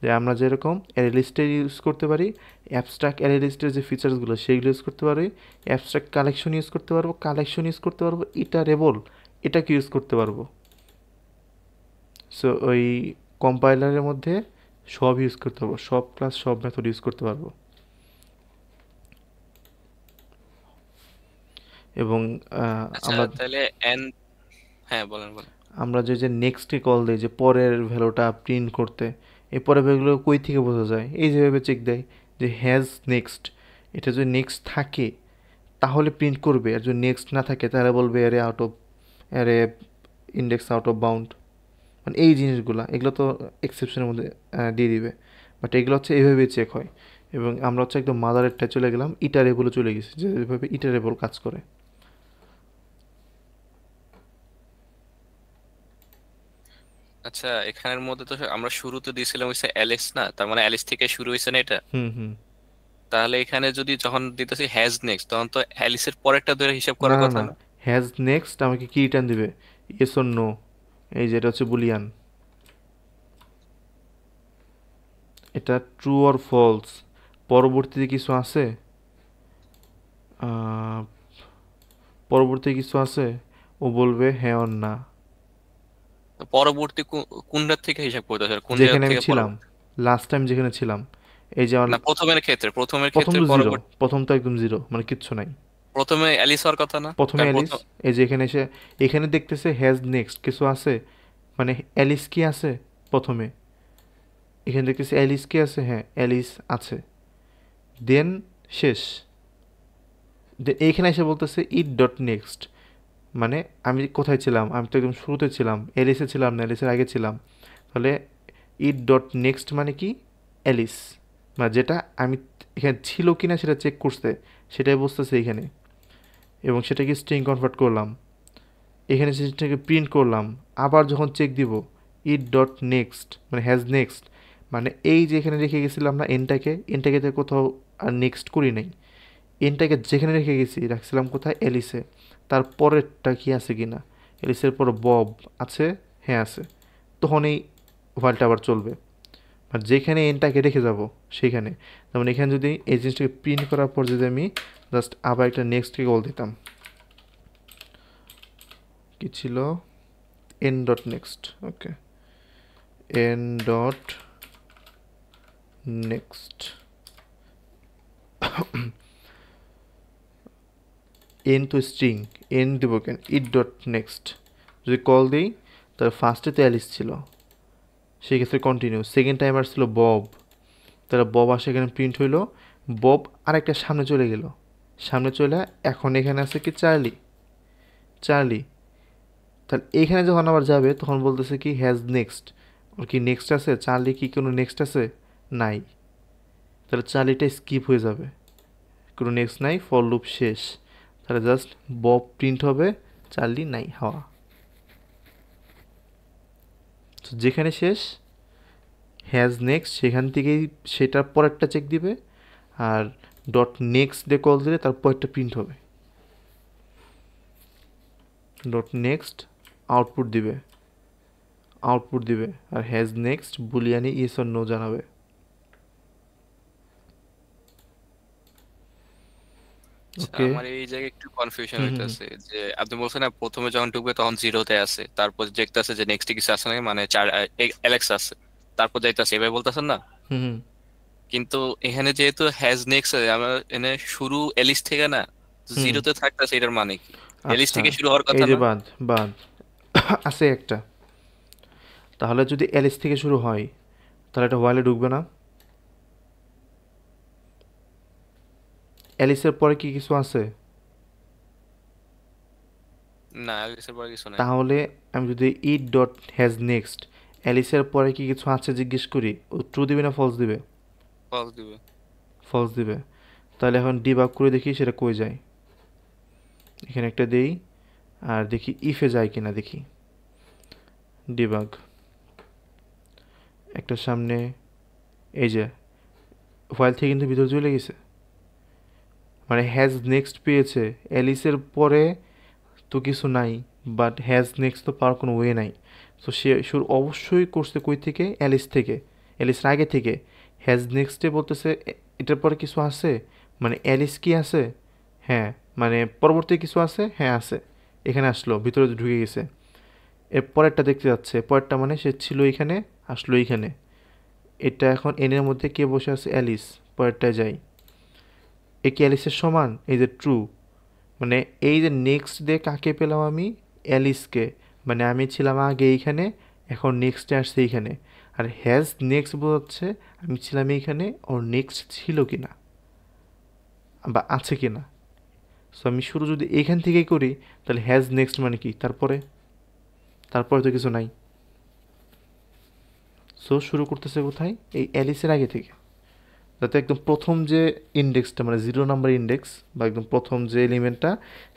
যে আমরা যেরকম অ্যারে লিস্টের ইউজ করতে পারি, অ্যাবস্ট্রাক্ট অ্যারে লিস্টের যে ফিচার্সগুলো সেইগুলো ইউজ করতে পারি, অ্যাবস্ট্রাক্ট কালেকশন ইউজ করতে পারবো ইটারেবল এটাকে ইউজ করতে পারবো। সো ওই কম্পাইলারের মধ্যে সব ইউজ করতে পারবো, সব ক্লাস সব মেথড ইউজ করতে পারবো। এবং আচ্ছা আমরা তাহলে এন, হ্যাঁ বলেন বলেন। আমরা যে নেক্সটে কল দিই যে পরের ভ্যালুটা প্রিন্ট করতে, এই পরের ভ্যালুগুলো কই থেকে বোঝা যায়? এই যেভাবে চেক দেয় যে হ্যাজ নেক্সট, এটা যদি নেক্সট থাকে তাহলে প্রিন্ট করবে, আর যদি নেক্সট না থাকে তাহলে বলবে array out of, array index out of bound. মানে এই জিনিসগুলো এগুলো তো এক্সেপশনের মধ্যে দিয়ে দিবে, বাট এগুলো হচ্ছে এইভাবেই চেক হয়। এবং আমরা হচ্ছে একদম মাদারেরটা চলে গেলাম, ইটারেবলে চলে গেছি, যে এভাবে ইটারেবল কাজ করে। আচ্ছা, এখানের মধ্যে তো আমরা শুরুতে দিয়েছিলাম হচ্ছে অ্যালেক্স, না তার মানে অ্যালেক্স থেকে শুরু হয়েছে না এটা? হুম হুম। তাহলে এখানে যদি যখন দিতেছি হ্যাজ নেক্সট, তখন তো অ্যালিসের পরেরটা ধরে হিসাব না করার না কথা না, না? হ্যাজ নেক্সট আমাকে কি রিটার্ন দিবে? Yes or no. এই যে এটা হচ্ছে বুলিয়ান, এটা ট্রু অর ফলস। পরবর্তীতে কিছু আছে, আহ, পরবর্তীতে কিছু আছে, ও বলবে হ্যাঁ অর না। তো পরবর্তী কোনটার থেকে হিসাব করতে হবে, কোন জায়গা যেখানে আমি থেকে ছিলাম, পরবর্তী? লাস্ট টাইম যেখানে ছিলাম, এই যে আমার না, প্রথমের প্রথম ক্ষেত্রে তো জিরো, পরবর্তী। প্রথম তো একদম জিরো, মানে কিচ্ছু নাই। প্রথমে অ্যালিস হওয়ার কথা না, প্রথমে কারণ অ্যালিস, প্রথম। এই যে এখানে এসে এখানে দেখতেছে হ্যাজ নেক্সট কিছু আছে, মানে অ্যালিস কি আছে প্রথমে, এখানে দেখতেছে অ্যালিস কি আছে, হ্যাঁ অ্যালিস আছে, দেন শেষ। দেন এইখানে এসে বলতেছে ইট ডট নেক্সট, মানে আমি কোথায় ছিলাম? আমি তো একদম শুরুতে ছিলাম, এলিসে ছিলাম না, এলিসের আগে ছিলাম। তাহলে ইট ডট নেক্সট মানে কি? এলিস, মানে যেটা আমি এখানে ছিল কি না সেটা চেক করতে, সেটাই বুঝতেছে এখানে, এবং সেটাকে স্ট্রিং কনভার্ট করলাম, এখানে সেটাকে প্রিন্ট করলাম। আবার যখন চেক দিব, ইট ডট নেক্সট মানে হ্যাজ নেক্সট, মানে এই যে এখানে রেখে গেছিলাম না এনটাকে তো কোথাও আর নেক্সট করি নাই, এনটাকে যেখানে রেখে গেছি রাখছিলাম কোথায়? এলিসে। তারপরেরটা কি আছে কি না, এলিসের পর বব আছে, হ্যাঁ আছে, তখন এই হোয়াইলটা আবার চলবে। আর যেখানে এনটাকে রেখে যাব সেখানে, যেমন এখানে যদি এই জিনিসটাকে প্রিন্ট করার পর যদি আমি জাস্ট আবার একটা নেক্সটকে কল দিতাম, কি ছিল? এন ডট নেক্সট, ওকে, এন ডট নেক্সট, এন তো স্ট্রিং, এন দিব কেন? ইট ডট নেক্সট যদি কল দিই, তাহলে ফার্স্টে তো অ্যালিস ছিল, সেক্ষেত্রে কন্টিনিউ। সেকেন্ড টাইম আসছিল বব, তাহলে বব আসে এখানে প্রিন্ট হইলো, বব আরেকটা সামনে চলে গেল, সামনে চলে এখন এখানে আছে কি? Charlie, Charlie. তাহলে এইখানে যখন আবার যাবে তখন বলতেছে কি? হ্যাজ নেক্সট, ওর কি নেক্সট আছে? চার্লি কি কোনো নেক্সট আছে? নাই। তাহলে চার্লিটা স্কিপ হয়ে যাবে, কোনো নেক্সট নাই, ফর লুপ শেষ। তাহলে জাস্ট বব প্রিন্ট হবে, চার্লি নাই হওয়া। তো যেখানে শেষ হ্যাজ নেক্সট, সেখান থেকেই সেটার পরেরটা চেক দিবে, আর ডট নেক্সট দিয়ে কল দিলে তার পরেরটা প্রিন্ট হবে। ডট নেক্সট আউটপুট দিবে, আউটপুট দিবে, আর হ্যাজ নেক্সট বুলিয়ানি ইয়েস অর নো জানাবে। আচ্ছা, ওকে। আমার এই জায়গায় একটু কনফিউশন হুম হুম হুম। হইতেছে যে আপনি বলছেন না প্রথমে যখন ঢুকবে তখন জিরোতে আছে, তারপর দেখতেছে যে নেক্সটে কিছু আছে নাকি, মানে চার অ্যালেক্স আছে, তারপর যাইতেছে, এভাবে বলতেছেন না? হুম হুম কিন্তু এখানে যেহেতু হ্যাজ নেক্সট আছে, আমার এখানে শুরু এলিস থেকে না, হুম। জিরোতে থাকতেছে, এটার মানে কি? এলিস আচ্ছা, থেকে শুরু হওয়ার এই কথা যে না? বাদ বাদ আছে একটা। তাহলে যদি এলিস থেকে শুরু হয়, তাহলে এটা হোয়াইলে ঢুকবে না? এলিসের পরে কি কিছু আছে? না, এলিসের পরে কিছু নাই। তাহলে আমি যদি ইট ডট হ্যাজ নেক্সট অ্যালিসের পরে কি কিছু আছে জিজ্ঞেস করি, ও ট্রু দিবে না ফলস দিবে? ফলস দিবে। ফলস দিবে। তাহলে এখন ডিবাগ করে দেখি সেটা কই যায়। এখানে একটা দেই, আর দেখি ইফে যায় কিনা দেখি। ডিবাগ, একটা সামনে, এই যে হোয়াইল থেকে কিন্তু ভিতরে চলে গেছে, মানে হ্যাজ নেক্সট পেয়েছে। অ্যালিসের পরে তো কিছু নাই, বাট হ্যাজ নেক্সট তো পাওয়ার কোনো ওয়ে নাই। তো সে শুরু অবশ্যই করছে কই থেকে? অ্যালিস থেকে, অ্যালিসের আগে থেকে। হ্যাজ নেক্সটে বলতেছে এটার পরে কিছু আছে, মানে অ্যালিস কি আছে? হ্যাঁ, মানে পরবর্তী কিছু আছে, হ্যাঁ আছে, এখানে আসলো, ভিতরে ঢুকে গেছে। এর পরেরটা দেখতে যাচ্ছে, পরেরটা মানে সে ছিল এখানে, আসলো এইখানে। এটা এখন এনের মধ্যে কে বসে আছে? অ্যালিস। পরেরটায় যাই, এ কি অ্যালিসের সমান? এই যে ট্রু, মানে এই যে নেক্সট দিয়ে কাকে পেলাম আমি? অ্যালিসকে। মানে আমি ছিলাম আগে এইখানে, এখন নেক্সটে আসছে এইখানে। আর হ্যাজ নেক্সট বোঝাচ্ছে আমি ছিলাম এইখানে, ওর নেক্সট ছিল কিনা বা আছে কিনা। সো আমি শুরু যদি এইখান থেকেই করি, তাহলে হ্যাজ নেক্সট মানে কি? তারপরে, তারপরে তো কিছু নাই। সো শুরু করতেছে কোথায়? এই অ্যালিসের আগে থেকে, যাতে একদম প্রথম যে ইন্ডেক্সটা, মানে 0 নাম্বার ইন্ডেক্স বা একদম প্রথম যে এলিমেন্টটা,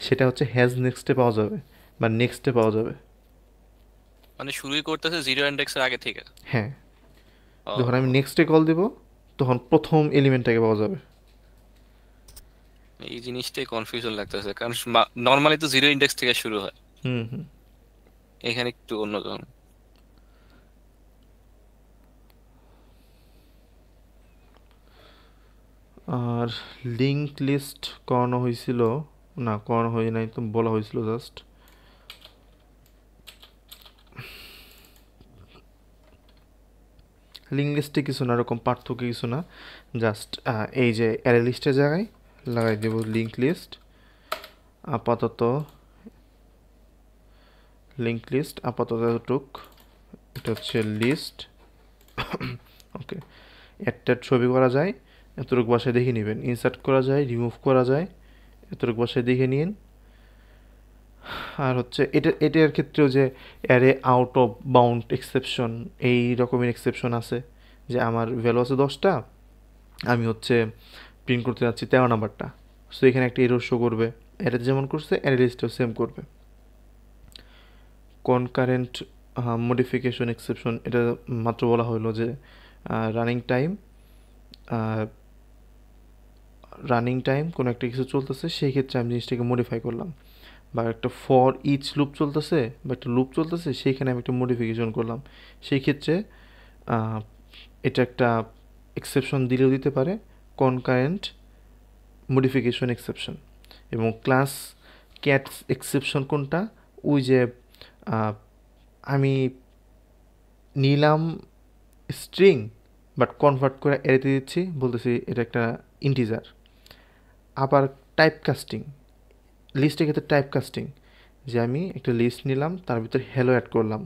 সেটা হচ্ছে হ্যাজ নেক্সটে পাওয়া যাবে বা নেক্সটে পাওয়া যাবে। মানে শুরুই করতেছে জিরো ইন্ডেক্সের আগে থেকে। হ্যাঁ, ও, যখন আমি নেক্সটে কল দেব তখন প্রথম এলিমেন্টটাকে পাওয়া যাবে। এই জিনিসটাই কনফিউশন লাগতেছে, কারণ নর্মালি তো জিরো ইন্ডেক্স থেকে শুরু হয়, হুম হুম। এখানে একটু অন্যরকম। আর লিঙ্ক লিস্ট করানো হয়েছিল, না করানো হয় নাই, তো বলা হয়েছিল জাস্ট। লিঙ্ক লিস্টে কিছু না, এরকম পার্থক্য কিছু না, জাস্ট এই যে অ্যারে লিস্টের জায়গায় লাগাই দেব লিঙ্ক লিস্ট। আপাতত লিঙ্ক লিস্ট আপাতত এতটুক, এটা হচ্ছে লিস্ট। ওকে, একটা ছবি করা যায়, এতটুকু বাসায় দেখে নেবেন। ইনসার্ট করা যায়, রিমুভ করা যায়, এতটুকু বাসায় দেখে নিন। আর হচ্ছে এটার ক্ষেত্রেও যে array out of bound exception এই রকমের এক্সেপশন আছে, যে আমার ভ্যালু আছে 10টা, আমি হচ্ছে প্রিন্ট করতে যাচ্ছি 13 নাম্বারটা, সো এখানে একটা এরর শো করবে। এটা যেমন করছে অ্যারে লিস্টটাও সেম করবে। কনকারেন্ট মডিফিকেশন এক্সেপশন, এটা মাত্র বলা হলো যে রানিং টাইম কোনো একটা কিছু চলতেছে, সেই ক্ষেত্রে আমি জিনিসটাকে মডিফাই করলাম, বা একটা ফর ইচ লুপ চলতেছে বা একটা লুপ চলতেছে, সেইখানে আমি একটা মডিফিকেশন করলাম, সেই ক্ষেত্রে আহ, এটা একটা এক্সেপশন দিলেও দিতে পারে, কনকারেন্ট মডিফিকেশন এক্সেপশন। এবং ক্লাস ক্যাটস এক্সেপশন কোনটা, ওই যে আহ, আমি নিলাম স্ট্রিং বাট কনভার্ট করে এড়িয়ে দিচ্ছি, বলতেছি এটা একটা ইন্টিজার। আবার টাইপ কাস্টিং, লিস্টের ক্ষেত্রে টাইপ কাস্টিং, যে আমি একটা লিস্ট নিলাম, তার ভিতরে হ্যালো অ্যাড করলাম,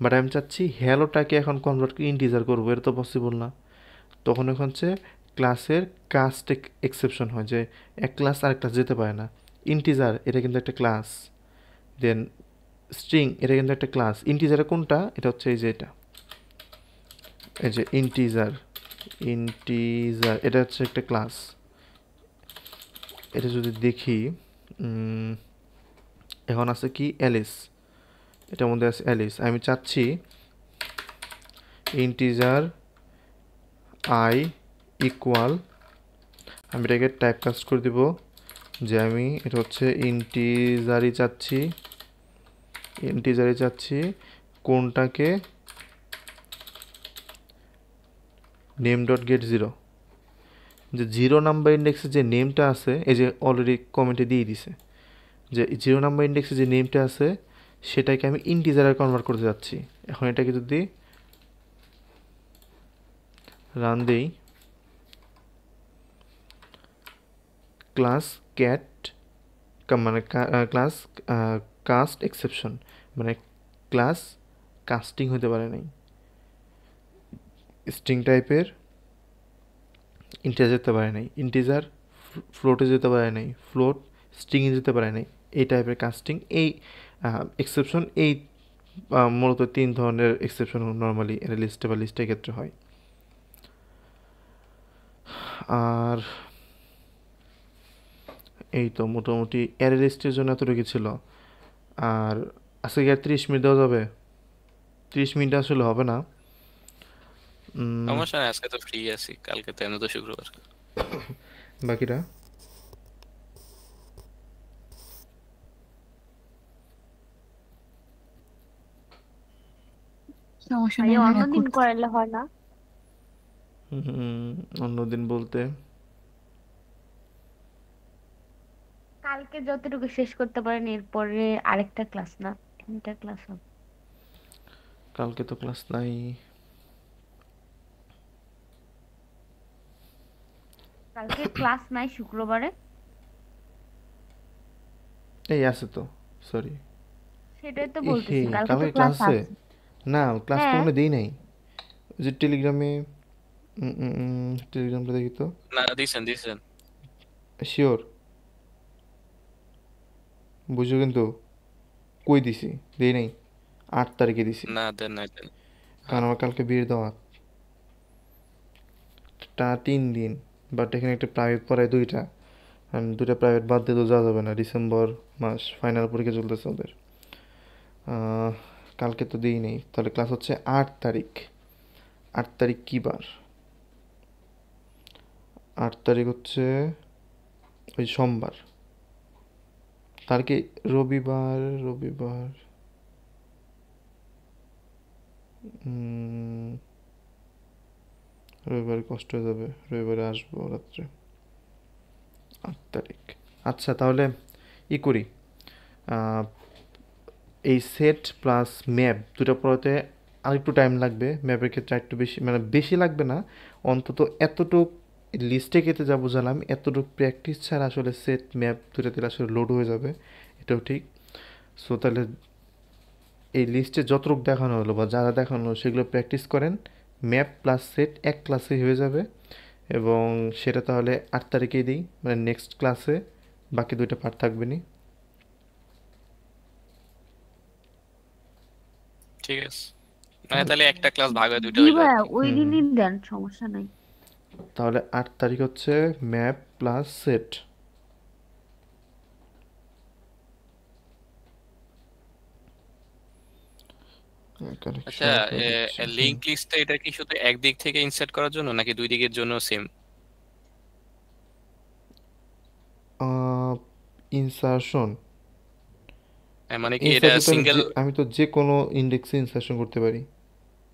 বাট আমি চাচ্ছি হ্যালোটাকে এখন কনভার্ট করে ইন্টিজার করবো, এটা তো পসিবল না। তখন এখন হচ্ছে ক্লাসের কাস্ট এক্সেপশন হয়, যে এক ক্লাস আর ক্লাস যেতে পারে না। ইন্টিজার এটা কিন্তু একটা ক্লাস, দেন স্ট্রিং এটা কিন্তু একটা ক্লাস। ইন্টিজারে কোনটা, এটা হচ্ছে এই যে এটা, এই যে ইন্টিজার এটা হচ্ছে একটা ক্লাস। এটা যদি দেখি, এখন আছে কি অ্যালিস, এটার মধ্যে আছে অ্যালিস। আমি চাচ্ছি ইন্টিজার আই ইকুয়াল, আমি এটাকে টাইপ কাস্ট করে দেব, যে আমি এটা হচ্ছে ইন্টিজারই চাচ্ছি কোনটাকে নেম ডট গেট 0, যে 0 নাম্বার ইন্ডেক্সে যে নেমটা আছে, এই যে অলরেডি কমেন্টে দিয়ে দিছে যে 0 নাম্বার ইন্ডেক্সে যে নেমটা আছে সেটাকে আমি ইন্টিজারে কনভার্ট করতে যাচ্ছি। এখন এটাকে যদি রান দেই, ক্লাস ক্যাট মানে ক্লাস কাস্ট এক্সেপশন, মানে ক্লাস কাস্টিং হতে পারে নাই, স্ট্রিং টাইপের ইন্টিজার যেতে পারে নাই, ইন্টিজার ফ্লোটে যেতে পারে নাই, ফ্লোট স্ট্রিংয়ে যেতে পারে নাই, এই টাইপের কাস্টিং, এই এক্সেপশন, এই মূলত 3 ধরনের এক্সেপশন নর্মালি এর লিস্টে বা লিস্টের ক্ষেত্রে হয়। আর এই তো মোটামুটি অ্যারে লিস্টের জন্য এতটুকু ছিল। আর আজকে কি আর 30 মিনিট দেওয়া যাবে? 30 মিনিট আসলে হবে না। সমস্যা নাই, আজকে তো ফ্রি আছি, কালকে তো এমনি তো শুক্রবার। বাকিটা সমস্যা ভাই নেই ভাইয়া, অন্যদিন করাইলে হয় না? অন্যদিন বলতে কালকে যতটুকু শেষ করতে পারেন, এরপরে আরেকটা ক্লাস না 3টা ক্লাস হবে। কালকে তো ক্লাস নাই। কালকে ক্লাস নাই শুক্রবারে। এই আছে তো, সরি, সেটাই তো হে বলতেছি, কালকে তো কালকে ক্লাস ক্লাস আছে? আছে। না, ক্লাস তো হ্যাঁ, মনে দেই নাই। ওই যে টেলিগ্রামে, টেলিগ্রামটা দেখি তো। না, দিছেন। শিওর? বুঝো কিন্তু, কই দিছি? দেই নাই, 8 তারিখে দিছি, না, দেন নাই। কারণ আমার কালকে বিয়ের দাওয়াত। টা 3 দিন, বাট এখানে একটা প্রাইভেট পড়ায় 2টা, আর 2টা প্রাইভেট বাদ দিয়ে তো যাওয়া যাবে না, ডিসেম্বর মাস ফাইনাল পরীক্ষা চলতেছে ওদের। আহ, কালকে তো দিই নেই, তাহলে ক্লাস হচ্ছে 8 তারিখ। 8 তারিখ কী বার? 8 তারিখ হচ্ছে ওই সোমবার। তার কি রবিবার উম, রবিবারে কষ্ট হয়ে যাবে, রবিবারে আসবো রাত্রে। 8 তারিখ, আচ্ছা তাহলে করি, আহ, এই সেট প্লাস ম্যাপ দুটো পড়াতে আরেকটু টাইম লাগবে। ম্যাপের ক্ষেত্রে একটু বেশি, মানে বেশি লাগবে না, অন্তত এতটুক লিস্টে কেটে যা বোঝালাম, এতটুকু প্র্যাকটিস ছাড়া আসলে সেট ম্যাপ দুটাতে আসলে লোড হয়ে যাবে, এটাও ঠিক। সো তাহলে এই লিস্টে যতটুক দেখানো হলো বা যারা দেখানো হলো সেগুলো প্র্যাকটিস করেন, ম্যাপ প্লাস সেট এক ক্লাসে হয়ে যাবে। এবং সেটা তাহলে 8 তারিখেই দিই, মানে নেক্সট ক্লাসে বাকি 2টা পার্ট থাকবে নি। ঠিক আছে, মানে তাহলে তাহলে একটা ক্লাস ভাগ হয়ে দুইটা জি হইলো আর ভাইয়া কি। ওই হুম হুম দিনই দেন, সমস্যা নাই। তাহলে 8 তারিখ হচ্ছে ম্যাপ প্লাস সেট। আচ্ছা, কানেকশন করে দিচ্ছি। হুম লিংক লিস্টটা এটা কি শুধু একদিক থেকে ইনসার্ট করার জন্য নাকি দুই দিকের জন্য সেম? ইনসারশন মানে কি এটা ইনসার্শন তো সিঙ্গেল? আমি তো যে কোনো ইন্ডেক্সে ইনসারশন করতে পারি।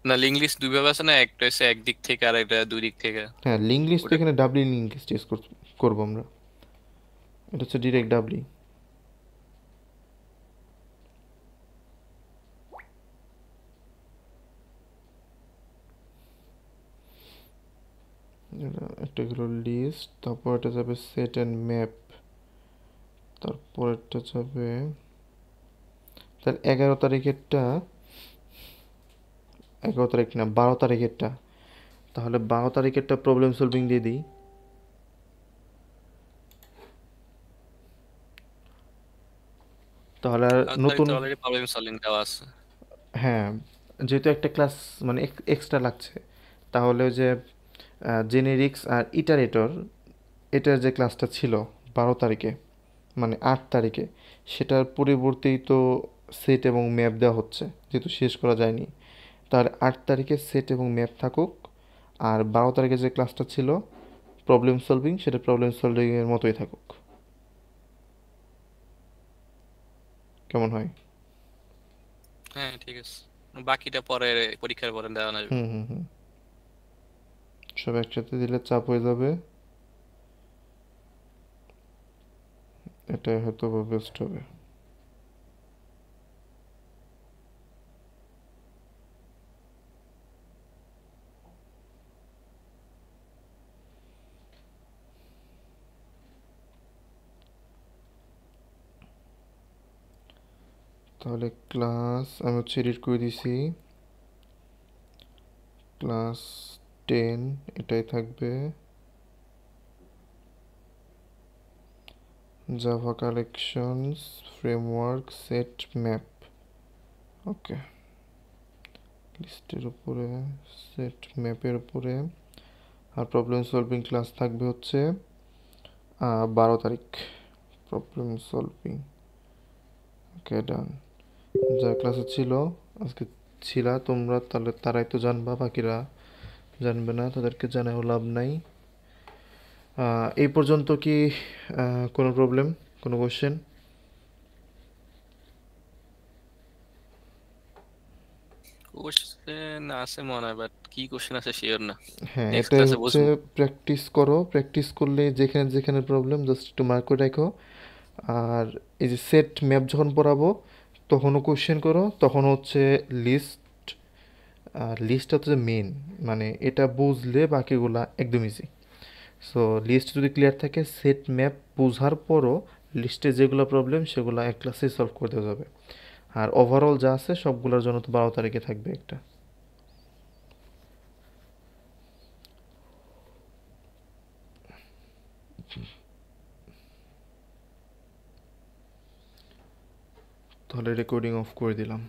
না, লিংক লিস্ট দুই ভাবে আছে না, একটা হচ্ছে একদিক থেকে আর একটা দুই দিক থেকে। হ্যাঁ, লিঙ্ক লিস্ট তো ওটা এখানে ডাবলি লিঙ্ক লিস্ট ইউজ করবো আমরা। এটা হচ্ছে ডিরেক্ট ডাবলি। একটা হলো লিস্ট, তারপর এটা যাবে সেট অ্যান্ড ম্যাপ, তারপর এটা যাবে তাহলে 11 তারিখেরটা, 11 তারিখ না 12 তারিখেরটা। তাহলে 12 তারিখেরটা প্রবলেম সলভিং দিয়ে দিই। তাহলে আর আর তারিখ নতুন, তো অলরেডি প্রবলেম সলভিং দেওয়া আছে। হ্যাঁ যেহেতু একটা ক্লাস মানে এক্সট্রা লাগছে, তাহলে ওই যে জেনেরিক্স আর ইটারেটর এটার যে ক্লাসটা ছিল 12 তারিখে মানে 8 তারিখে, সেটার পরিবর্তেই তো সেট এবং ম্যাপ দেওয়া হচ্ছে যেহেতু শেষ করা যায়নি। তাহলে 8 তারিখে সেট এবং ম্যাপ থাকুক, আর 12 তারিখে যে ক্লাসটা ছিল প্রবলেম সলভিং সেটা প্রবলেম সলভিংয়ের মতোই থাকুক। কেমন হয়? হ্যাঁ ঠিক আছে, বাকিটা পরে পরীক্ষার পরে দেওয়া যাবে। হুম হুম হুম সব একসাথে দিলে চাপ হয়ে যাবে, এটাই হয়তো বেস্ট হবে। তাহলে ক্লাস আমি হচ্ছে এডিট করে দিছি, ক্লাস 10 এটাই থাকবে, Java collections framework set map. Okay, লিস্টের উপরে সেট ম্যাপের উপরে। আর প্রবলেম সলভিং ক্লাস থাকবে হচ্ছে 12 তারিখ প্রবলেম সলভিং। ওকে ডান। যা ক্লাসে ছিল আজকে ছিলা তোমরা, তাহলে তারাই তো জানবা, বাকিরা জানবে না, তাদেরকে জানাও লাভ নাই। এই পর্যন্ত কি কোনো প্রবলেম, কোনো কোশ্চেন? কোশ্চেন আছে মনে হয়, বাট কি কোশ্চেন আছে শিওর না। হ্যাঁ নেক্সট এটাই ক্লাসে হচ্ছে, বুঝবো। প্র্যাকটিস করো, প্র্যাকটিস করলে যেখানে যেখানে প্রবলেম জাস্ট একটু মার্ক করে রাখো। আর এই যে সেট ম্যাপ যখন পড়াবো তখনও কোশ্চেন করো, তখন হচ্ছে লিস্ট, লিস্টটা হচ্ছে মেন, মানে এটা বুঝলে বাকিগুলা একদম ইজি। সো লিস্ট যদি ক্লিয়ার থাকে সেট ম্যাপ বোঝার পরও লিস্টে যেগুলো প্রবলেম সেগুলো এক ক্লাসেই সলভ করে দেওয়া যাবে। আর ওভারঅল যা আছে সবগুলোর জন্য তো 12 তারিখে থাকবে একটা। তাহলে রেকর্ডিং অফ করে দিলাম।